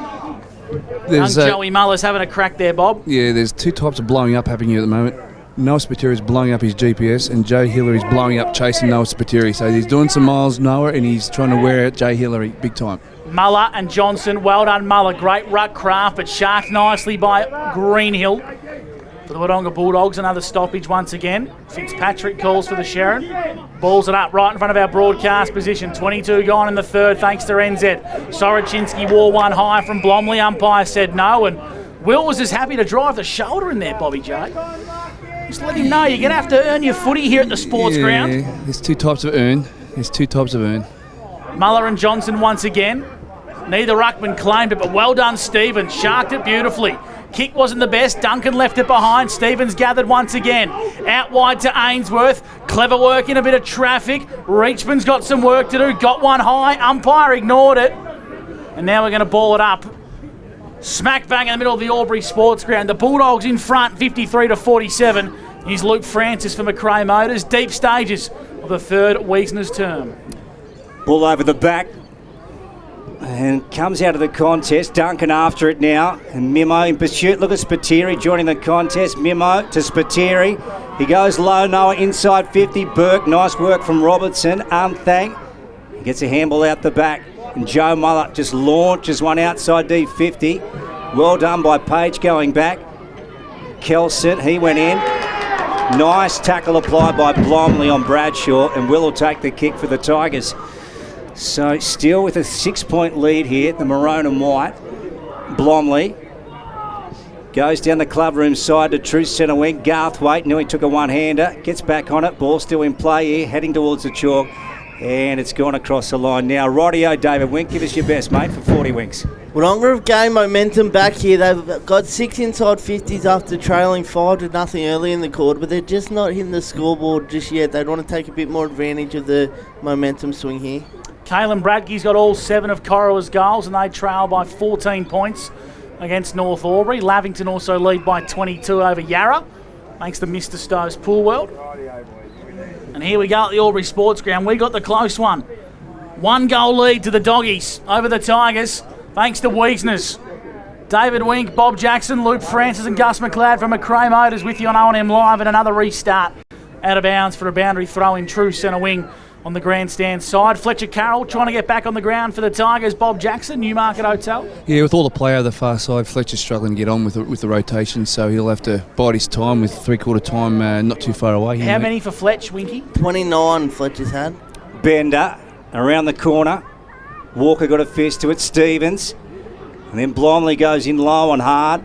Young Joey Muller's having a crack there, Bob. Yeah, there's two types of blowing up happening here at the moment. Noah Spiteri is blowing up his GPS, and Joe Hillary is blowing up chasing Noah Spiteri. So he's doing some miles, Noah, and he's trying to wear out Jay Hillary big time. Muller and Johnson, well done Muller, great ruck craft, but sharked nicely by Greenhill. For the Wodonga Bulldogs, another stoppage once again. Fitzpatrick calls for the Sharon. Balls it up right in front of our broadcast position. 22 gone in the third, thanks to NZ. Soroczynski wore one high from Blomley. Umpire said no, and Will was just happy to drive the shoulder in there, Bobby J. Just let him know you're going to have to earn your footy here at the sports ground. There's two types of earn. Muller and Johnson once again. Neither ruckman claimed it, but well done, Stevens. Sharked it beautifully. Kick wasn't the best. Duncan left it behind. Stevens gathered once again. Out wide to Ainsworth. Clever work in a bit of traffic. Reachman's got some work to do. Got one high. Umpire ignored it. And now we're going to ball it up. Smack bang in the middle of the Albury Sports Ground. The Bulldogs in front, 53-47. Here's Luke Francis for McRae Motors. Deep stages of the third Wiesner's term. Ball over the back. And comes out of the contest. Duncan after it now. And Mimo in pursuit. Look at Spiteri joining the contest. Mimo to Spiteri. He goes low. Noah inside 50. Burke. Nice work from Robertson. Unthang. He gets a handball out the back. And Joe Muller just launches one outside D50. Well done by Page going back. Kelson. He went in. Nice tackle applied by Blomley on Bradshaw. And Will take the kick for the Tigers. So still with a 6-point lead here, the maroon and white. Blomley goes down the clubroom side to true centre wing. Garthwaite knew he took a one-hander. Gets back on it. Ball still in play here, heading towards the chalk. And it's gone across the line now. Rightio, David Wink, give us your best, mate, for 40 winks. Wodonga have gained momentum back here. They've got 6 inside 50s after trailing 5-0 early in the quarter, but they're just not hitting the scoreboard just yet. They'd want to take a bit more advantage of the momentum swing here. Caelan Bradke's got all 7 of Corowa's goals, and they trail by 14 points against North Albury. Lavington also lead by 22 over Yarra, thanks to Mr. Stove's Pool World. And here we go at the Albury Sports Ground. We got the close one. 1 goal lead to the Doggies over the Tigers, thanks to Wiesner's. David Wink, Bob Jackson, Luke Francis and Gus McLeod from McRae Motors with you on OMFNL Live, and another restart. Out of bounds for a boundary throw in true centre wing on the grandstand side. Fletcher Carroll trying to get back on the ground for the Tigers. Bob Jackson, Newmarket Hotel. Yeah, with all the play over the far side, Fletcher's struggling to get on with the rotation, so he'll have to bide his time with three-quarter time not too far away. How many for Fletch, Winky? 29 Fletcher's had. Bender around the corner. Walker got a fist to it. Stevens. And then Blomley goes in low and hard.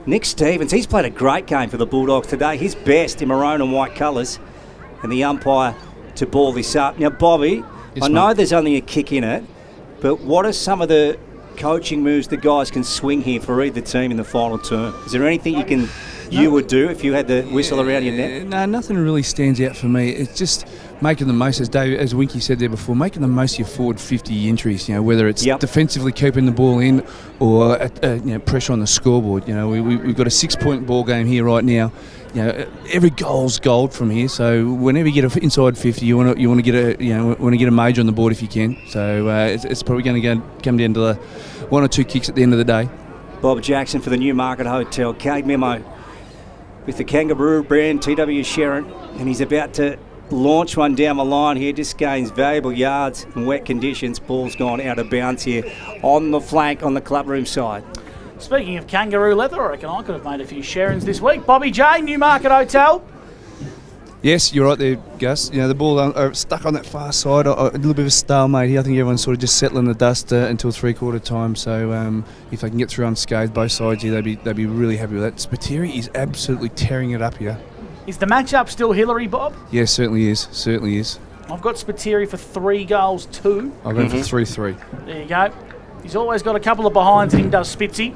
Nick Stevens, he's played a great game for the Bulldogs today. His best in maroon and white colours. And the umpire to ball this up. Now, Bobby, I know there's only a kick in it, but what are some of the coaching moves the guys can swing here for either team in the final term? Is there anything you can you would do if you had the whistle around your neck? No, nothing really stands out for me. It's just making the most, as Winky said there before, making the most of your forward 50 entries. Whether it's defensively keeping the ball in or pressure on the scoreboard. We've got a 6-point ball game here right now. Every goal's gold from here. So whenever you get inside 50, you want to get a major on the board if you can. So it's probably going to come down to the 1 or 2 kicks at the end of the day. Bob Jackson for the Newmarket Hotel. Cade Memo with the Kangaroo brand, TW Sharon, and he's about to launch one down the line here. Just gains valuable yards in wet conditions. Ball's gone out of bounds here on the flank on the clubroom side. Speaking of kangaroo leather, I reckon I could have made a few Sharons this week. Bobby J, Newmarket Hotel. Yes, you're right there, Gus. The ball stuck on that far side. A little bit of a stalemate here. I think everyone's sort of just settling the dust until 3/4 time. So if they can get through unscathed, both sides here, they'd be really happy with that. Spiteri is absolutely tearing it up here. Is the matchup still Hillary, Bob? Yes, certainly is. Certainly is. I've got Spiteri for 3 goals, 2. I've got him for 3-3. There you go. He's always got a couple of behinds in him, does Spitzy.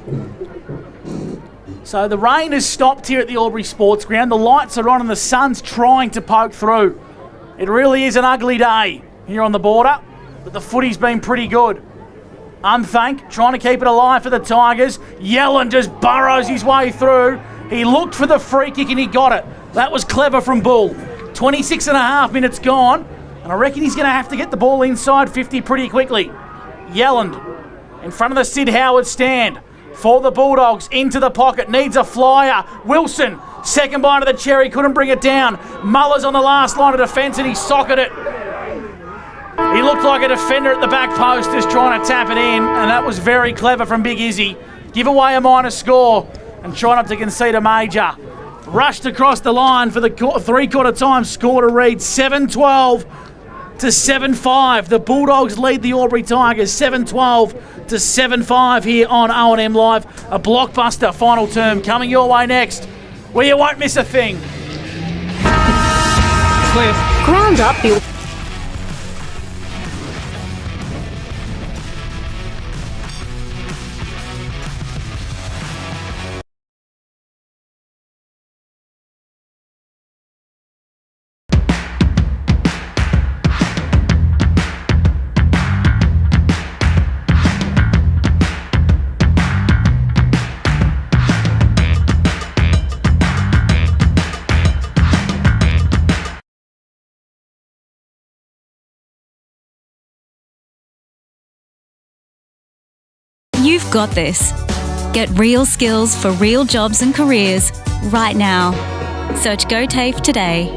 So the rain has stopped here at the Albury Sports Ground. The lights are on and the sun's trying to poke through. It really is an ugly day here on the border, but the footy's been pretty good. Unthank, trying to keep it alive for the Tigers. Yellen just burrows his way through. He looked for the free kick and he got it. That was clever from Bull. 26 and a half minutes gone, and I reckon he's going to have to get the ball inside 50 pretty quickly. Yelland in front of the Sid Howard stand for the Bulldogs, into the pocket, needs a flyer. Wilson, second bite of the cherry, couldn't bring it down. Muller's on the last line of defence and he socketed it. He looked like a defender at the back post just trying to tap it in, and that was very clever from Big Izzy. Give away a minor score and try not to concede a major. Rushed across the line for the 3/4 time score to read 7-12 to 7-5. The Bulldogs lead the Albury Tigers 7-12 to 7-5 here on O&M Live. A blockbuster final term coming your way next, where you won't miss a thing. Cliff. Ground up your... You've got this. Get real skills for real jobs and careers right now. Search GoTAFE today.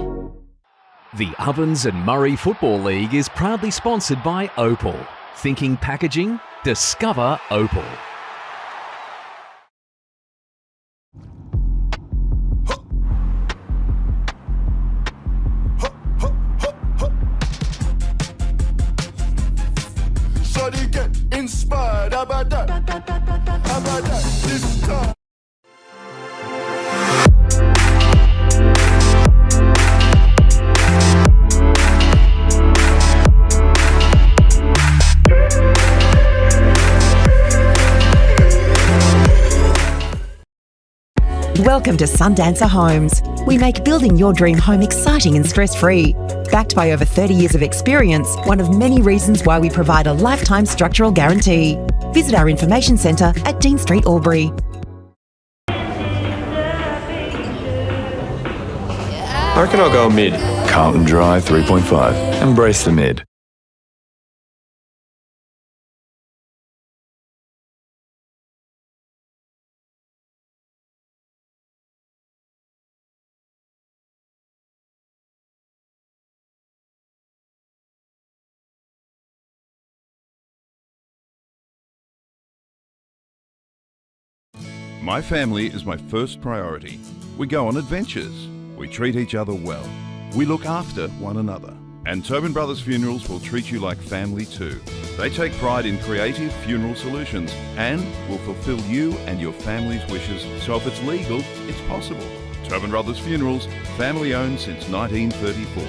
The Ovens and Murray Football League is proudly sponsored by Opal. Thinking packaging? Discover Opal. Shawty get inspired, how about that? How about that? This time. Welcome to Sundancer Homes. We make building your dream home exciting and stress-free. Backed by over 30 years of experience, one of many reasons why we provide a lifetime structural guarantee. Visit our information centre at Dean Street, Albury. I reckon I'll go mid. Carlton Dry 3.5. Embrace the mid. My family is my first priority. We go on adventures. We treat each other well. We look after one another. And Tobin Brothers Funerals will treat you like family too. They take pride in creative funeral solutions and will fulfill you and your family's wishes, so if it's legal, it's possible. Tobin Brothers Funerals, family owned since 1934.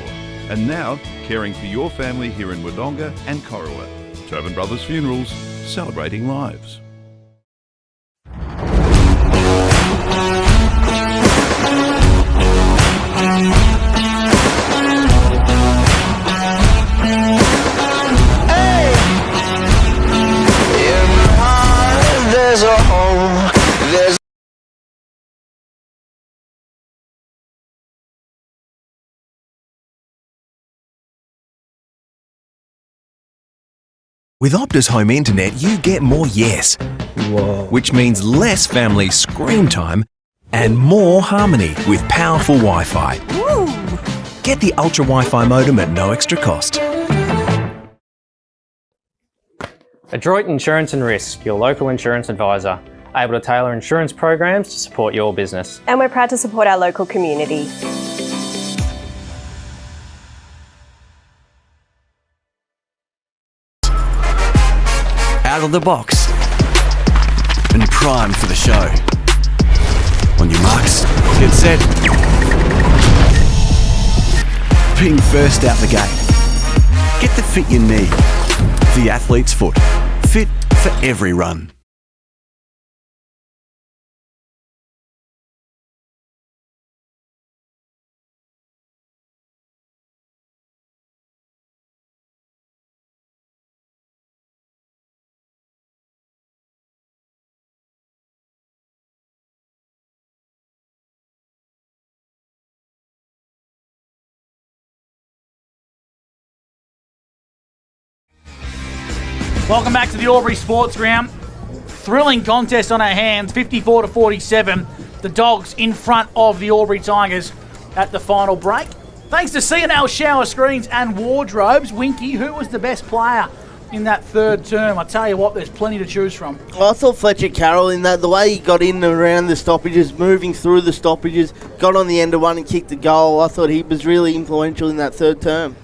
And now, caring for your family here in Wodonga and Corowa. Tobin Brothers Funerals, celebrating lives. there's a home, there's With Optus Home Internet, you get more yes. Whoa. Which means less family screen time and more harmony with powerful Wi-Fi. Get the Ultra Wi-Fi modem at no extra cost. Adroit Insurance and Risk, your local insurance advisor, able to tailor insurance programs to support your business. And we're proud to support our local community. Out of the box and primed for the show. On your marks, get set. Being first out the gate. Get the fit you need. The athlete's foot. Fit for every run. Welcome back to the Albury Sports Ground. Thrilling contest on our hands, 54-47. The Dogs in front of the Albury Tigers at the final break. Thanks to C&L Shower Screens and Wardrobes. Winky, who was the best player in that third term? I tell you what, there's plenty to choose from. I thought Fletcher Carroll in that, the way he got in and around the stoppages, moving through the stoppages, got on the end of one and kicked the goal. I thought he was really influential in that third term.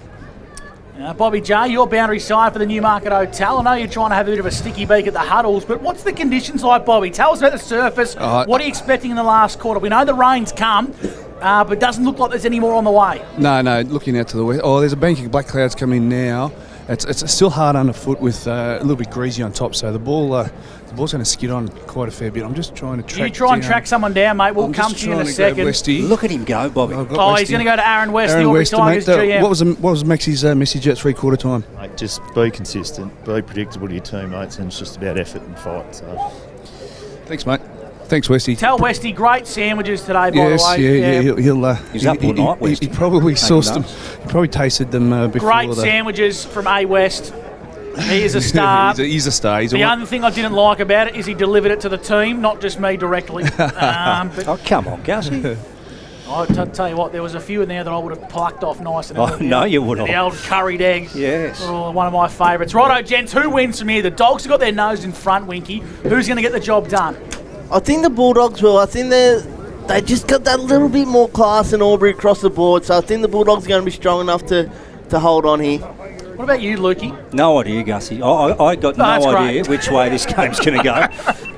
Bobby J, your boundary side for the Newmarket Hotel. I know you're trying to have a bit of a sticky beak at the huddles, but what's the conditions like, Bobby? Tell us about the surface. What are you expecting in the last quarter? We know the rain's come, but it doesn't look like there's any more on the way. No, looking out to the west. Oh, there's a bank of black clouds coming in now. It's still hard underfoot with a little bit greasy on top, so the ball's going to skid on quite a fair bit. I'm just trying to track. You try and track someone down, mate. We'll come to you in a second. Look at him go, Bobby. He's going to go to Aaron West, the Albury Tigers GM. What was Maxi's message at three-quarter time? Mate, just be consistent, be predictable to your teammates, and it's just about effort and fight. So. Thanks, mate. Thanks, Westy. Tell Westy, great sandwiches today, by the way. He's up all night, Westy. He probably sourced them. He probably tasted them before. Great sandwiches from A West. He is a star. he's a star. The only thing I didn't like about it is he delivered it to the team, not just me directly. Oh, come on, Gussie. I'll tell you what, there was a few in there that I would have plucked off nice and early. No, you would not. The old curried egg. Yes. Oh, one of my favourites. Righto, gents, who wins from here? The Dogs have got their nose in front, Winky. Who's going to get the job done? I think the Bulldogs will. I think they just got that little bit more class in Albury across the board, so I think the Bulldogs are going to be strong enough to hold on here. What about you, Lukey? No idea, Gussie. I got no idea which way this game's going to go. I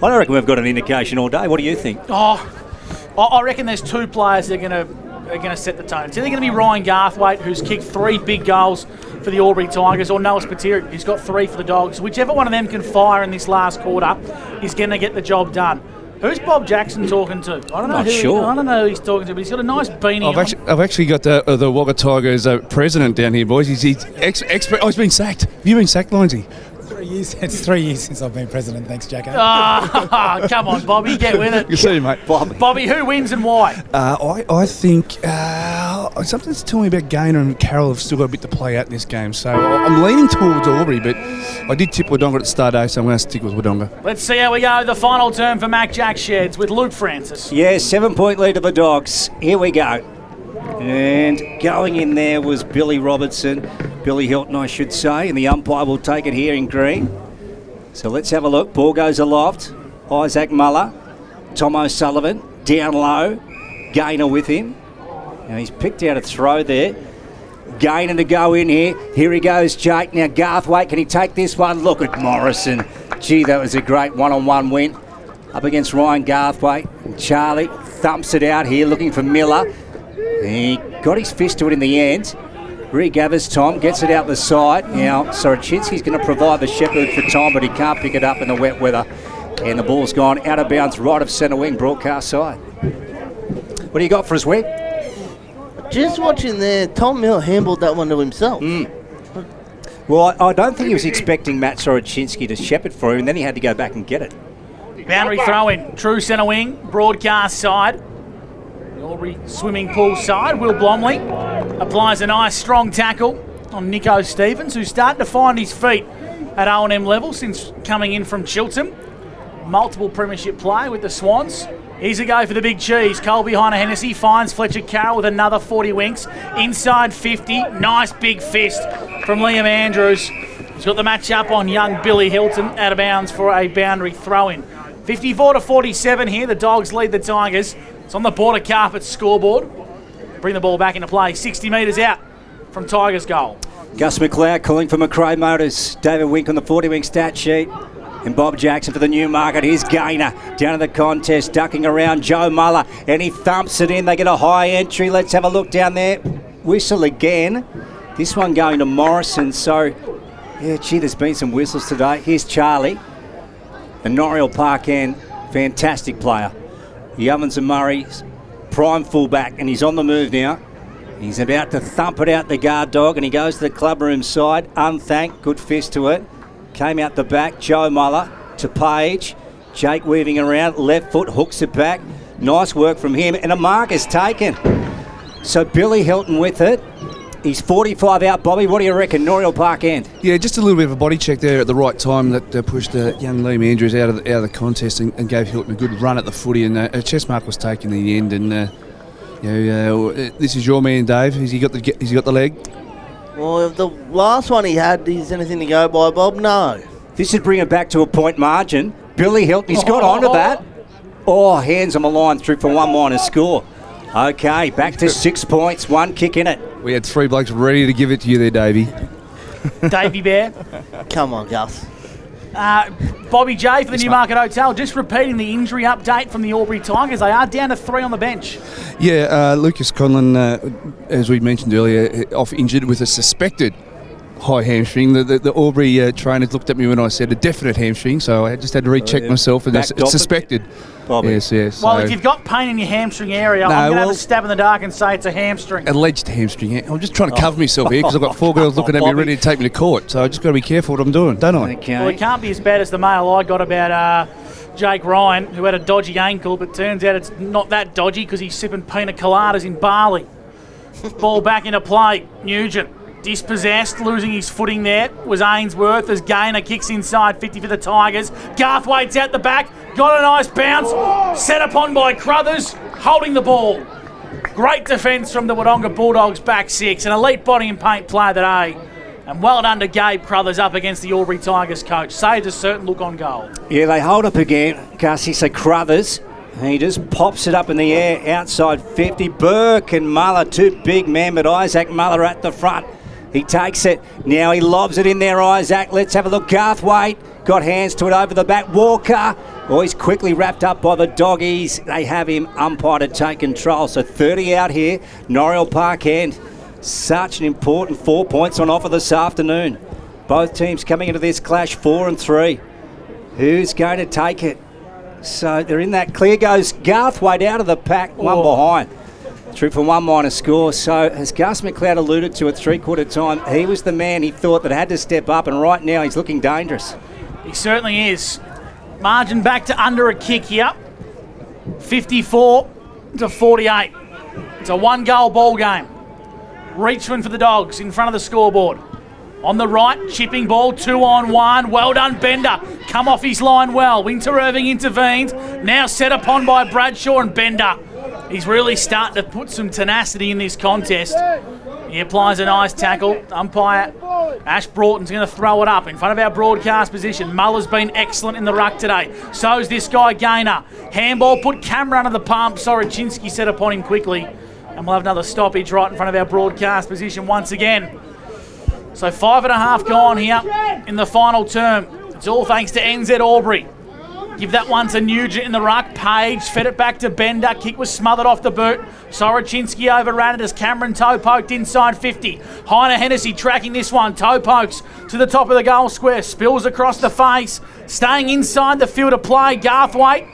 don't reckon we've got an indication all day. What do you think? I reckon there's two players that are going to set the tone. It's either going to be Ryan Garthwaite, who's kicked 3 big goals for the Albury Tigers, or Noah Spiteri, who's got 3 for the Dogs. Whichever one of them can fire in this last quarter is going to get the job done. Who's Bob Jackson talking to? I don't know who he's talking to, but he's got a nice beanie on. I've actually got the Wagga Tigers president down here, boys. He's expert. He's been sacked. Have you been sacked, Lindsay? 3 years. It's 3 years since I've been president. Thanks, Jacko. Come on, Bobby, get with it. You see, mate. Bobby, who wins and why? I think something's telling me about Gaynor and Carroll have still got a bit to play out in this game. So I'm leaning towards Albury, but I did tip Wodonga at the start day, so I'm going to stick with Wodonga. Let's see how we go. The final term for Mac Jack Sheds with Luke Francis. Yeah, 7-point lead to the Dogs. Here we go. And going in there was Billy Robertson. Billy Hilton, I should say, and the umpire will take it here in green. So let's have a look. Ball goes aloft. Isaac Muller, Tom O'Sullivan, down low. Gaynor with him. Now he's picked out a throw there. Gaynor to go in here. Here he goes, Jake. Now Garthwaite, can he take this one? Look at Morrison. Gee, that was a great one-on-one win. Up against Ryan Garthwaite. And Charlie thumps it out here, looking for Miller. He got his fist to it in the end. Regathers Tom, gets it out the side. Now, Soroczynski's going to provide the shepherd for Tom, but he can't pick it up in the wet weather. And the ball's gone out of bounds right of centre wing, broadcast side. What do you got for us, Wick? Just watching there, Tom Miller handled that one to himself. Well, I don't think he was expecting Matt Soroczynski to shepherd for him, and then he had to go back and get it. Boundary throw-in, true centre wing, broadcast side. The Albury swimming pool side. Will Blomley applies a nice strong tackle on Nico Stevens, who's starting to find his feet at O&M level since coming in from Chiltern. Multiple premiership play with the Swans. Here's a go for the big cheese. Cole behind a Hennessy finds Fletcher Carroll with another 40 winks. Inside 50. Nice big fist from Liam Andrews. He's got the match up on young Billy Hilton out of bounds for a boundary throw-in. 54-47 here. The Dogs lead the Tigers. It's on the border carpet scoreboard. Bring the ball back into play. 60 metres out from Tigers' goal. Gus McLeod calling for McRae Motors. David Wink on the 40-wing stat sheet. And Bob Jackson for the Newmarket. Here's Gaynor down in the contest, ducking around Joe Muller, and he thumps it in. They get a high entry. Let's have a look down there. Whistle again. This one going to Morrison. So, yeah, gee, there's been some whistles today. Here's Charlie. And Noriel Parkan, fantastic player. The Ovens and Murray's prime fullback, and he's on the move now. He's about to thump it out the guard dog, and he goes to the club room side. Unthanked, good fist to it. Came out the back, Joe Muller to Page. Jake weaving around, left foot, hooks it back. Nice work from him, and a mark is taken. So Billy Hilton with it. He's 45 out, Bobby. What do you reckon, Noriel Park end? Yeah, just a little bit of a body check there at the right time that pushed young Liam Andrews out of the contest and gave Hilton a good run at the footy, and a chest mark was taken in the end. And this is your man, Dave. Has he got the leg? Well, if the last one he had is anything to go by, Bob, no. This should bring it back to a point margin. Billy Hilton, he's got onto that. Oh, hands on the line through for one minor score. Okay, back to 6 points, one kick in it. We had three blokes ready to give it to you there, Davey. Davey Bear. Come on, Gus. Bobby J for the Newmarket Hotel. Just repeating the injury update from the Albury Tigers. They are down to 3 on the bench. Yeah, Lucas Conlon, as we mentioned earlier, off injured with a suspected high hamstring. The Albury trainers looked at me when I said a definite hamstring, so I just had to recheck myself, and it's suspected. Bobby. Yes. Well, so if you've got pain in your hamstring area, I'm going to have a stab in the dark and say it's a hamstring. Alleged hamstring. I'm just trying to cover myself here because I've got 4 girls looking at me ready to take me to court, so I just got to be careful what I'm doing, don't I? Okay. Well, it can't be as bad as the mail I got about Jake Ryan, who had a dodgy ankle, but turns out it's not that dodgy because he's sipping pina coladas in Bali. Ball back into play. Nugent. Dispossessed, losing his footing there was Ainsworth as Gaynor kicks inside 50 for the Tigers. Garthwaite's out the back, got a nice bounce, set upon by Crothers, holding the ball. Great defence from the Wodonga Bulldogs back 6, an elite body and paint play today. And well done to Gabe Crothers up against the Albury Tigers coach. Saved a certain look on goal. Yeah, they hold up again, Gussie, so Crothers. And he just pops it up in the air outside 50. Burke and Muller, 2 big men, but Isaac Muller at the front. He takes it. Now he lobs it in there, Isaac. Let's have a look. Garthwaite got hands to it over the back. Walker. Oh, he's quickly wrapped up by the doggies. They have him umpire to take control. So 30 out here. Noriel Park end. Such an important 4 points on offer this afternoon. Both teams coming into this clash 4 and 3. Who's going to take it? So they're in that clear. Goes Garthwaite out of the pack. One behind. Through for one minor score. So as Gus McLeod alluded to at 3/4 time, he was the man he thought that had to step up, and right now he's looking dangerous. He certainly is. Margin back to under a kick here. 54-48. It's a 1-goal ball game. Reachman for the Dogs in front of the scoreboard. On the right, chipping ball, 2-on-1. Well done, Bender. Come off his line well. Winter Irving intervened. Now set upon by Bradshaw, and Bender. He's really starting to put some tenacity in this contest. He applies a nice tackle. Umpire Ash Broughton's going to throw it up in front of our broadcast position. Muller's been excellent in the ruck today. So's this guy, Gaynor. Handball put Cameron under the pump. Sorochinski set upon him quickly. And we'll have another stoppage right in front of our broadcast position once again. So 5.5 gone here in the final term. It's all thanks to NZ Albury. Give that one to Nugent in the ruck. Page fed it back to Bender. Kick was smothered off the boot. Sorochinski overran it as Cameron toe poked inside 50. Heiner Hennessy tracking this one. Toe pokes to the top of the goal square. Spills across the face. Staying inside the field of play. Garthwaite.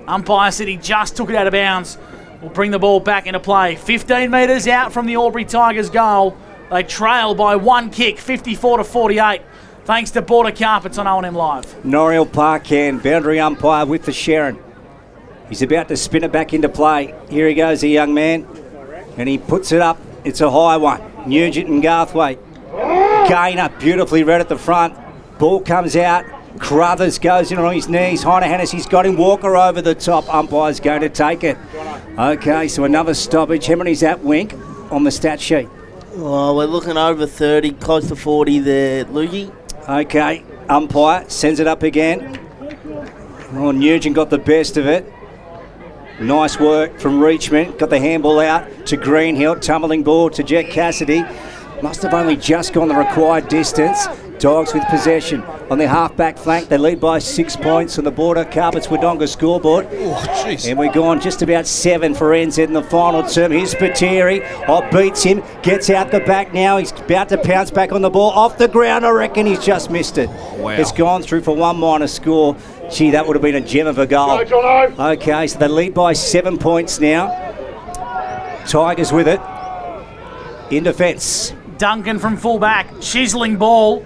Umpire said he just took it out of bounds. We'll bring the ball back into play. 15 metres out from the Albury Tigers goal. They trail by 1 kick, 54-48. thanks to Border Carpets on O&M Live. Noriel Parkan, boundary umpire with the Sharon. He's about to spin it back into play. Here he goes, the young man. And he puts it up. It's a high one. Nugent and Garthwaite. Gainer beautifully read at the front. Ball comes out. Crothers goes in on his knees. Heinehannes, he's got him. Walker over the top. Umpire's going to take it. Okay, so another stoppage. How many's that, Wink, on the stat sheet? Oh, we're looking over 30, close to 40 there, Lukey. Okay, umpire sends it up again. Oh, Nugent got the best of it. Nice work from Reachman. Got the handball out to Greenhill. Tumbling ball to Jet Cassidy. Must have only just gone the required distance. Dogs with possession on their half-back flank. They lead by 6 points on the Border Carpets Wodonga scoreboard. And we're gone just about 7 for NZ in the final term. Here's Spiteri. Beats him. Gets out the back now. He's about to pounce back on the ball. Off the ground, I reckon he's just missed it. Wow. It's gone through for 1 minor score. Gee, that would have been a gem of a goal. Okay, so they lead by 7 points now. Tigers with it. In defence. Duncan from fullback. Chiseling ball.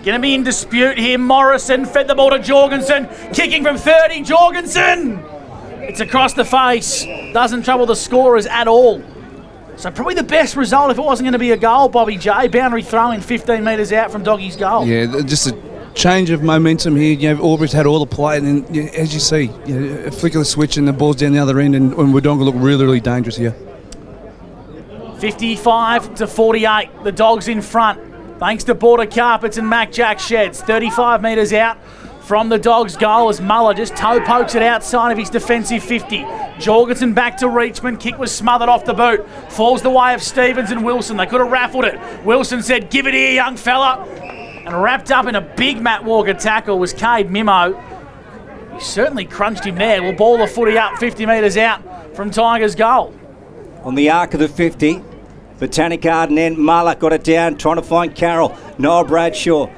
Going to be in dispute here. Morrison fed the ball to Jorgensen. Kicking from 30. Jorgensen! It's across the face. Doesn't trouble the scorers at all. So probably the best result if it wasn't going to be a goal, Bobby J. Boundary throw-in 15 metres out from Doggy's goal. Yeah, just a change of momentum here. You know, Albury's had all the play, and then, as you see, a flick of the switch and the ball's down the other end, and Wodonga look really, really dangerous here. 55 to 48. The Dogs in front. Thanks to Border Carpets and Mac Jack Sheds. 35 metres out from the Dogs' goal as Muller just toe pokes it outside of his defensive 50. Jorgensen back to Reachman. Kick was smothered off the boot. Falls the way of Stevens and Wilson. They could have raffled it. Wilson said, "Give it here, young fella." And wrapped up in a big Matt Walker tackle was Cade Mimo. He certainly crunched him there. Will ball the footy up 50 metres out from Tigers' goal. On the arc of the 50, Botanic Garden end. Muller got it down, trying to find Carroll. Noah Bradshaw,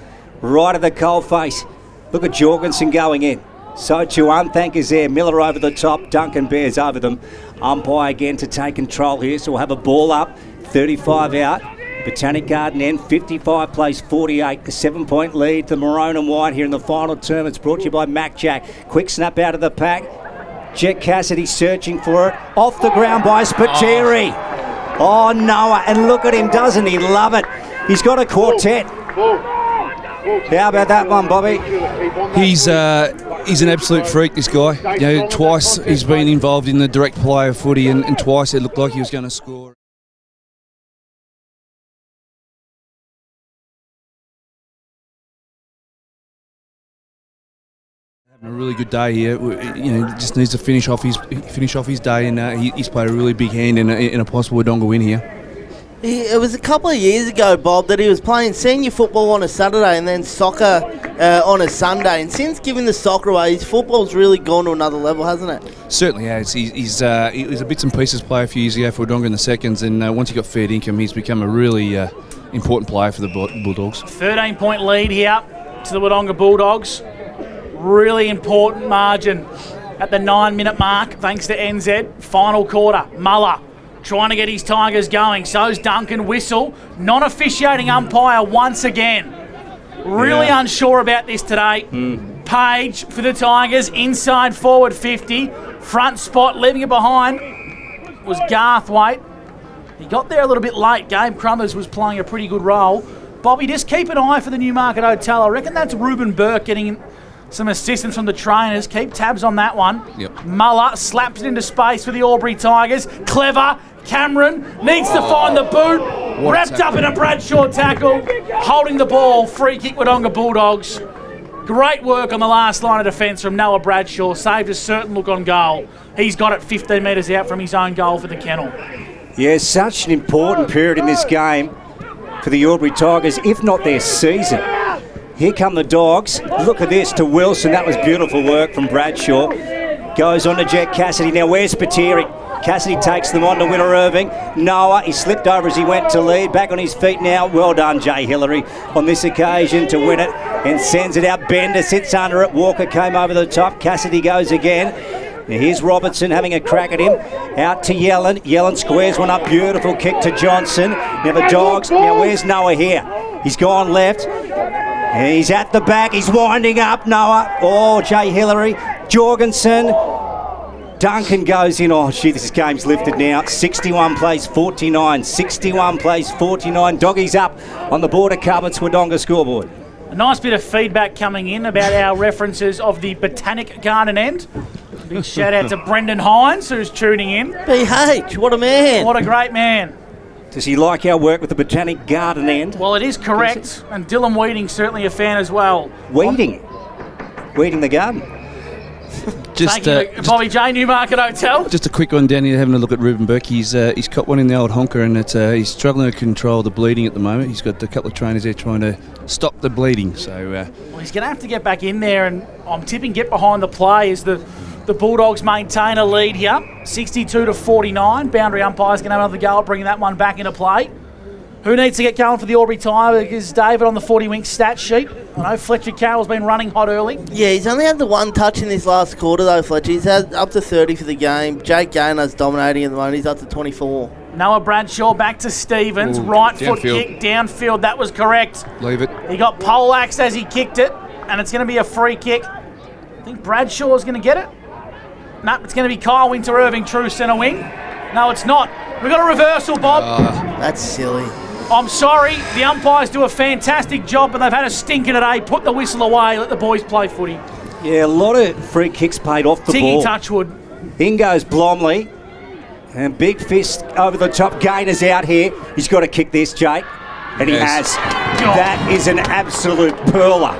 right at the coalface. Look at Jorgensen going in. So too, Unthank is there. Miller over the top. Duncan bears over them. Umpire again to take control here. So we'll have a ball up. 35 out. Botanic Garden end. 55 plays 48. A 7-point lead to Maroon and White here in the final term. It's brought to you by Mac Jack. Quick snap out of the pack. Jet Cassidy searching for it. Off the ground by Spiteri. Oh, Noah, and look at him, doesn't he love it? He's got a quartet. How about that one, Bobby? He's an absolute freak, this guy. You know, twice he's been involved in the direct play of footy, and twice it looked like he was going to score. Having a really good day here. You know, just needs to finish off his day, and he's played a really big hand in a possible Wodonga win here. It was a couple of years ago, Bob, that he was playing senior football on a Saturday and then soccer on a Sunday. And since giving the soccer away, his football's really gone to another level, hasn't it? Certainly has. He was a bits and pieces player a few years ago for Wodonga in the seconds, and once he got fair income, he's become a really important player for the Bulldogs. 13-point lead here to the Wodonga Bulldogs. Really important margin at the 9-minute mark, thanks to NZ. Final quarter, Muller trying to get his Tigers going. So's Duncan. Whistle. Non-officiating umpire once again. Really unsure about this today. Page for the Tigers, inside forward 50. Front spot, leaving it behind, was Garthwaite. He got there a little bit late. Gabe Crummers was playing a pretty good role. Bobby, just keep an eye for the Newmarket Hotel. I reckon that's Ruben Burke getting some assistance from the trainers. Keep tabs on that one. Yep. Muller slaps it into space for the Albury Tigers. Clever. Cameron needs to find the boot. Wrapped up in a Bradshaw tackle. Holding the ball. Free kick Wodonga Bulldogs. Great work on the last line of defence from Noah Bradshaw. Saved a certain look on goal. He's got it 15 metres out from his own goal for the Kennel. Yeah, such an important period in this game for the Albury Tigers, if not their season. Here come the Dogs. Look at this to Wilson. That was beautiful work from Bradshaw. Goes on to Jet Cassidy. Now where's Spiteri? Cassidy takes them on to Winner Irving. Noah, he slipped over as he went to lead. Back on his feet now. Well done, Jay Hillary, on this occasion to win it. And sends it out. Bender sits under it. Walker came over the top. Cassidy goes again. Now here's Robertson having a crack at him. Out to Yellen. Yellen squares one up. Beautiful kick to Johnson. Now the Dogs. Now where's Noah here? He's gone left. He's at the back. He's winding up. Noah. Oh, Jay Hillary. Jorgensen. Duncan goes in. Oh, gee, this game's lifted now. 61 plays 49. 61 plays 49. Doggies up on the Border Carpets Wodonga scoreboard. A nice bit of feedback coming in about our references of the Botanic Garden End. Big shout out to Brendan Hines, who's tuning in. BH, what a man. What a great man. Does he like our work with the Botanic Garden End? Well, it is correct, and Dylan Weeding's certainly a fan as well. Weeding the garden. Thank you, Bobby J, Newmarket Hotel. Just a quick one down here, having a look at Ruben Burke. He's got one in the old honker, and he's struggling to control the bleeding at the moment. He's got a couple of trainers there trying to stop the bleeding. So well, he's going to have to get back in there, and I'm tipping get behind the play as the Bulldogs maintain a lead here, 62-49. Boundary umpire's going to have another go at bringing that one back into play. Who needs to get going for the Albury Tigers? David on the 40 wing stat sheet. I know Fletcher Carroll's been running hot early. Yeah, he's only had the one touch in this last quarter though, Fletcher. He's had up to 30 for the game. Jake Gaynor's dominating at the moment. He's up to 24. Noah Bradshaw back to Stevens. Ooh, right foot downfield. kick downfield. That was correct. Leave it. He got poleaxed as he kicked it, and it's going to be a free kick. I think Bradshaw's going to get it. No, it's going to be Kyle Winter-Irving, true centre wing. No, it's not. We've got a reversal, Bob. That's silly. I'm sorry, the umpires do a fantastic job, but they've had a stinker today. Put the whistle away, let the boys play footy. Yeah, a lot of free kicks paid off the ball. Tiggy Touchwood. In goes Blomley. And big fist over the top. Gaynor's out here. He's got to kick this, Jake. And he has. That is an absolute perler.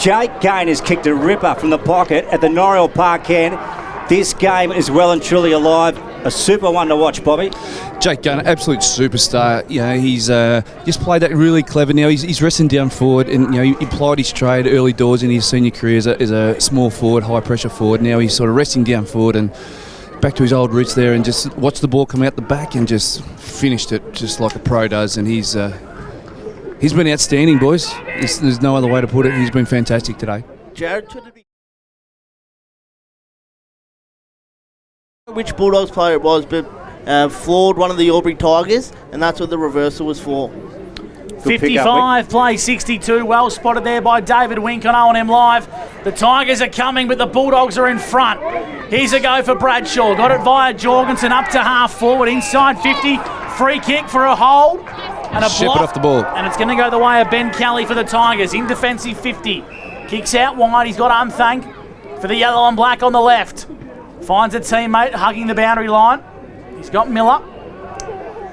Jake Gaynor's kicked a ripper from the pocket at the Norriel Park end. This game is well and truly alive. A super one to watch, Bobby. Jake Gunner, absolute superstar. You know, he's just played that really clever. Now he's resting down forward, and you know he applied his trade early doors in his senior career as a small forward, high pressure forward. Now he's sort of resting down forward and back to his old roots there, and just watched the ball come out the back and just finished it just like a pro does. And he's been outstanding, boys. There's no other way to put it. He's been fantastic today. Jared, which Bulldogs player it was, but floored one of the Albury Tigers, and that's what the reversal was for. 55 play 62, well spotted there by David Wink on O&M Live. The Tigers are coming, but the Bulldogs are in front. Here's a go for Bradshaw. Got it via Jorgensen up to half forward, inside 50. Free kick for a hold and a Ship block. it off the ball. And it's going to go the way of Ben Kelly for the Tigers. In defensive 50. Kicks out wide. He's got Unthank for the yellow and black on the left. Finds a teammate hugging the boundary line. He's got Miller.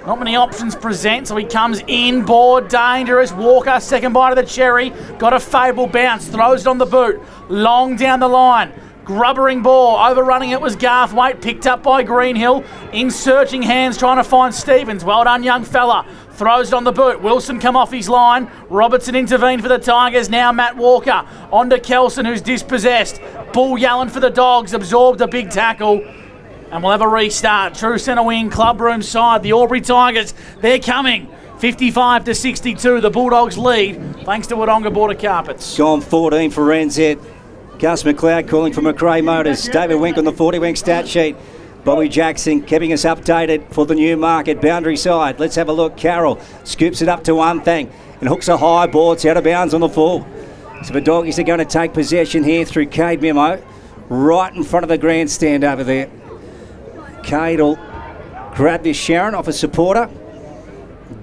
Not many options present, so he comes in, board, dangerous. Walker, second bite of the cherry. Got a fable bounce, throws it on the boot. Long down the line. Grubbering ball, overrunning it was Garthwaite, picked up by Greenhill. In searching hands, trying to find Stevens. Well done, young fella. Throws it on the boot. Wilson come off his line. Robertson intervened for the Tigers. Now Matt Walker. On to Kelson, who's dispossessed. Bull Yallen for the Dogs. Absorbed a big tackle. And we'll have a restart. True centre wing, clubroom side. The Albury Tigers, they're coming. 55-62. The Bulldogs lead thanks to Wodonga Border Carpets. Gone 14 for NZ. Gus McLeod calling for McRae Motors. David Wink on the 40-wing stat sheet. Bobby Jackson keeping us updated for the new market boundary side. Let's have a look. Carroll scoops it up to one thing and hooks a high ball. It's out of bounds on the full. So the Doggies are going to take possession here through Cade Memo, right in front of the grandstand over there. Cade will grab this Sharon off a supporter.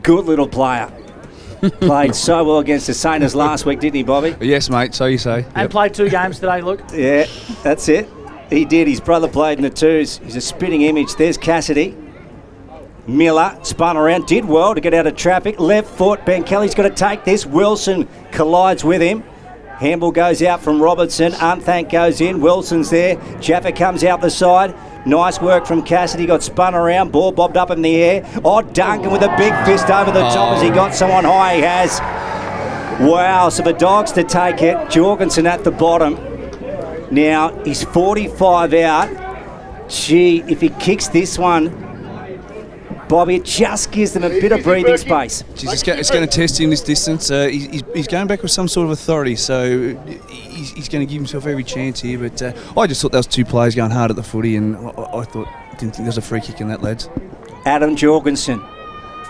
Good little player. Played so well against the Saints last week, didn't he, Bobby? Yes, mate, so you say. And played 2 games today, Luke. Yeah, that's it. He did. His brother played in the twos. He's a spitting image. There's Cassidy. Miller spun around, did well to get out of traffic. Left foot, Ben Kelly's got to take this. Wilson collides with him. Handball goes out from Robertson. Unthank goes in. Wilson's there. Jaffa comes out the side. Nice work from Cassidy. Got spun around. Ball bobbed up in the air. Oh, Duncan with a big fist over the top as he got someone high. He has. Wow, so the Dogs to take it. Jorgensen at the bottom. Now, he's 45 out. Gee, if he kicks this one, Bobby, it just gives them a bit of breathing space. Jeez, it's going to test him this distance. He's going back with some sort of authority, so he's going to give himself every chance here. But I just thought there was 2 players going hard at the footy, and I didn't think there was a free kick in that, lads. Adam Jorgensen,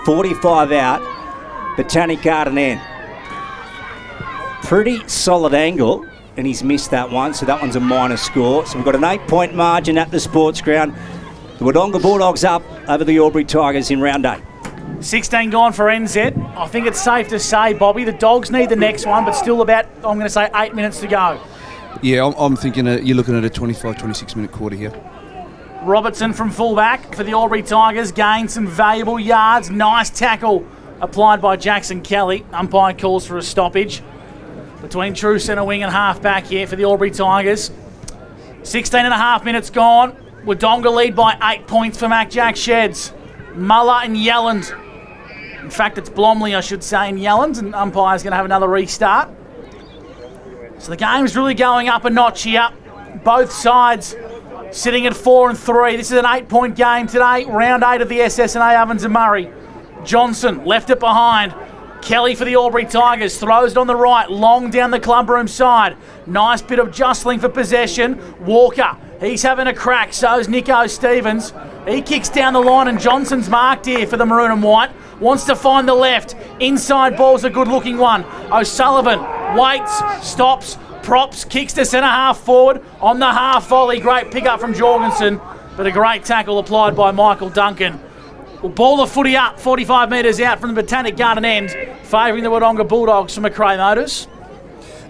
45 out, Botanic Garden end. pretty solid angle, and he's missed that one, so that one's a minor score. So we've got an 8-point margin at the sports ground. The Wodonga Bulldogs up over the Albury Tigers in round 8. 16 gone for NZ. I think it's safe to say, Bobby, the Dogs need the next one, but still about, I'm going to say, 8 minutes to go. Yeah, I'm thinking you're looking at a 25, 26-minute quarter here. Robertson from fullback for the Albury Tigers gained some valuable yards. Nice tackle applied by Jackson Kelly. Umpire calls for a stoppage between true centre wing and half-back here for the Albury Tigers. 16 and a half minutes gone. Wodonga lead by 8 points for Mac Jack Sheds. Muller and Yelland. In fact, it's Blomley, I should say, and Yelland, and umpire's going to have another restart. So the game's really going up a notch here. Both sides sitting at 4 and 3. This is an 8-point game today. Round 8 of the SS&A Ovens and Murray. Johnson left it behind. Kelly for the Albury Tigers throws it on the right, long down the clubroom side. Nice bit of jostling for possession. Walker, he's having a crack, so's Nico Stevens. He kicks down the line and Johnson's marked here for the maroon and white. Wants to find the left. Inside ball's a good looking one. O'Sullivan waits, stops, props, kicks to centre half forward on the half volley. Great pick up from Jorgensen, but a great tackle applied by Michael Duncan. Will ball the footy up 45 metres out from the Botanic Garden end, favouring the Wodonga Bulldogs from McRae Motors.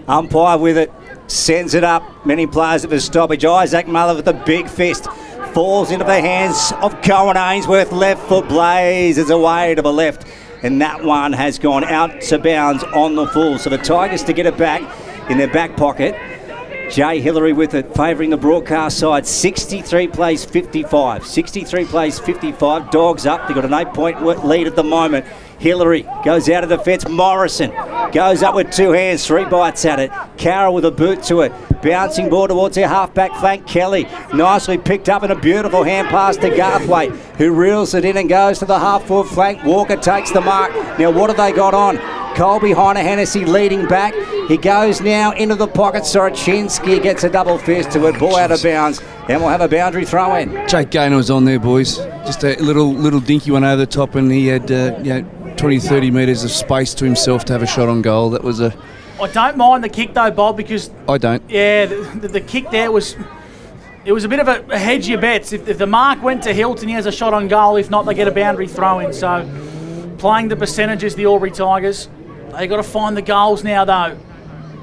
Umpire with it, sends it up. Many players at the stoppage. Isaac Muller with the big fist. Falls into the hands of Cohen Ainsworth. Left foot blazes away to the left. And that one has gone out to bounds on the full. So the Tigers to get it back in their back pocket. Jay Hillary with it, favouring the broadcast side. 63 plays 55. 63 plays 55. Dogs up. They've got an 8-point lead at the moment. Hillary goes out of defence. Morrison goes up with 2 hands, 3 bites at it. Carroll with a boot to it. Bouncing ball towards their half-back flank. Kelly nicely picked up and a beautiful hand pass to Garthwaite, who reels it in and goes to the half-forward flank. Walker takes the mark. Now what have they got on? Colby Hennessy leading back. He goes now into the pocket. Sorochinsky gets a double fist to it. Ball out of bounds. And we'll have a boundary throw in. Jake Gaynor was on there, boys. Just a little dinky one over the top, and he had 20, 30 metres of space to himself to have a shot on goal. That was a... I don't mind the kick though, Bob, because... I don't. Yeah, the kick there was... It was a bit of a hedge your bets. If the mark went to Hilton, he has a shot on goal. If not, they get a boundary throw in. So playing the percentages, the Albury Tigers. They got to find the goals now though.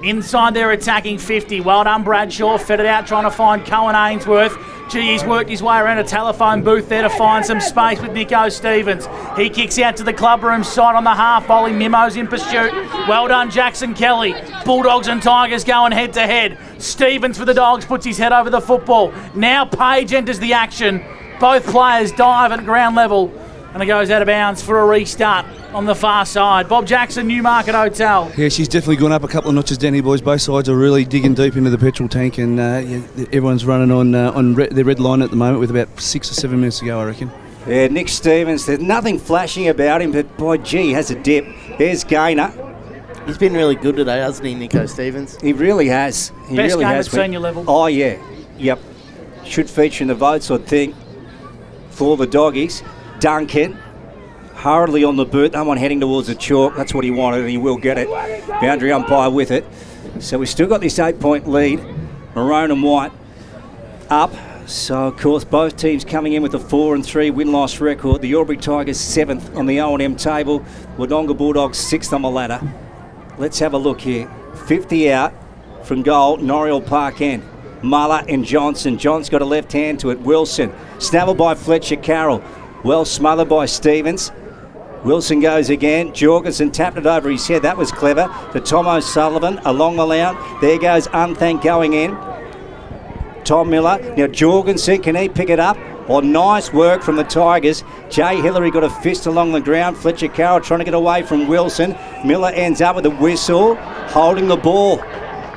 Inside their attacking 50. Well done, Bradshaw. Fed it out trying to find Cohen Ainsworth. Gee, he's worked his way around a telephone booth there to find some space with Nico Stevens. He kicks out to the clubroom side on the half volley. Mimo's in pursuit. Well done, Jackson Kelly. Bulldogs and Tigers going head to head. Stevens for the Dogs puts his head over the football. Now Page enters the action. Both players dive at ground level. And it goes out of bounds for a restart on the far side. Bob Jackson, Newmarket Hotel. Yeah, she's definitely gone up a couple of notches down here, boys. Both sides are really digging deep into the petrol tank, and everyone's running on their red line at the moment with about 6 or 7 minutes to go, I reckon. Yeah, Nick Stevens, there's nothing flashing about him, but boy, gee, he has a dip. There's Gaynor. He's been really good today, hasn't he, Nico Stevens? He really has. He Best really game has. at senior level. Oh, yeah. Yep. Should feature in the votes, I think, for the Doggies. Duncan. Hurriedly on the boot, that one heading towards the chalk. That's what he wanted, and he will get it. Boundary umpire with it. So we've still got this 8-point lead. Maroon and white up. So, of course, both teams coming in with a 4-3 win-loss record. The Albury Tigers 7th on the O&M table. Wodonga Bulldogs 6th on the ladder. Let's have a look here. 50 out from goal, Noriel Park end. Muller and Johnson. John's got a left hand to it. Wilson. Snaffled by Fletcher Carroll. Well smothered by Stevens. Wilson goes again. Jorgensen tapped it over his head. That was clever. To Tom O'Sullivan along the line. There goes Unthank going in. Tom Miller. Now Jorgensen, can he pick it up? Well, nice work from the Tigers. Jay Hillary got a fist along the ground. Fletcher Carroll trying to get away from Wilson. Miller ends up with a whistle, holding the ball.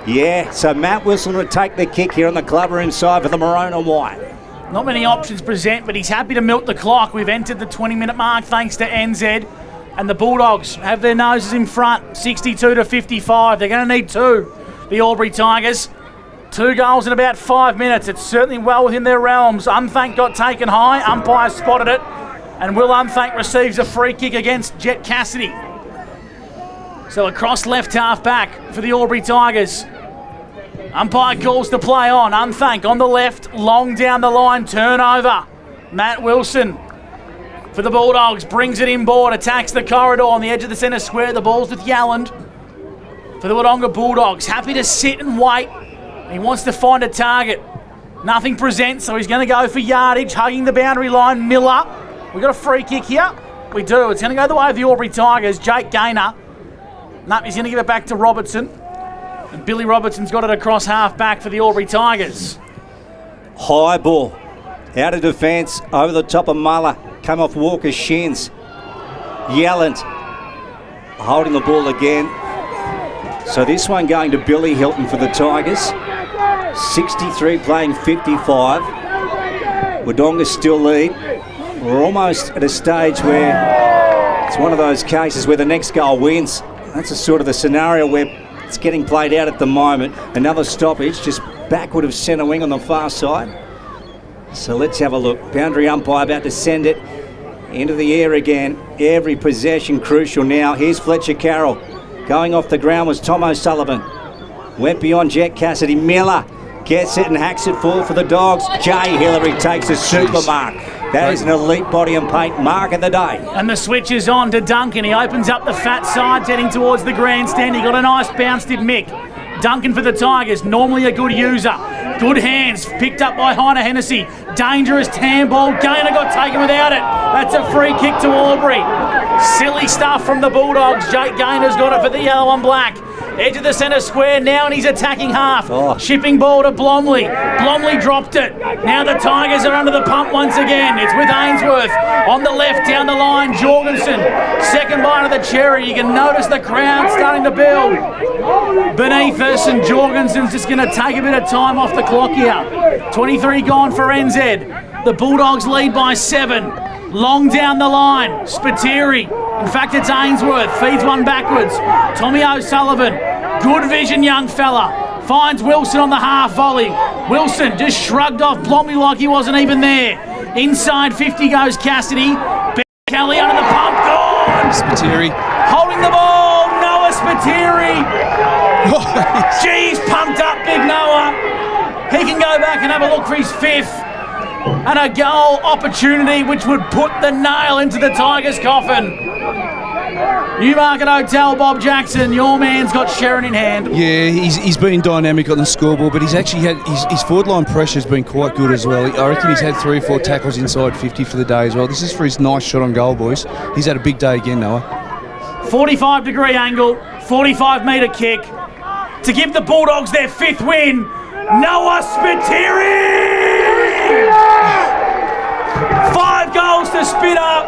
Yeah, so Matt Wilson would take the kick here on the clubroom side for the maroon and white. Not many options present, but he's happy to milk the clock. We've entered the 20-minute mark thanks to NZ. And the Bulldogs have their noses in front, 62-55. They're going to need 2, the Albury Tigers. 2 goals in about 5 minutes. It's certainly well within their realms. Unthank got taken high. Umpire spotted it. And Will Unthank receives a free kick against Jet Cassidy. So across left half back for the Albury Tigers. Umpire calls the play on. Unthank on the left, long down the line, turnover. Matt Wilson for the Bulldogs brings it inboard, attacks the corridor on the edge of the centre square. The ball's with Yalland for the Wodonga Bulldogs. Happy to sit and wait. He wants to find a target. Nothing presents, so he's going to go for yardage, hugging the boundary line. Miller. We got a free kick here. We do. It's going to go the way of the Albury Tigers. Jake Gaynor. No, he's going to give it back to Robertson. And Billy Robertson's got it across half back for the Albury Tigers. High ball. Out of defence, over the top of Muller. Come off Walker's shins. Yelland holding the ball again. So this one going to Billy Hilton for the Tigers. 63 playing 55. Wodonga still lead. We're almost at a stage where it's one of those cases where the next goal wins. That's a sort of the scenario where it's getting played out at the moment. Another stoppage, just backward of centre wing on the far side. So let's have a look. Boundary umpire about to send it into the air again. Every possession crucial now. Here's Fletcher Carroll. Going off the ground was Tom O'Sullivan. Went beyond Jet Cassidy. Miller gets it and hacks it full for the Dogs. Jay Hillary takes a super mark. That is an elite body and paint mark of the day. And the switch is on to Duncan. He opens up the fat side, heading towards the grandstand. He got a nice bounce, did Mick. Duncan for the Tigers, normally a good user. Good hands, picked up by Heiner Hennessy. Dangerous handball. Gaynor got taken without it. That's a free kick to Albury. Silly stuff from the Bulldogs. Jake Gaynor's got it for the yellow and black. Edge of the centre square now, and he's attacking half. Shipping ball to Blomley. Blomley dropped it. Now the Tigers are under the pump once again. It's with Ainsworth on the left down the line. Jorgensen, second bite of the cherry. You can notice the crowd starting to build beneath us, and Jorgensen's just going to take a bit of time off the clock here. 23 gone for NZ. The Bulldogs lead by 7. Long down the line, Spiteri. In fact, it's Ainsworth. Feeds one backwards. Tommy O'Sullivan. Good vision, young fella. Finds Wilson on the half volley. Wilson just shrugged off Blomley like he wasn't even there. Inside 50 goes Cassidy. Kelly under the pump. Gone. Spiteri. Holding the ball. Noah Spiteri. Geez, pumped up big Noah. He can go back and have a look for his 5th. And a goal opportunity which would put the nail into the Tigers' coffin. Newmarket Hotel, Bob Jackson, your man's got Sharon in hand. Yeah, he's been dynamic on the scoreboard, but he's actually had his forward line pressure has been quite good as well. I reckon he's had 3 or 4 tackles inside 50 for the day as well. This is for his nice shot on goal, boys. He's had a big day again, Noah. 45-degree angle, 45-metre kick to give the Bulldogs their 5th win. Noah Spiteri! 5 goals to spit up,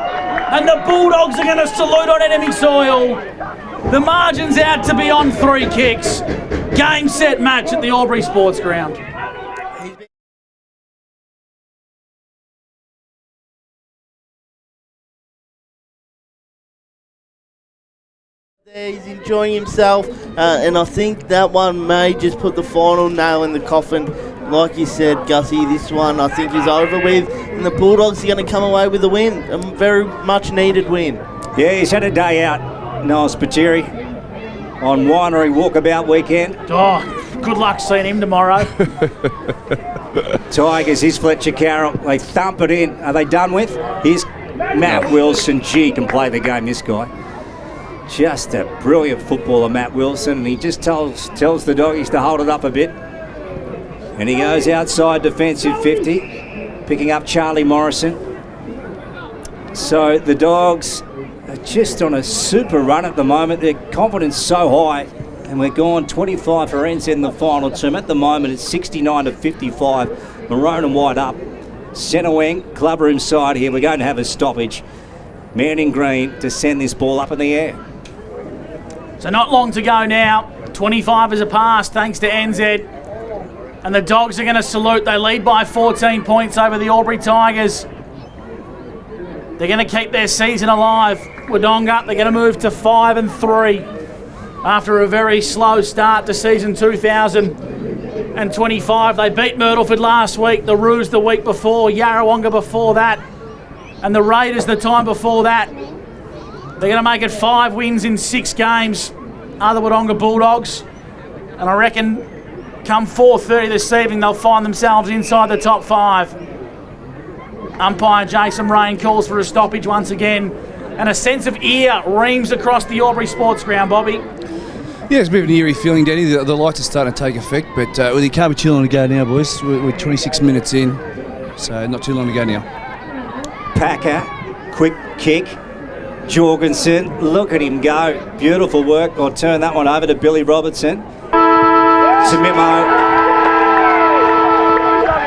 and the Bulldogs are going to salute on enemy soil. The margin's out to be on 3 kicks. Game, set, match at the Albury Sports Ground. He's enjoying himself, and I think that one may just put the final nail in the coffin. Like you said, Gussie, this one I think is over with, and the Bulldogs are going to come away with a win, a very much needed win. Yeah, he's had a day out, Noel Spiteri, on Winery Walkabout weekend. Oh, good luck seeing him tomorrow. Tigers, here's Fletcher Carroll. They thump it in. Are they done with? Here's Matt Wilson. Gee, can play the game, this guy. Just a brilliant footballer, Matt Wilson, and he just tells the Doggies to hold it up a bit. And he goes outside defensive 50, picking up Charlie Morrison. So the Dogs are just on a super run at the moment. Their confidence so high, and we're gone 25 for NZ in the final term. At the moment, it's 69 to 55. Maroon and white up. Centre wing, club room side here. We're going to have a stoppage. Man in green to send this ball up in the air. So not long to go now. 25 is a pass thanks to NZ. And the Dogs are going to salute. They lead by 14 points over the Albury Tigers. They're going to keep their season alive. Wodonga, they're going to move to 5-3 after a very slow start to season 2025. They beat Myrtleford last week, the Roos the week before, Yarrawonga before that, and the Raiders the time before that. They're going to make it 5 wins in 6 games. are the Wodonga Bulldogs. And I reckon come 4:30 this evening, they'll find themselves inside the top 5. Umpire Jason Rain calls for a stoppage once again. And a sense of ear reams across the Albury Sports Ground, Bobby. Yeah, it's a bit of an eerie feeling, Danny. The lights are starting to take effect, but you can't be too long to go now, boys. We're 26 minutes in, so not too long to go now. Packer, quick kick. Jorgensen, look at him go. Beautiful work. I'll turn that one over to Billy Robertson. Samimo.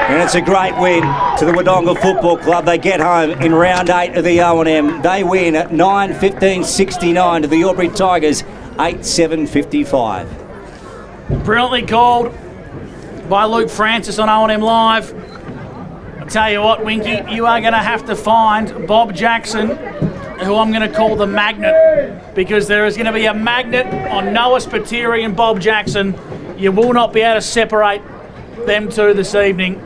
And it's a great win to the Wodonga Football Club. They get home in round 8 of the O&M. They win at 9-15-69 to the Albury Tigers, 8-7-55. Brilliantly called by Luke Francis on O&M Live. I'll tell you what, Winky, you are going to have to find Bob Jackson, who I'm going to call the magnet, because there is going to be a magnet on Noah Spiteri and Bob Jackson. You will not be able to separate them two this evening.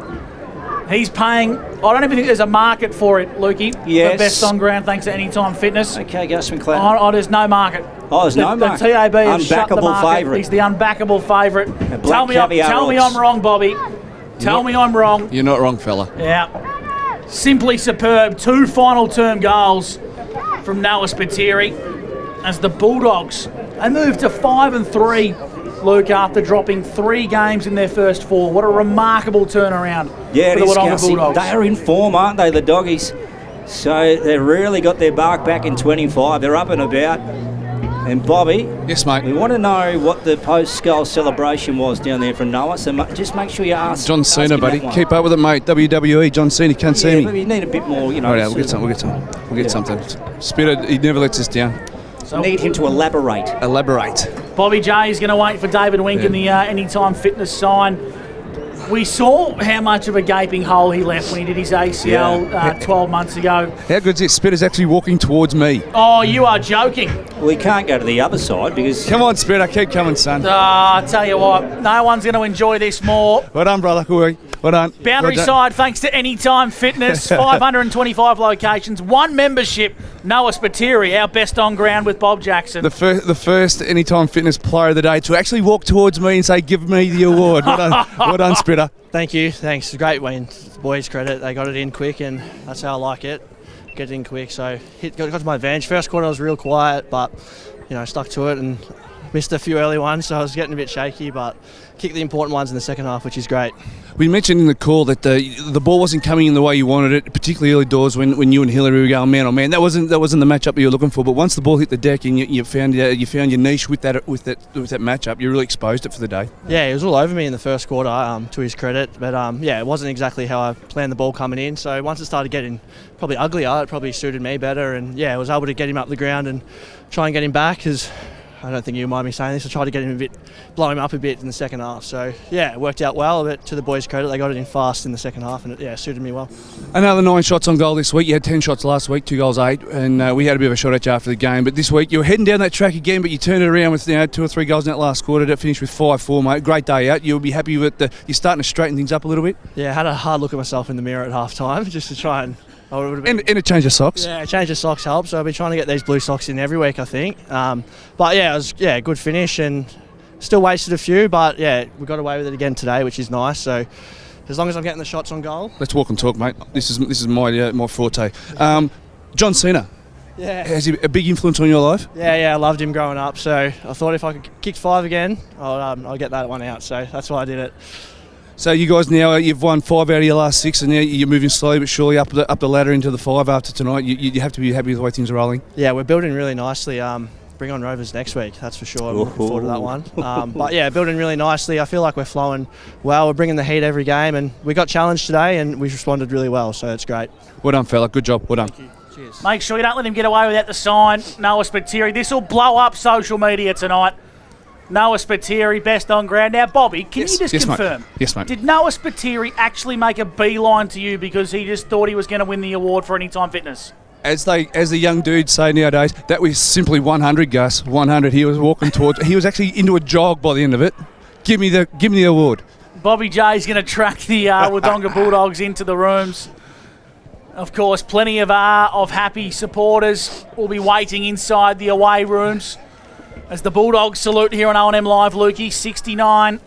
He's paying, I don't even think there's a market for it, Lukey. Yes. The best on ground thanks to Anytime Fitness. Okay, Gus McLeod. Oh, there's no market. Oh, there's no market. The TAB has shut the market. Favourite. He's the unbackable favourite. Tell me odds. I'm wrong, Bobby. Tell me I'm wrong. You're not wrong, fella. Yeah. Simply superb. 2 final term goals from Noah Spiteri as the Bulldogs. They moved to 5-3, Luke, after dropping 3 games in their first 4. What a remarkable turnaround for the Wodonga Bulldogs. They are in form, aren't they, the doggies? So they've really got their bark back in 25. They're up and about. And Bobby, yes, mate. We want to know what the post-goal celebration was down there from Noah. So just make sure you ask John Cena, buddy. Keep up with it, mate. WWE, John Cena, can't see me. But you need a bit more, you know. All right, we'll get something. Spirit, he never lets us down. So need him to elaborate. Bobby J is going to wait for David Wink in the Anytime Fitness sign. We saw how much of a gaping hole he left when he did his ACL 12 months ago. How good's it? Spitter's actually walking towards me. Oh, you are joking. Well, he can't go to the other side because... Come on, Spitter, keep coming, son. I tell you what, no one's going to enjoy this more. Well done, brother. Well done. Boundary side, thanks to Anytime Fitness. 525 locations, 1 membership. Noah Spiteri, our best on ground with Bob Jackson. The first Anytime Fitness player of the day to actually walk towards me and say, give me the award. Well done, Spitter. Thank you. Thanks. Great win. The boys' credit. They got it in quick, and that's how I like it. Get it in quick. So got to my advantage. First quarter was real quiet, but stuck to it and missed a few early ones, so I was getting a bit shaky, but kicked the important ones in the second half, which is great. We mentioned in the call that the ball wasn't coming in the way you wanted it, particularly early doors when you and Hillary were going man on man. That wasn't the matchup you were looking for. But once the ball hit the deck and you found your niche with that matchup, you really exposed it for the day. Yeah, he was all over me in the first quarter, to his credit. But it wasn't exactly how I planned the ball coming in. So once it started getting probably uglier, it probably suited me better. And I was able to get him up the ground and try and get him back because. I don't think you mind me saying this. I tried to get him blow him up a bit in the second half. So, it worked out well. But to the boys' credit, they got it in fast in the second half, and it suited me well. Another 9 shots on goal this week. You had 10 shots last week, 2 goals, 8, and we had a bit of a shot at you after the game. But this week, you were heading down that track again, but you turned it around with 2 or 3 goals in that last quarter to finish with 5-4, mate. Great day out. You'll be happy with you're starting to straighten things up a little bit? Yeah, I had a hard look at myself in the mirror at half-time just to try and... And a change of socks. Yeah, a change of socks helps. So I've been trying to get these blue socks in every week, I think. It was a good finish and still wasted a few, but we got away with it again today, which is nice. So as long as I'm getting the shots on goal. Let's walk and talk, mate. This is my forte. John Cena. Yeah. Has he a big influence on your life? Yeah, I loved him growing up. So I thought if I could kick 5 again, I'll get that one out. So that's why I did it. So you guys now, you've won 5 out of your last 6, and now you're moving slowly but surely up the ladder into the 5 after tonight. You have to be happy with the way things are rolling. Yeah, we're building really nicely. Bring on Rovers next week, that's for sure. I'm looking forward to that one. Building really nicely. I feel like we're flowing well. We're bringing the heat every game, and we got challenged today, and we responded really well, so it's great. Well done, fella. Good job. Well done. Thank you. Cheers. Make sure you don't let him get away without the sign. Noah Spiteri. This will blow up social media tonight. Noah Spiteri, best on ground. Now, Bobby, can you just confirm? Mate. Yes, mate. Did Noah Spiteri actually make a beeline to you because he just thought he was going to win the award for Anytime Fitness? As the young dudes say nowadays, that was simply 100, Gus. 100. He was walking towards. He was actually into a jog by the end of it. Give me the award. Bobby J is going to track the Wodonga Bulldogs into the rooms. Of course, plenty of happy supporters will be waiting inside the away rooms. As the Bulldogs salute here on O&M Live, Lukey, 69-55,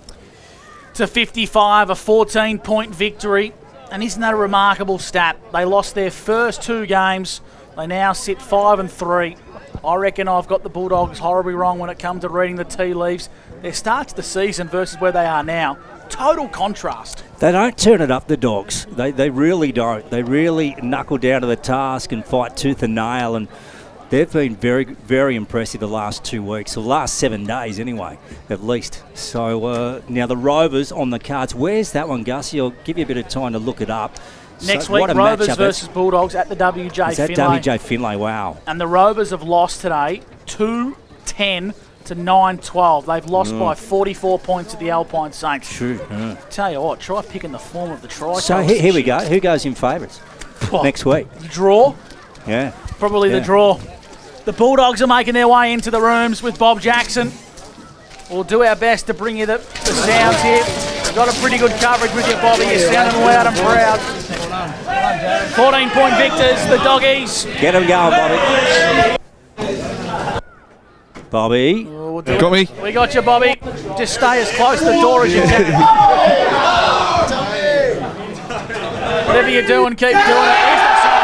a 14-point victory. And isn't that a remarkable stat? They lost their first 2 games. They now sit 5-3. I reckon I've got the Bulldogs horribly wrong when it comes to reading the tea leaves. Their start to the season versus where they are now, total contrast. They don't turn it up, the Dogs. They really don't. They really knuckle down to the task and fight tooth and nail, and they've been very, very impressive the last 2 weeks, the last 7 days anyway, at least. So now the Rovers on the cards. Where's that one, Gussie? I'll give you a bit of time to look it up. Next week, Rovers versus Bulldogs at the WJ Is that Finlay. WJ Finlay? Wow. And the Rovers have lost today 2-10 to 9-12. They've lost by 44 points to the Alpine Saints. True. Tell you what, try picking the form of the try. So here we go. Who goes in favourites next week? Draw. Yeah. Probably the draw. The Bulldogs are making their way into the rooms with Bob Jackson. We'll do our best to bring you the sounds here. We've got a pretty good coverage with you, Bobby. You're sounding loud and proud. 14-point victors, the Doggies. Get them going, Bobby. Bobby. Got me? We got you, Bobby. Just stay as close to the door as you can. Whatever you're doing, keep doing it. Here's the song.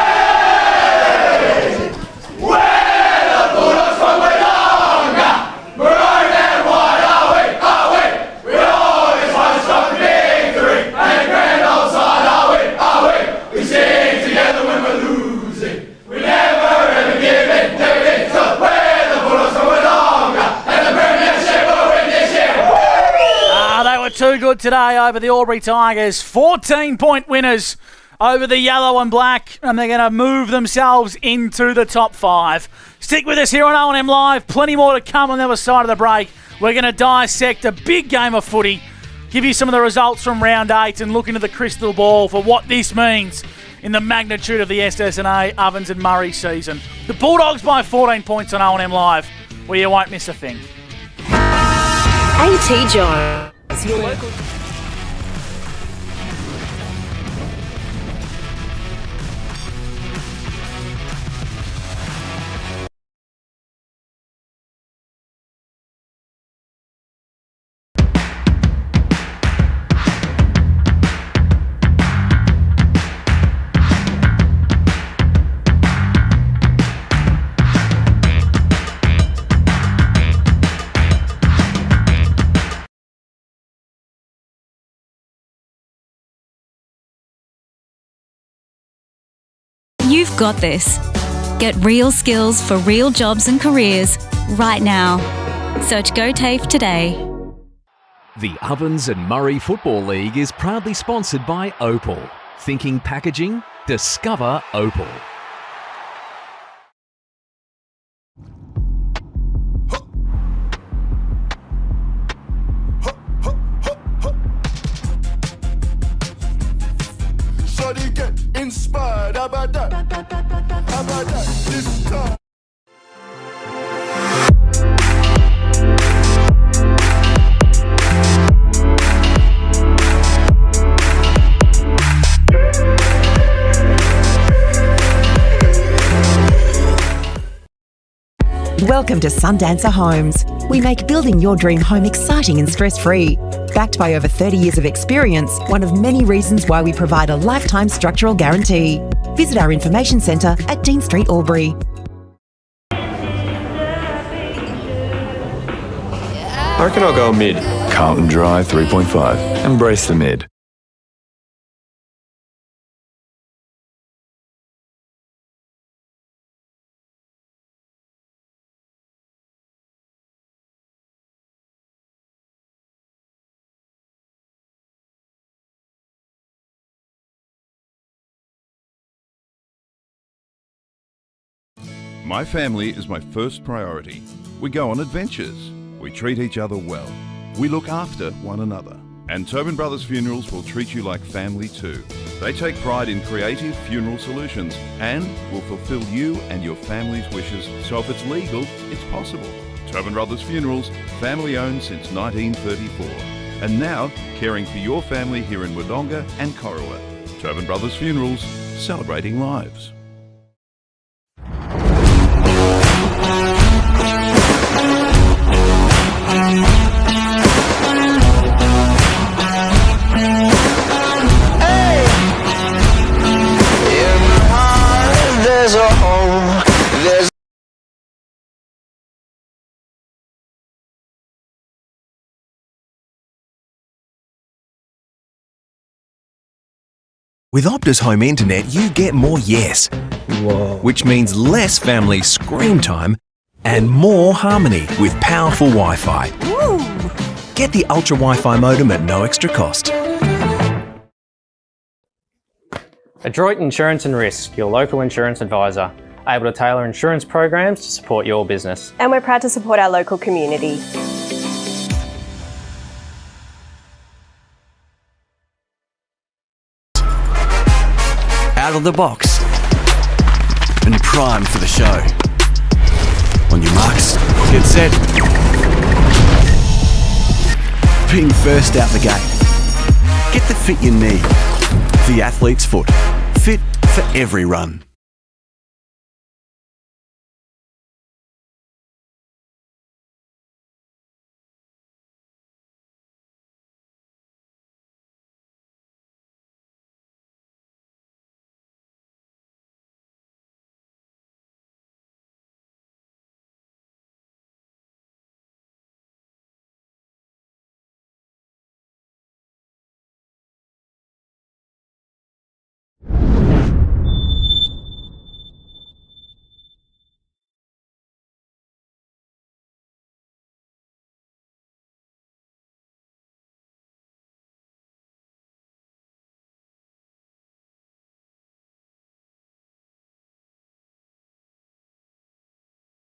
Too good today over the Albury Tigers. 14-point winners over the yellow and black, and they're going to move themselves into the top 5. Stick with us here on O&M Live. Plenty more to come on the other side of the break. We're going to dissect a big game of footy, give you some of the results from round 8, and look into the crystal ball for what this means in the magnitude of the SS&A Ovens and Murray season. The Bulldogs by 14 points on O&M Live, where you won't miss a thing. AT Jones. Your local. You've got this. Get real skills for real jobs and careers right now. Search GoTAFE today. The Ovens and Murray Football League is proudly sponsored by Opal. Thinking packaging? Discover Opal. Shawty get inspired, how about that? How about that? This time. Welcome to Sundancer Homes. We make building your dream home exciting and stress-free. Backed by over 30 years of experience, one of many reasons why we provide a lifetime structural guarantee. Visit our information centre at Dean Street, Albury. I reckon I'll go mid. Carlton Drive 3.5. Embrace the mid. My family is my first priority. We go on adventures. We treat each other well. We look after one another. And Tobin Brothers Funerals will treat you like family too. They take pride in creative funeral solutions and will fulfill you and your family's wishes, so if it's legal, it's possible. Tobin Brothers Funerals, family owned since 1934. And now, caring for your family here in Wodonga and Corowa. Tobin Brothers Funerals, celebrating lives. With Optus Home Internet, you get more yes. Whoa. Which means less family screen time and more harmony with powerful Wi-Fi. Woo. Get the Ultra Wi-Fi modem at no extra cost. Adroit Insurance and Risk, your local insurance advisor, able to tailor insurance programs to support your business. And we're proud to support our local community. Out of the box and primed for the show. On your marks, get set. Being first out the gate. Get the fit you need. The athlete's foot. Fit for every run.